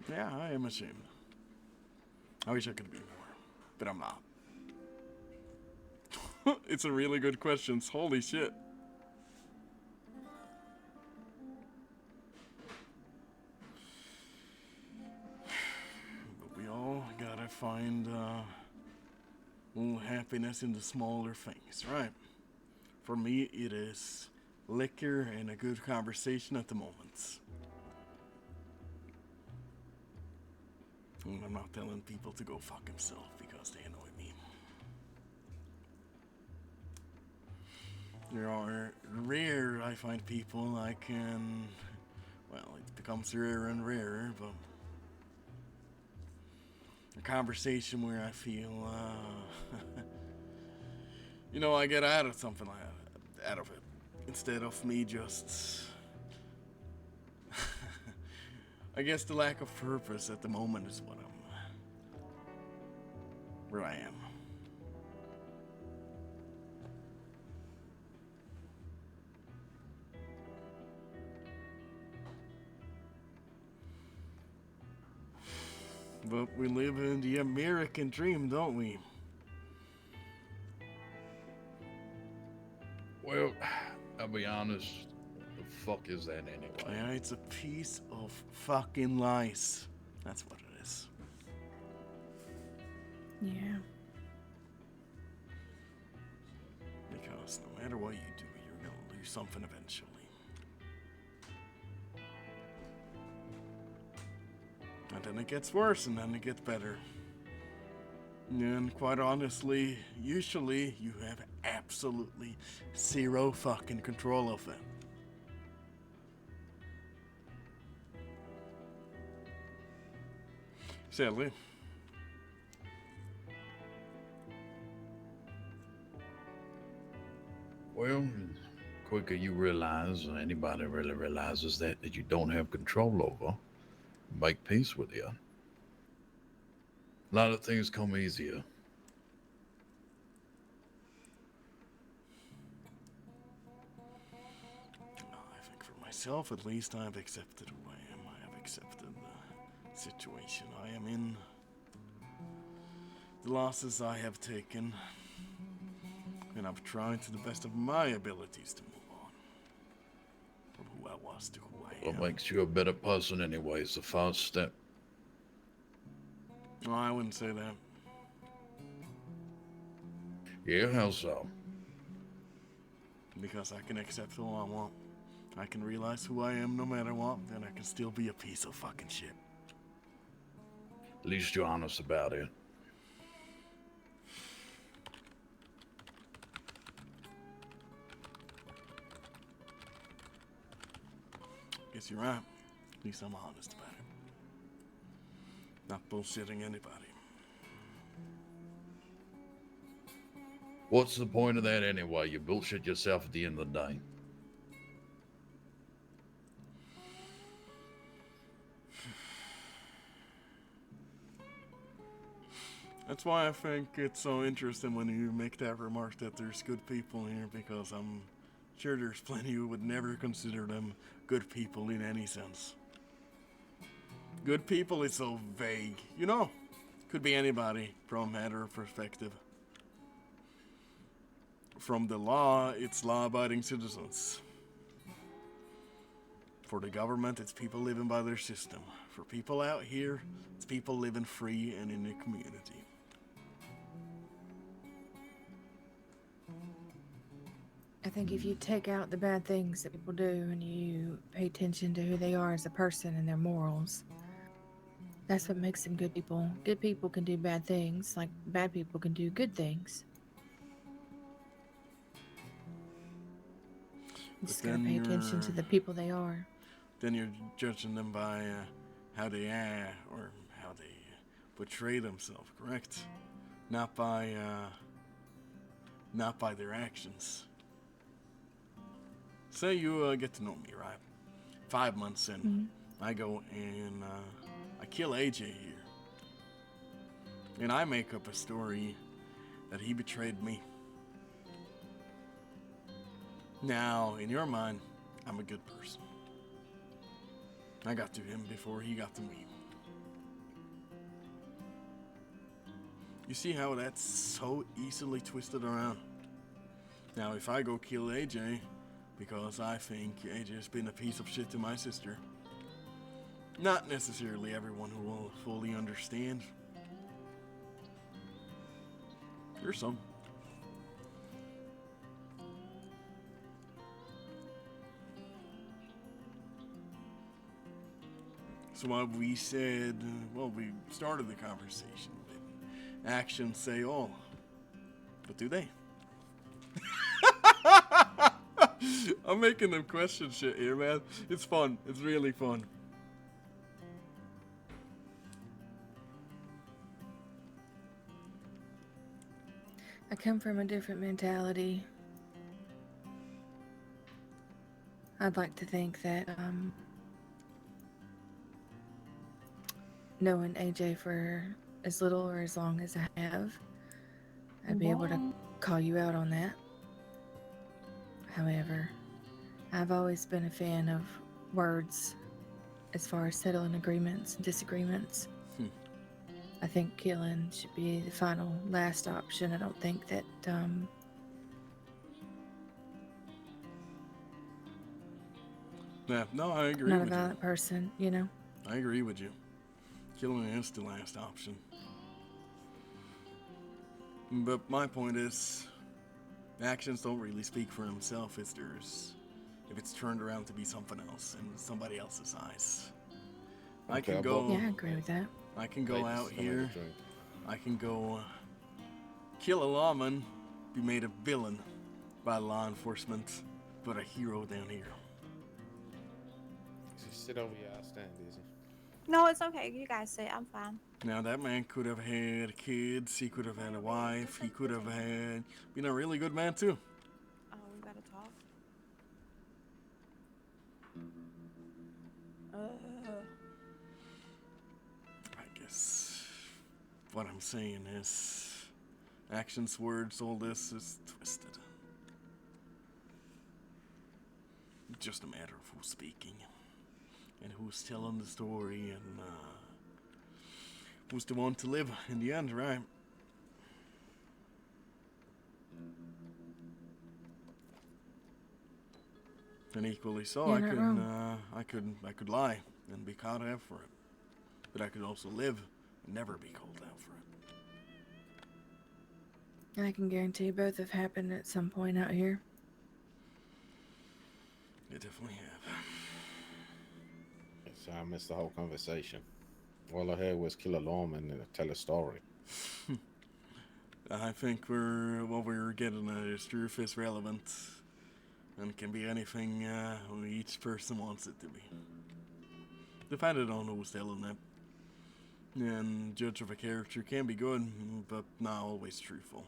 yeah, I am ashamed. I wish I could be more, but I'm not. It's a really good question. Holy shit. But we all gotta find a little happiness in the smaller things, right? For me, it is liquor and a good conversation at the moment. And I'm not telling people to go fuck himself because they annoy me. There are rare, I find, people I can, well, it becomes rarer and rarer, but a conversation where I feel, you know, I get out of something out of it, instead of me just, I guess the lack of purpose at the moment is what where I am. But we live in the American dream, don't we? Well, I'll be honest. What the fuck is that anyway? Yeah, it's a piece of fucking lies. That's what it is. Yeah. Because no matter what you do, you're gonna lose something eventually. And then it gets worse, and then it gets better. And quite honestly, usually you have absolutely zero fucking control of it. Sadly. Well, the quicker you realize, or anybody really realizes that you don't have control over, make peace with you. A lot of things come easier. I think for myself, at least, I've accepted who I am. I have accepted the situation I am in, the losses I have taken, and I've tried to the best of my abilities to move on from who I was to who I am. What makes you a better person anyway is the first step. No, I wouldn't say that. Yeah, how so? Because I can accept who I want. I can realize who I am no matter what, then I can still be a piece of fucking shit. At least you're honest about it. Guess you're right. At least I'm honest about it. Not bullshitting anybody. What's the point of that anyway? You bullshit yourself at the end of the day. That's why I think it's so interesting when you make that remark that there's good people here, because I'm sure there's plenty who would never consider them good people in any sense. Good people is so vague, you know? Could be anybody from a matter of perspective. From the law, it's law-abiding citizens. For the government, it's people living by their system. For people out here, it's people living free and in the community. I think if you take out the bad things that people do and you pay attention to who they are as a person and their morals, that's what makes them good people. Good people can do bad things, like bad people can do good things. You just gotta pay attention to the people they are. Then you're judging them by how they act or how they portray themselves, correct? Not by their actions. Say you get to know me, right? 5 months in, I go and I kill AJ here. And I make up a story that he betrayed me. Now, in your mind, I'm a good person. I got to him before he got to me. You see how that's so easily twisted around? Now, if I go kill AJ because I think AJ's been a piece of shit to my sister, not necessarily everyone who will fully understand. There's some. So what we said, well, we started the conversation with actions say all, but do they? I'm making them question shit here, man. It's fun. It's really fun. I come from a different mentality. I'd like to think that knowing AJ for as little or as long as I have, I'd be able to call you out on that. However, I've always been a fan of words as far as settling agreements and disagreements. I think killing should be the final last option. I don't think that Yeah, no, I agree not a with you. violent person, you know. I agree with you. Killing is the last option. But my point is, actions don't really speak for themselves if it's turned around to be something else in somebody else's eyes. I can go. Yeah, I agree with that. I can go out here. I can go kill a lawman, be made a villain by law enforcement, but a hero down here. Just sit over here. I'll stand, Dizzy. No, it's okay. You guys sit. I'm fine. Now that man could have had kids, he could have had a wife, he could have had been a really good man too. Oh, we gotta talk. I guess what I'm saying is actions, words, all this is twisted. Just a matter of who's speaking and who's telling the story and who's the one to live in the end, right? And equally so, You're not wrong. I could lie and be caught out for it, but I could also live and never be called out for it. And I can guarantee both have happened at some point out here. They definitely have. So I missed the whole conversation. All I heard was kill a lawman and tell a story. I think what we're getting at is truth is relevant and can be anything each person wants it to be. Depending on who's telling it. And judge of a character can be good, but not always truthful.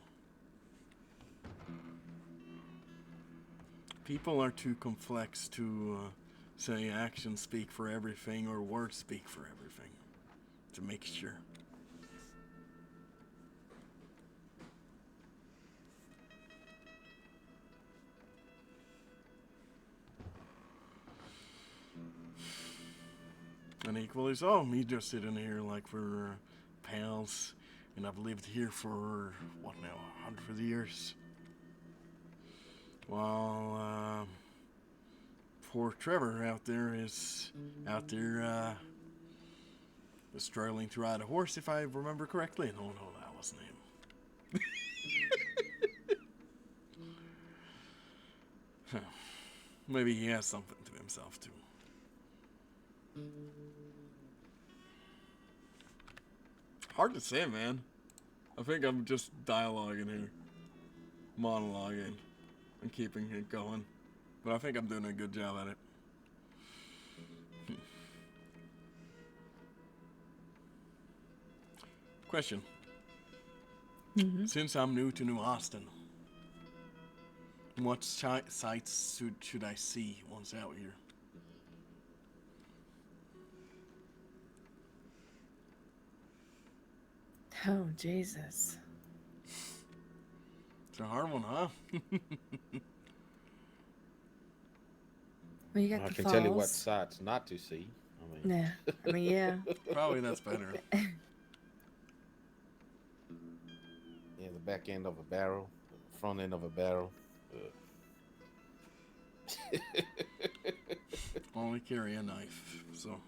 People are too complex to say actions speak for everything or words speak for everything. It's a mixture. And equally so, me just sitting here like we're pals, and I've lived here for, what now, 100 years? While, poor Trevor out there is struggling to ride a horse, if I remember correctly. No, that wasn't him. Huh. Maybe he has something to himself, too. Hard to say, man. I think I'm just dialoguing here. Monologuing. And keeping it going. But I think I'm doing a good job at it. Question. Since I'm new to New Austin, what sights should I see once out here? Oh, Jesus. It's a hard one, huh? Well, you got I the can falls. tell you what sides not to see. Yeah, I mean, yeah. Probably that's better. Yeah, the back end of a barrel, the front end of a barrel. Only carry a knife, so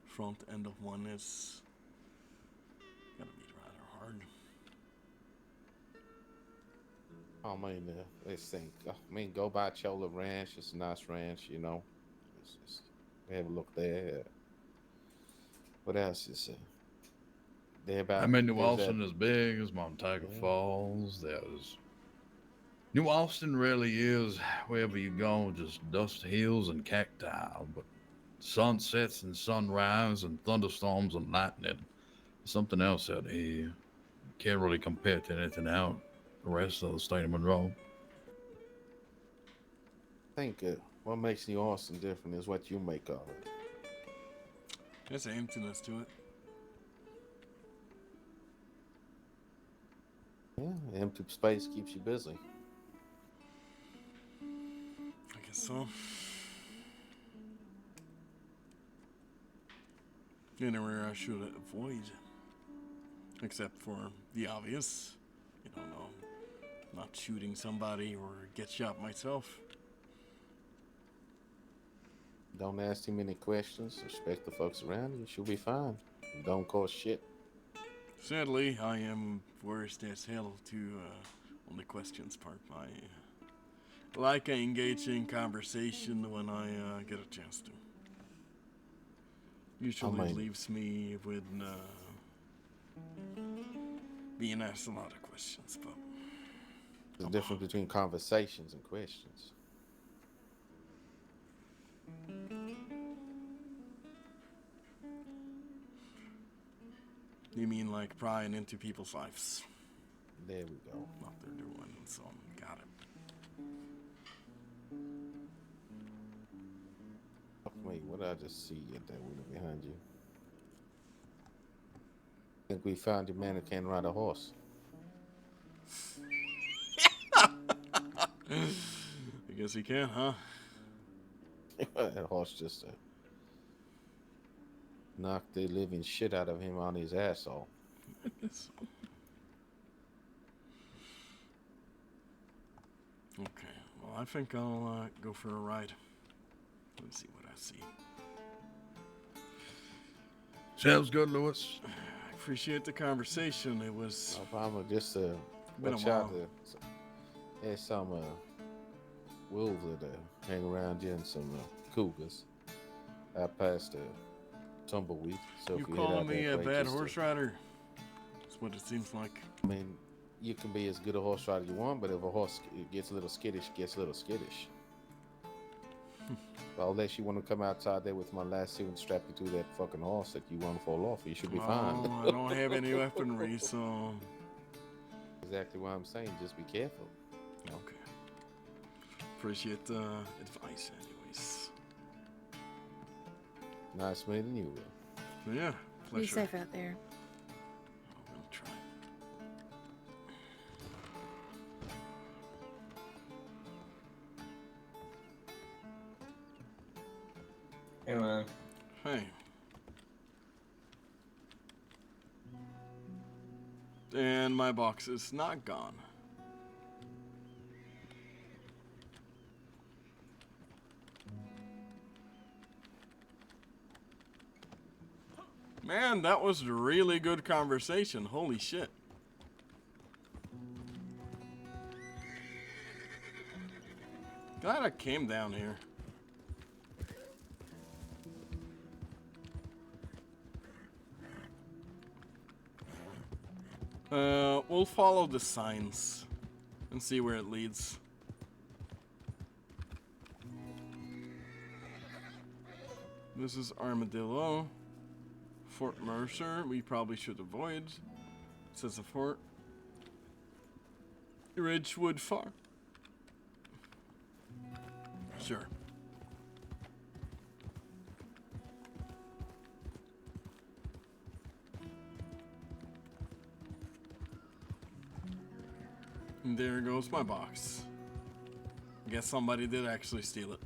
front end of one is gotta be rather hard. I mean, let's think. I mean, go by Chola Ranch. It's a nice ranch, you know. Have a look there. What else is there? I mean, New Austin is big. There's Montego Falls. There's New Austin really is, wherever you go, just dust hills and cacti, but sunsets and sunrise and thunderstorms and lightning, something else out here. Can't really compare to anything out the rest of the state of Monroe. I think what makes New Austin different is what you make of it. There's an emptiness to it. Yeah, empty space keeps you busy. I guess so. Anywhere I should avoid. Except for the obvious. You don't know. Not shooting somebody or get shot myself. Don't ask too many questions. Respect the folks around you. She'll be fine. Don't cause shit. Sadly, I am worst as hell to on the questions part. I like engaging conversation when I get a chance to. Usually leaves me with being asked a lot of questions, but there's a difference between conversations and questions. You mean like prying into people's lives? There we go. What they're doing, so got it. Wait, what did I just see at that window behind you? I think we found your man who can ride a horse. I guess he can, huh? That horse just knocked the living shit out of him on his asshole. Okay, well, I think I'll go for a ride. Let's see what I see. Sounds good, Lewis. I appreciate the conversation. It was. No problem. Just been a watch while. out. There's some wolves that hang around you and some cougars. I passed tumbleweed. So You if you calling me a bad just, horse rider? That's what it seems like. I mean, you can be as good a horse rider you want, but if a horse gets a little skittish, gets a little skittish. Well, unless you want to come outside there with my lasso and strap you to that fucking horse that you want to fall off, you should be fine. Oh, I don't have any weaponry, so. Exactly what I'm saying. Just be careful. Okay. Appreciate the advice, anyways. Nice meeting you. Yeah, pleasure. Be safe out there. I will try. Hey, man. Hey. And my box is not gone. Man, that was a really good conversation. Holy shit. Glad I came down here. We'll follow the signs and see where it leads. This is Armadillo. Fort Mercer, we probably should avoid. It says a fort. Ridgewood Farm. Sure. And there goes my box. Guess somebody did actually steal it.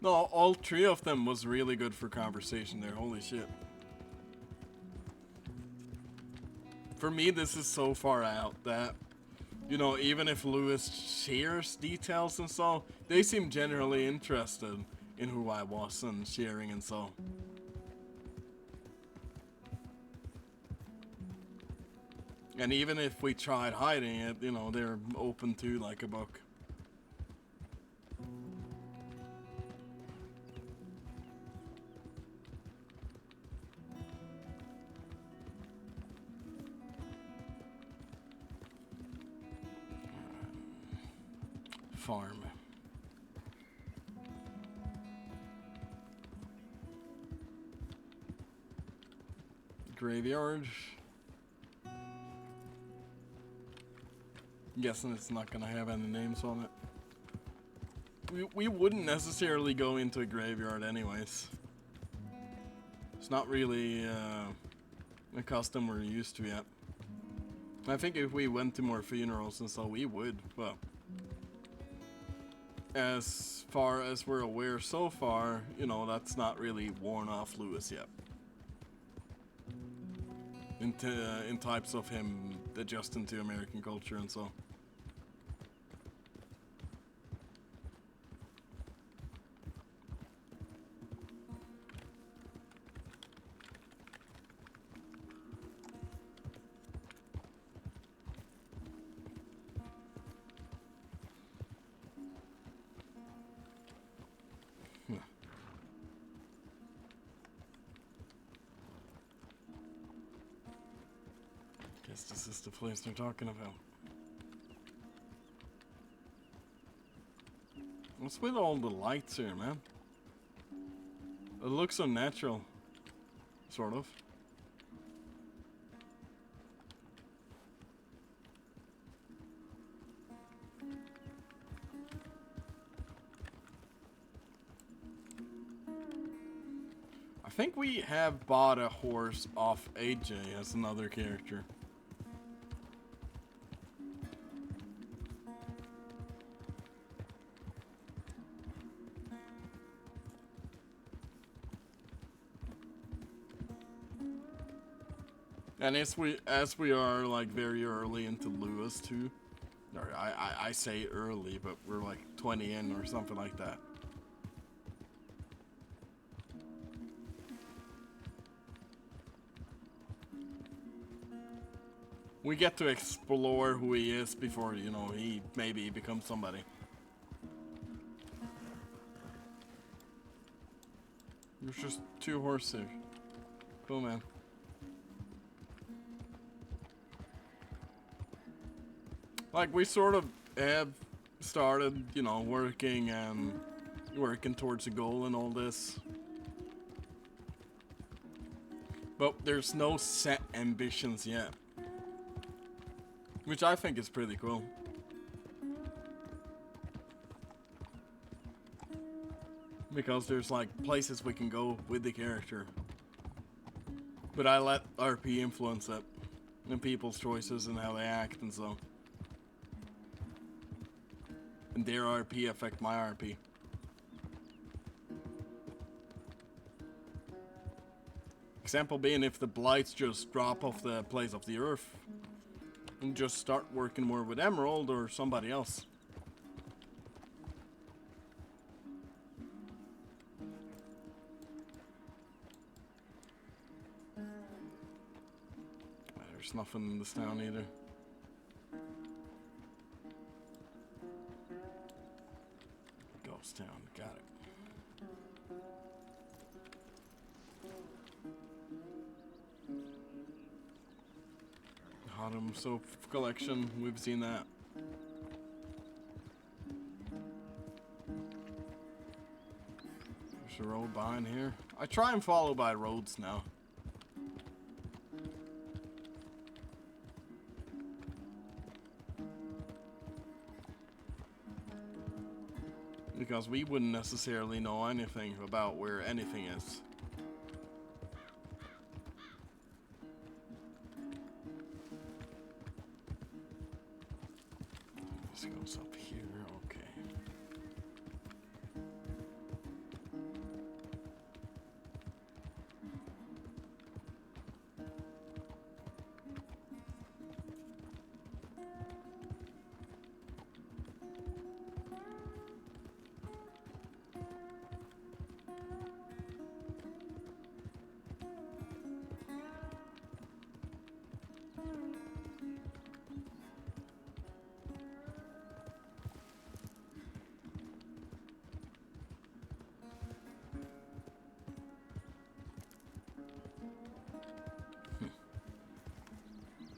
No, all three of them was really good for conversation there. Holy shit. For me, this is so far out that, you know, even if Lewis shares details and so, they seem generally interested in who I was and sharing and so. And even if we tried hiding it, you know, they're open to like a book. farm. Graveyard. Guessing it's not gonna have any names on it. We wouldn't necessarily go into a graveyard anyways. It's not really a custom we're used to yet. I think if we went to more funerals and so we would, well, as far as we're aware so far, you know, that's not really worn off Lewis yet. In types of him adjusting to American culture and so. Guess this is the place they're talking about. What's with all the lights here, man? It looks unnatural. Sort of. I think we have bought a horse off AJ as another character. And as we are like very early into Lewis too, or I say early, but we're like 20 in or something like that. We get to explore who he is before, you know, he maybe becomes somebody. There's just 2 horses here. Cool, man. Like, we sort of have started, you know, working towards a goal and all this. But there's no set ambitions yet. Which I think is pretty cool. Because there's like places we can go with the character. But I let RP influence it. And people's choices and how they act and so. And their RP affect my RP. Example being if the blights just drop off the place of the earth and just start working more with Emerald or somebody else. There's nothing in this town either. Ghost town, got it. Autumn soap collection, we've seen that. There's a road behind here. I try and follow by roads now. Because we wouldn't necessarily know anything about where anything is. This goes up here, okay.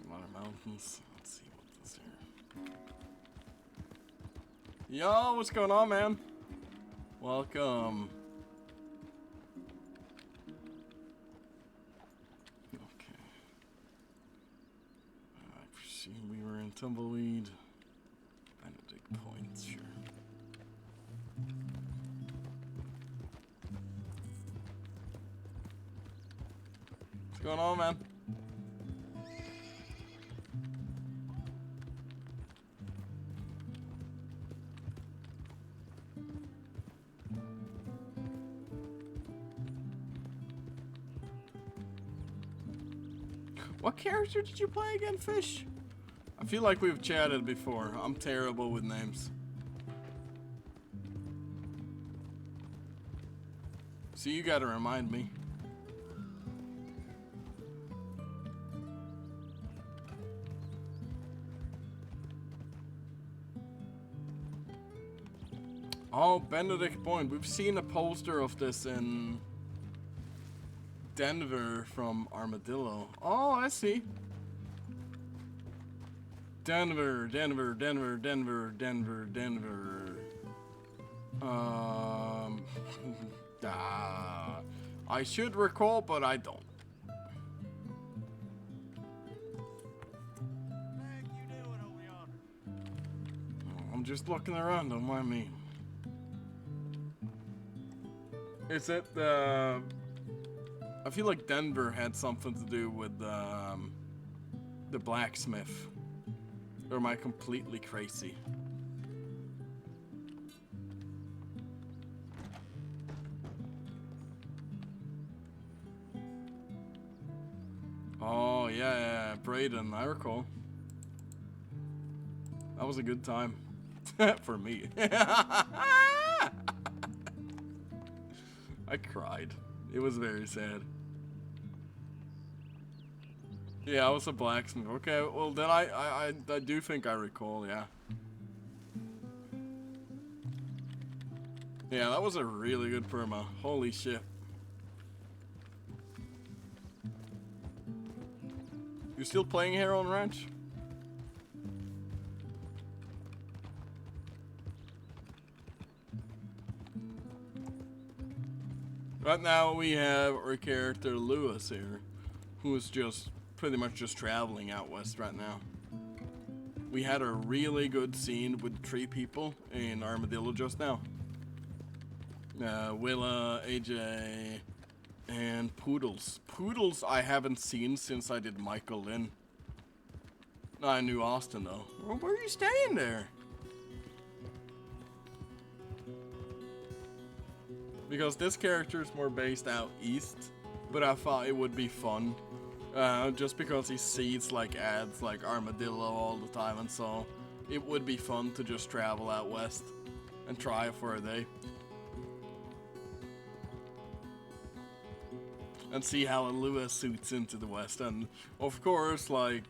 A lot of mountains. Let's see what this here. Yo, what's going on, man? Welcome. Okay. I presume we were in Tumbleweed. Benedict Point, sure. What's going on, man? What character did you play again, Fish? I feel like we've chatted before. I'm terrible with names. So you gotta remind me. Oh, Benedict Point. We've seen a poster of this in Denver from Armadillo. Oh, I see. Denver. I should recall, but I don't. I'm just looking around, don't mind me. Is it the... I feel like Denver had something to do with the blacksmith. Or am I completely crazy? Oh, yeah, Brayden, I recall. That was a good time. For me. I cried. It was very sad. Yeah, I was a blacksmith. Okay, well then I do think I recall, yeah. Yeah, that was a really good perma. Holy shit. You still playing here on Ranch? Right now we have our character Lewis here, who is just pretty much just traveling out west right now. We had a really good scene with 3 people in Armadillo just now. Willa, AJ, and Poodles. Poodles I haven't seen since I did Michael Lynn. No, I knew Austin though. Well, where are you staying there? Because this character is more based out east, but I thought it would be fun. Just because he sees like ads like Armadillo all the time, and so it would be fun to just travel out west and try it for a day. And see how Lewis suits into the west. And of course, like,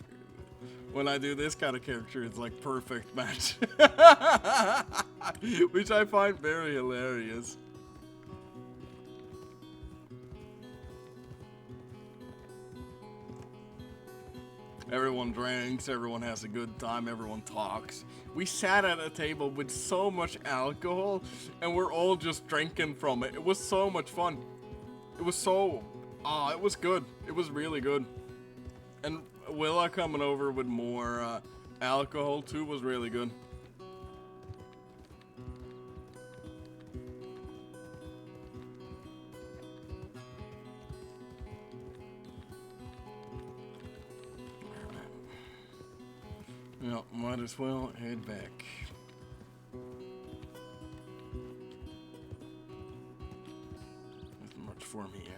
when I do this kind of character, it's like perfect match. Which I find very hilarious. Everyone drinks, everyone has a good time, everyone talks. We sat at a table with so much alcohol, and we're all just drinking from it. It was so much fun. It was so... it was good. It was really good. And Willa coming over with more alcohol too was really good. Yeah, might as well head back. Nothing much for me here.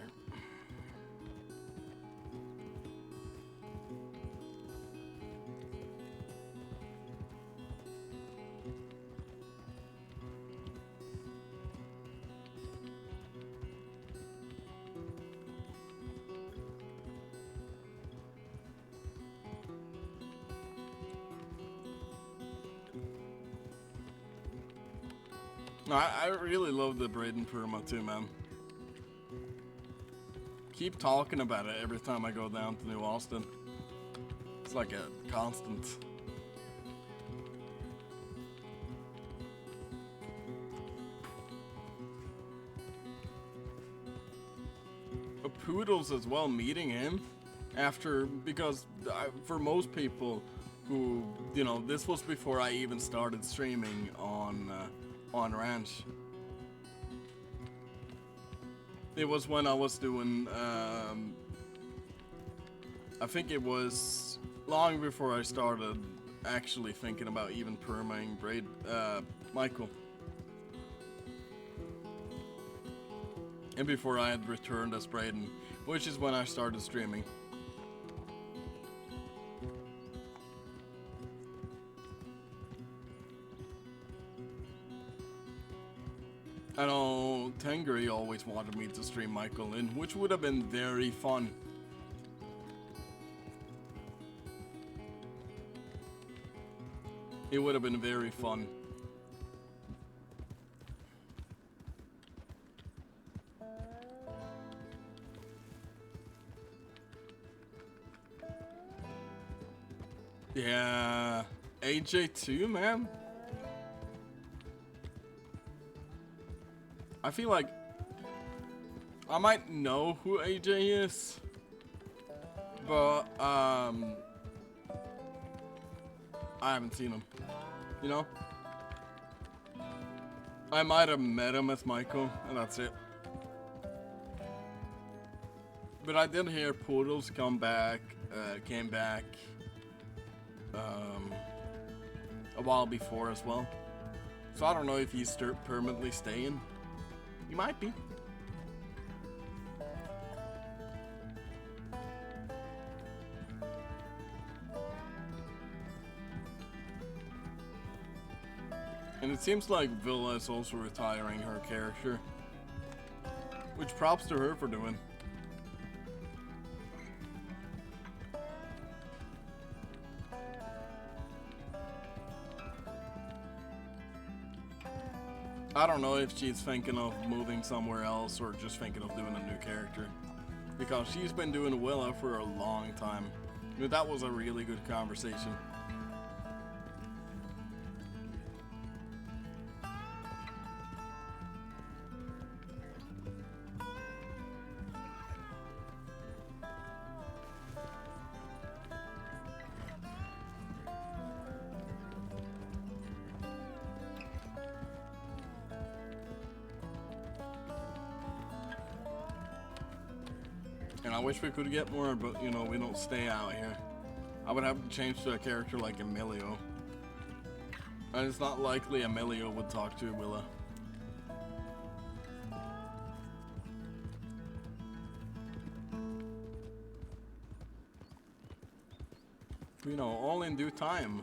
I really love the Braden perma too, man. Keep talking about it every time I go down to New Austin. It's like a constant. Poodles as well, meeting him after, because for most people who, you know, this was before I even started streaming on Ranch. It was when I was doing, I think it was long before I started actually thinking about even permaing Michael. And before I had returned as Braden, which is when I started streaming. I know Tengri always wanted me to stream Michael in, which would have been very fun. It would have been very fun. Yeah, AJ too, man. I feel like I might know who AJ is, but I haven't seen him. You know, I might have met him as Michael, and that's it. But I did hear Poodles came back a while before as well. So I don't know if he's permanently staying. He might be. And it seems like Villa is also retiring her character. Which props to her for doing. I don't know if she's thinking of moving somewhere else or just thinking of doing a new character. Because she's been doing Willa for a long time. I mean, that was a really good conversation. And I wish we could get more, but you know, we don't stay out here. I would have to change to a character like Emilio. And it's not likely Emilio would talk to Willa. You know, all in due time.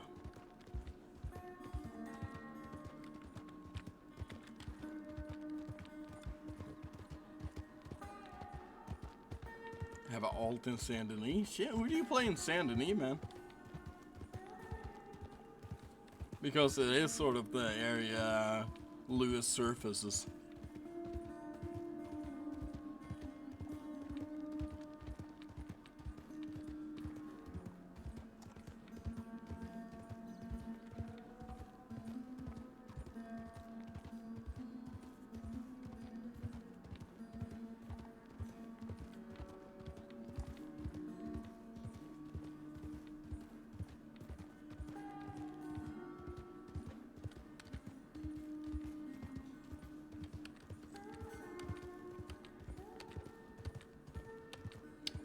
Have an alt in Saint Denis? Shit, who do you play in Saint Denis, man? Because it is sort of the area Lewis surfaces.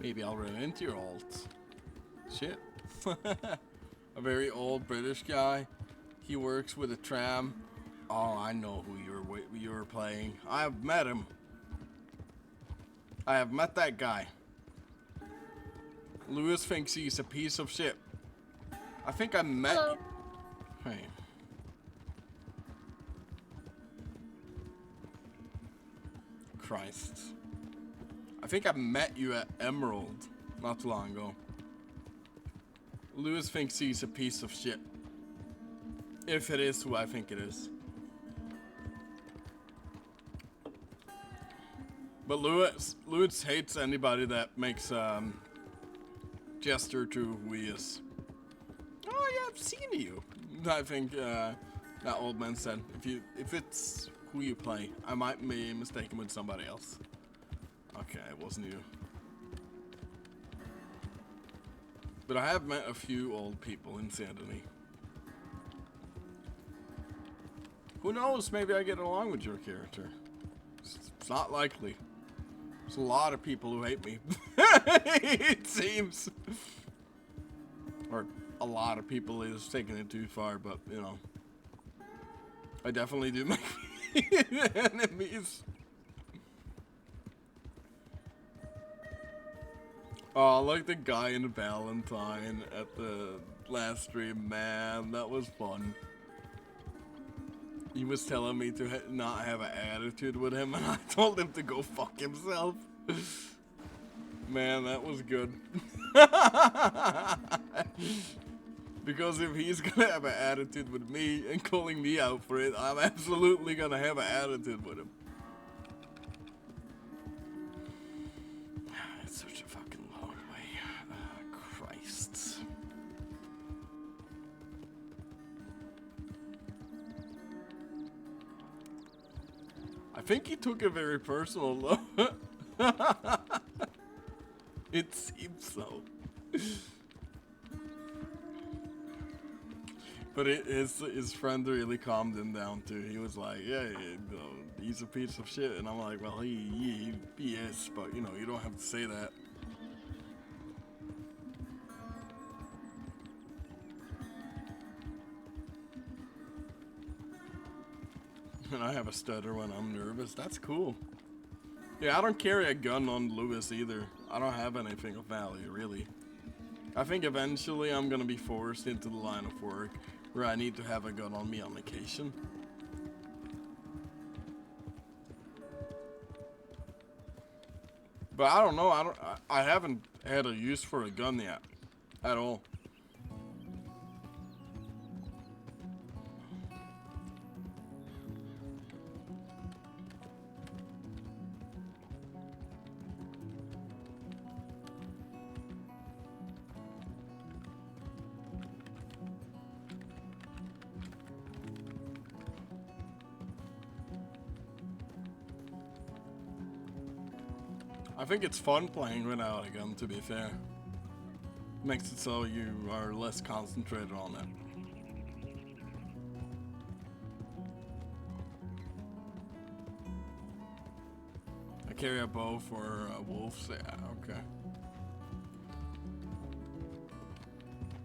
Maybe I'll run into your alt. Shit. A very old British guy. He works with a tram. Oh, I know who you're playing. I have met him. I have met that guy. Lewis thinks he's a piece of shit. I think I met. Hello. Hey. Christ. I think I met you at Emerald not too long ago. Lewis thinks he's a piece of shit. If it is who I think it is. But Lewis hates anybody that makes gesture to who he is. Oh yeah, I've seen you. I think that old man said, if it's who you play, I might be mistaken with somebody else. Okay, it wasn't you. But I have met a few old people in Saint Denis. Who knows? Maybe I get along with your character. It's not likely. There's a lot of people who hate me. It seems. Or a lot of people is taking it too far, but you know. I definitely do make enemies. Oh, like the guy in Valentine at the last stream, man, that was fun. He was telling me to not have an attitude with him, and I told him to go fuck himself. Man, that was good. Because if he's gonna have an attitude with me and calling me out for it, I'm absolutely gonna have an attitude with him. It's such a fucking long way. Christ. I think he took it very personal, though. It seems so. But his friend really calmed him down too. He was like, yeah, you know, he's a piece of shit. And I'm like, well, he is, but you know, you don't have to say that. And I have a stutter when I'm nervous. That's cool. Yeah, I don't carry a gun on Lewis either. I don't have anything of value, really. I think eventually I'm gonna be forced into the line of work where I need to have a gun on me on occasion. But I don't know. I haven't had a use for a gun yet, at all. I think it's fun playing without a gun, to be fair. Makes it so you are less concentrated on it. I carry a bow for wolves. Yeah, okay.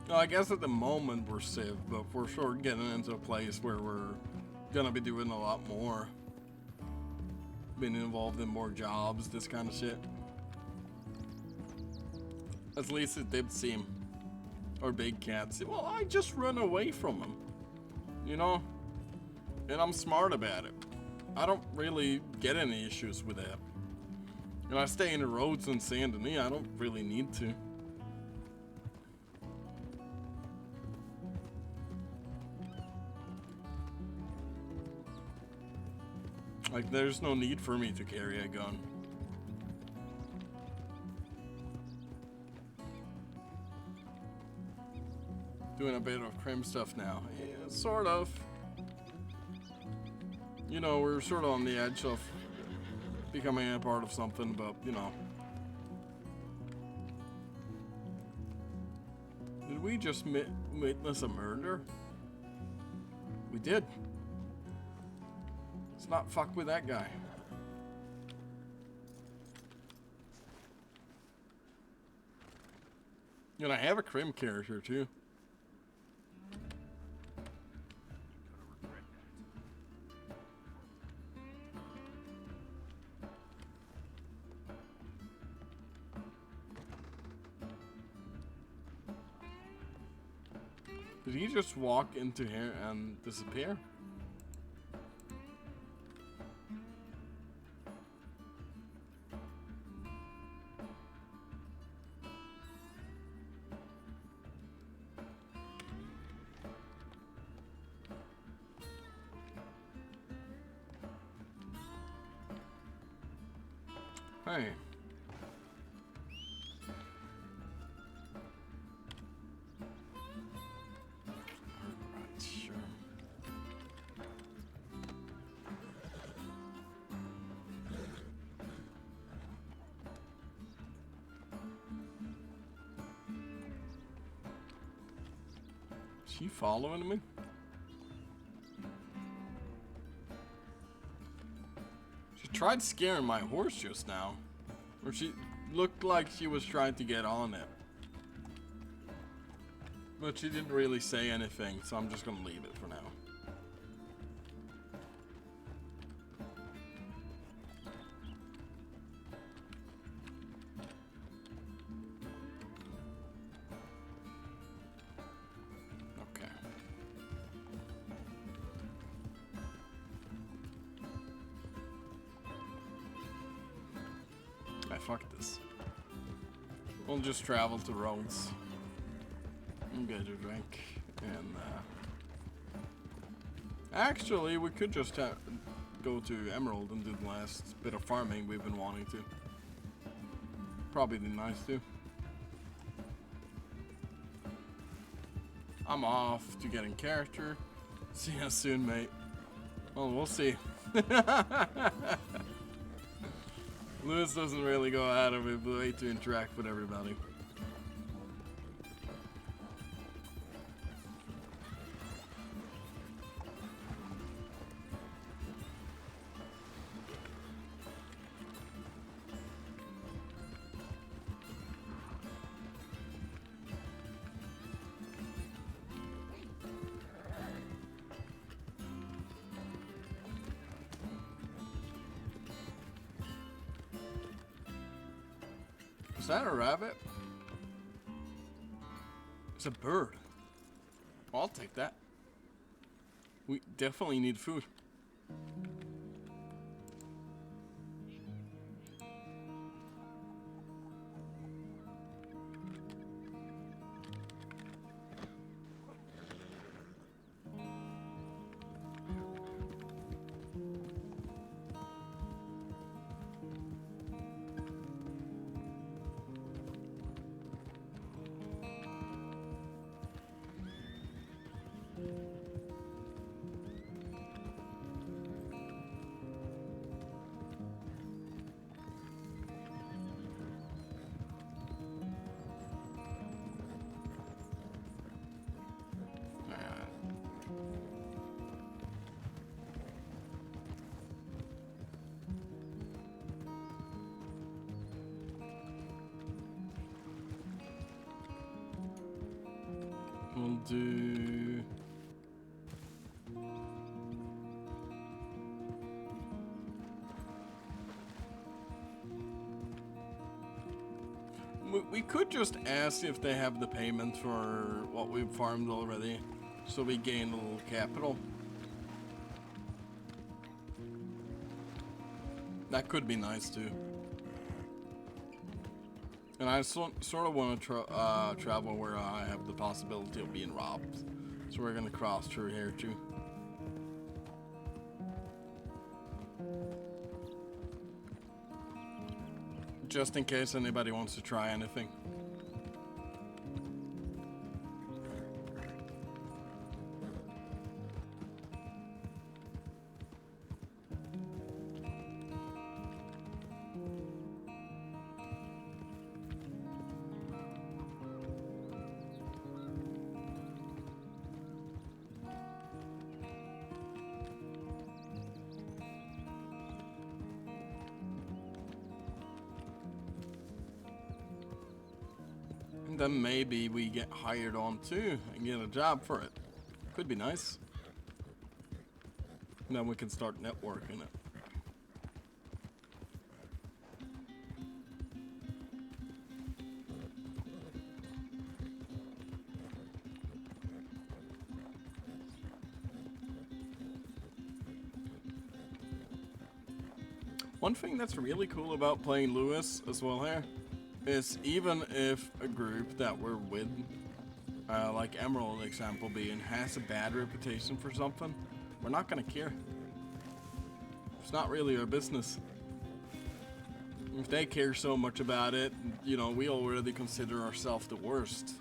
No, I guess at the moment we're safe, but we're sure getting into a place where we're gonna be doing a lot more. Being involved in more jobs, this kind of shit. At least it did seem. Or big cats. Well, I just run away from them. You know? And I'm smart about it. I don't really get any issues with that. And I stay in the roads in Saint Denis. I don't really need to. Like, there's no need for me to carry a gun. Doing a bit of crime stuff now. Yeah, sort of. You know, we're sort of on the edge of becoming a part of something, but, you know. Did we just witness a murder? We did. Let's not fuck with that guy. And I have a crim character too. Did he just walk into here and disappear? Hey. Alright, sure. she following me? She tried scaring my horse just now. Or she looked like she was trying to get on it. But she didn't really say anything, so I'm just gonna leave it for now. Okay. Fuck this. We'll just travel to Rhodes and get a drink. And actually, we could just go to Emerald and do the last bit of farming we've been wanting to. Probably be nice too. I'm off to getting character. See you soon, mate. Well, we'll see. Lewis doesn't really go out of his way to interact with everybody. Is that a rabbit? It's a bird. Well, I'll take that. We definitely need food. We'll do... We could just ask if they have the payment for what we've farmed already, so we gain a little capital. That could be nice too. And I sort of want to travel where I have the possibility of being robbed. So we're gonna cross through here too. Just in case anybody wants to try anything. Then maybe we get hired on too and get a job for it. Could be nice. And then we can start networking it. One thing that's really cool about playing Lewis as well here is even if a group that we're with, like Emerald example being, has a bad reputation for something, we're not gonna care. It's not really our business. If they care so much about it, you know, we already consider ourselves the worst.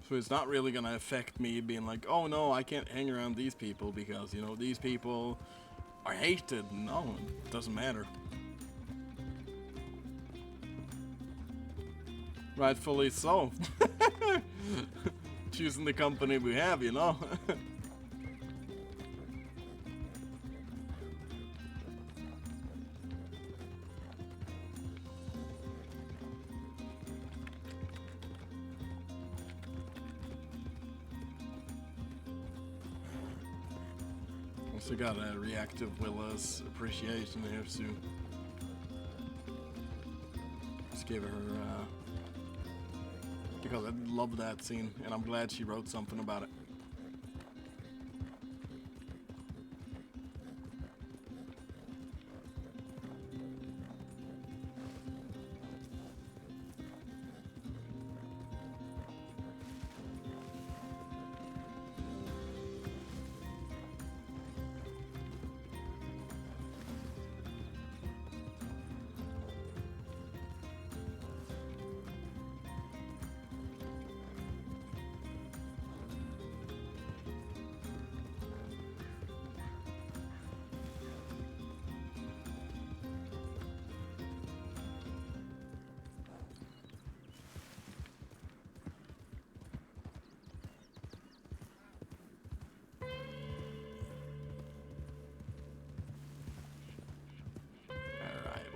So it's not really gonna affect me being like, oh no, I can't hang around these people because, you know, these people are hated. No, it doesn't matter. Rightfully so. Choosing the company we have, you know. Also got a reactive Willa's appreciation here soon. Just gave her because I love that scene, and I'm glad she wrote something about it.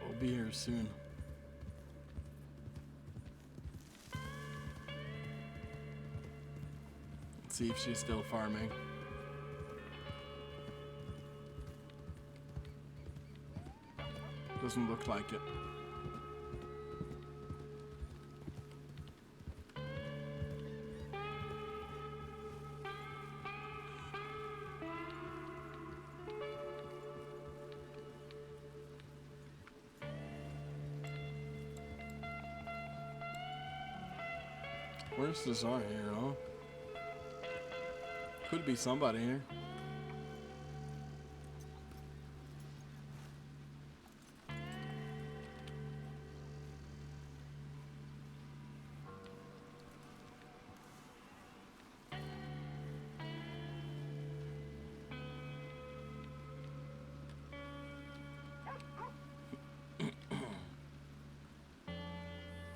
We'll be here soon. Let's see if she's still farming. Doesn't look like it. Where's the Czar here, huh? Could be somebody here.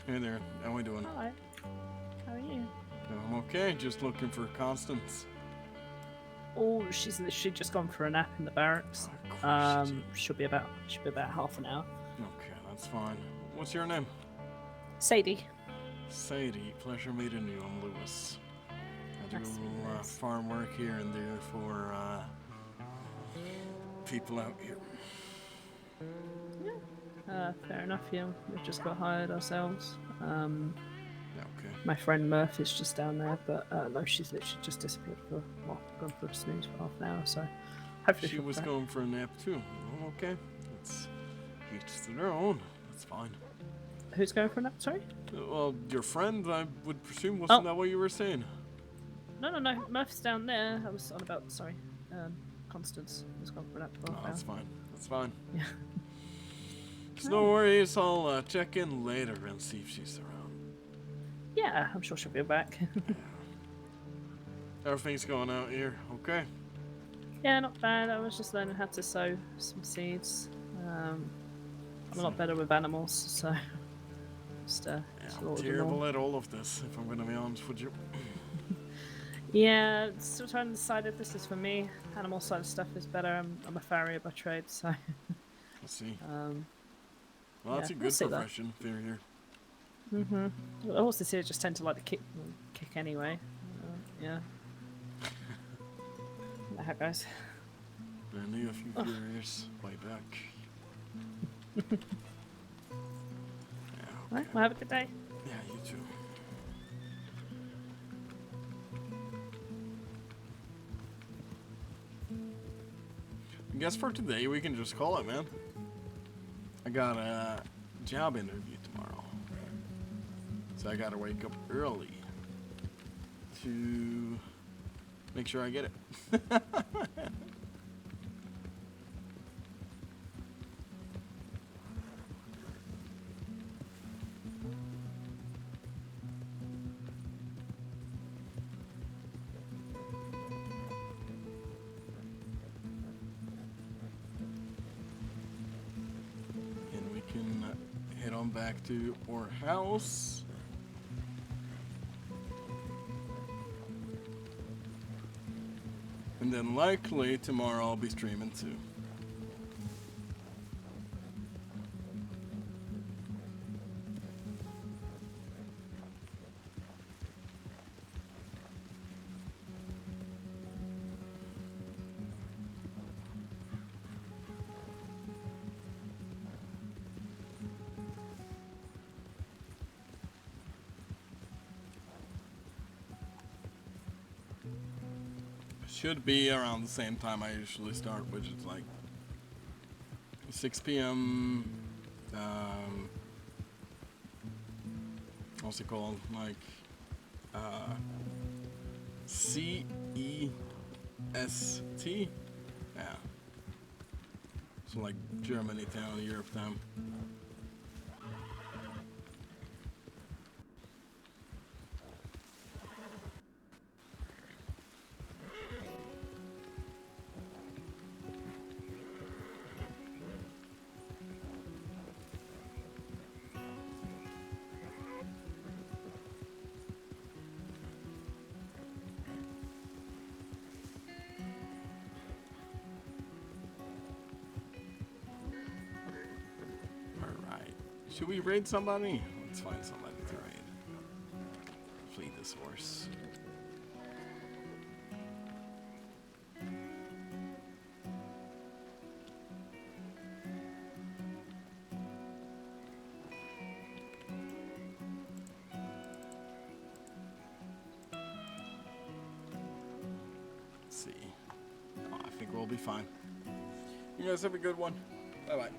Hey there, how we doing? Hi. How are you? I'm okay, just looking for Constance. Oh, she's literally just gone for a nap in the barracks. She'll be about half an hour. Okay, that's fine. What's your name? Sadie. Sadie, pleasure meeting you. I'm Lewis. I do a Nice to meet you, little Lewis. farm work here and there for people out here. Fair enough. Yeah, we've just got hired ourselves. Okay. My friend Murph is just down there, but no, she's literally just disappeared for gone for a snooze for half an hour. So hopefully She she'll be was back. going for a nap too. Oh, okay. It's each to their own. That's fine. Who's going for a nap? Sorry. Well, your friend, I would presume, wasn't Oh. that what you were saying? No. Murph's down there. I was on about Constance has gone for a nap for half No, an that's hour. fine. That's fine. Yeah. So no worries. I'll check in later and see if she's around. Yeah, I'm sure she'll be back. Everything's going out here, okay? Yeah, not bad. I was just learning how to sow some seeds. I'm a lot better with animals, so just Yeah, just I'm water them terrible all. at all of this, if I'm going to be honest with you. Yeah, still trying to decide if this is for me. Animal side of stuff is better. I'm a farrier by trade, so. I see. yeah, Well, that's a we'll good see, though. profession, farrier. The horses here just tend to like to kick anyway. Yeah. Know how it goes. I knew a few farriers way back. Right, well, have a good day. Yeah, you too. I guess for today we can just call it, man. I got a job interview tomorrow. So I gotta wake up early to make sure I get it. And we can head on back to our house. And then likely tomorrow I'll be streaming too. Should be around the same time I usually start, which is like 6 p.m. What's it called? Like CEST? Yeah. So like Germany town, Europe town. Should we raid somebody? Let's find somebody to raid. Flee this horse. Let's see. Oh, I think we'll be fine. You guys have a good one. Bye-bye.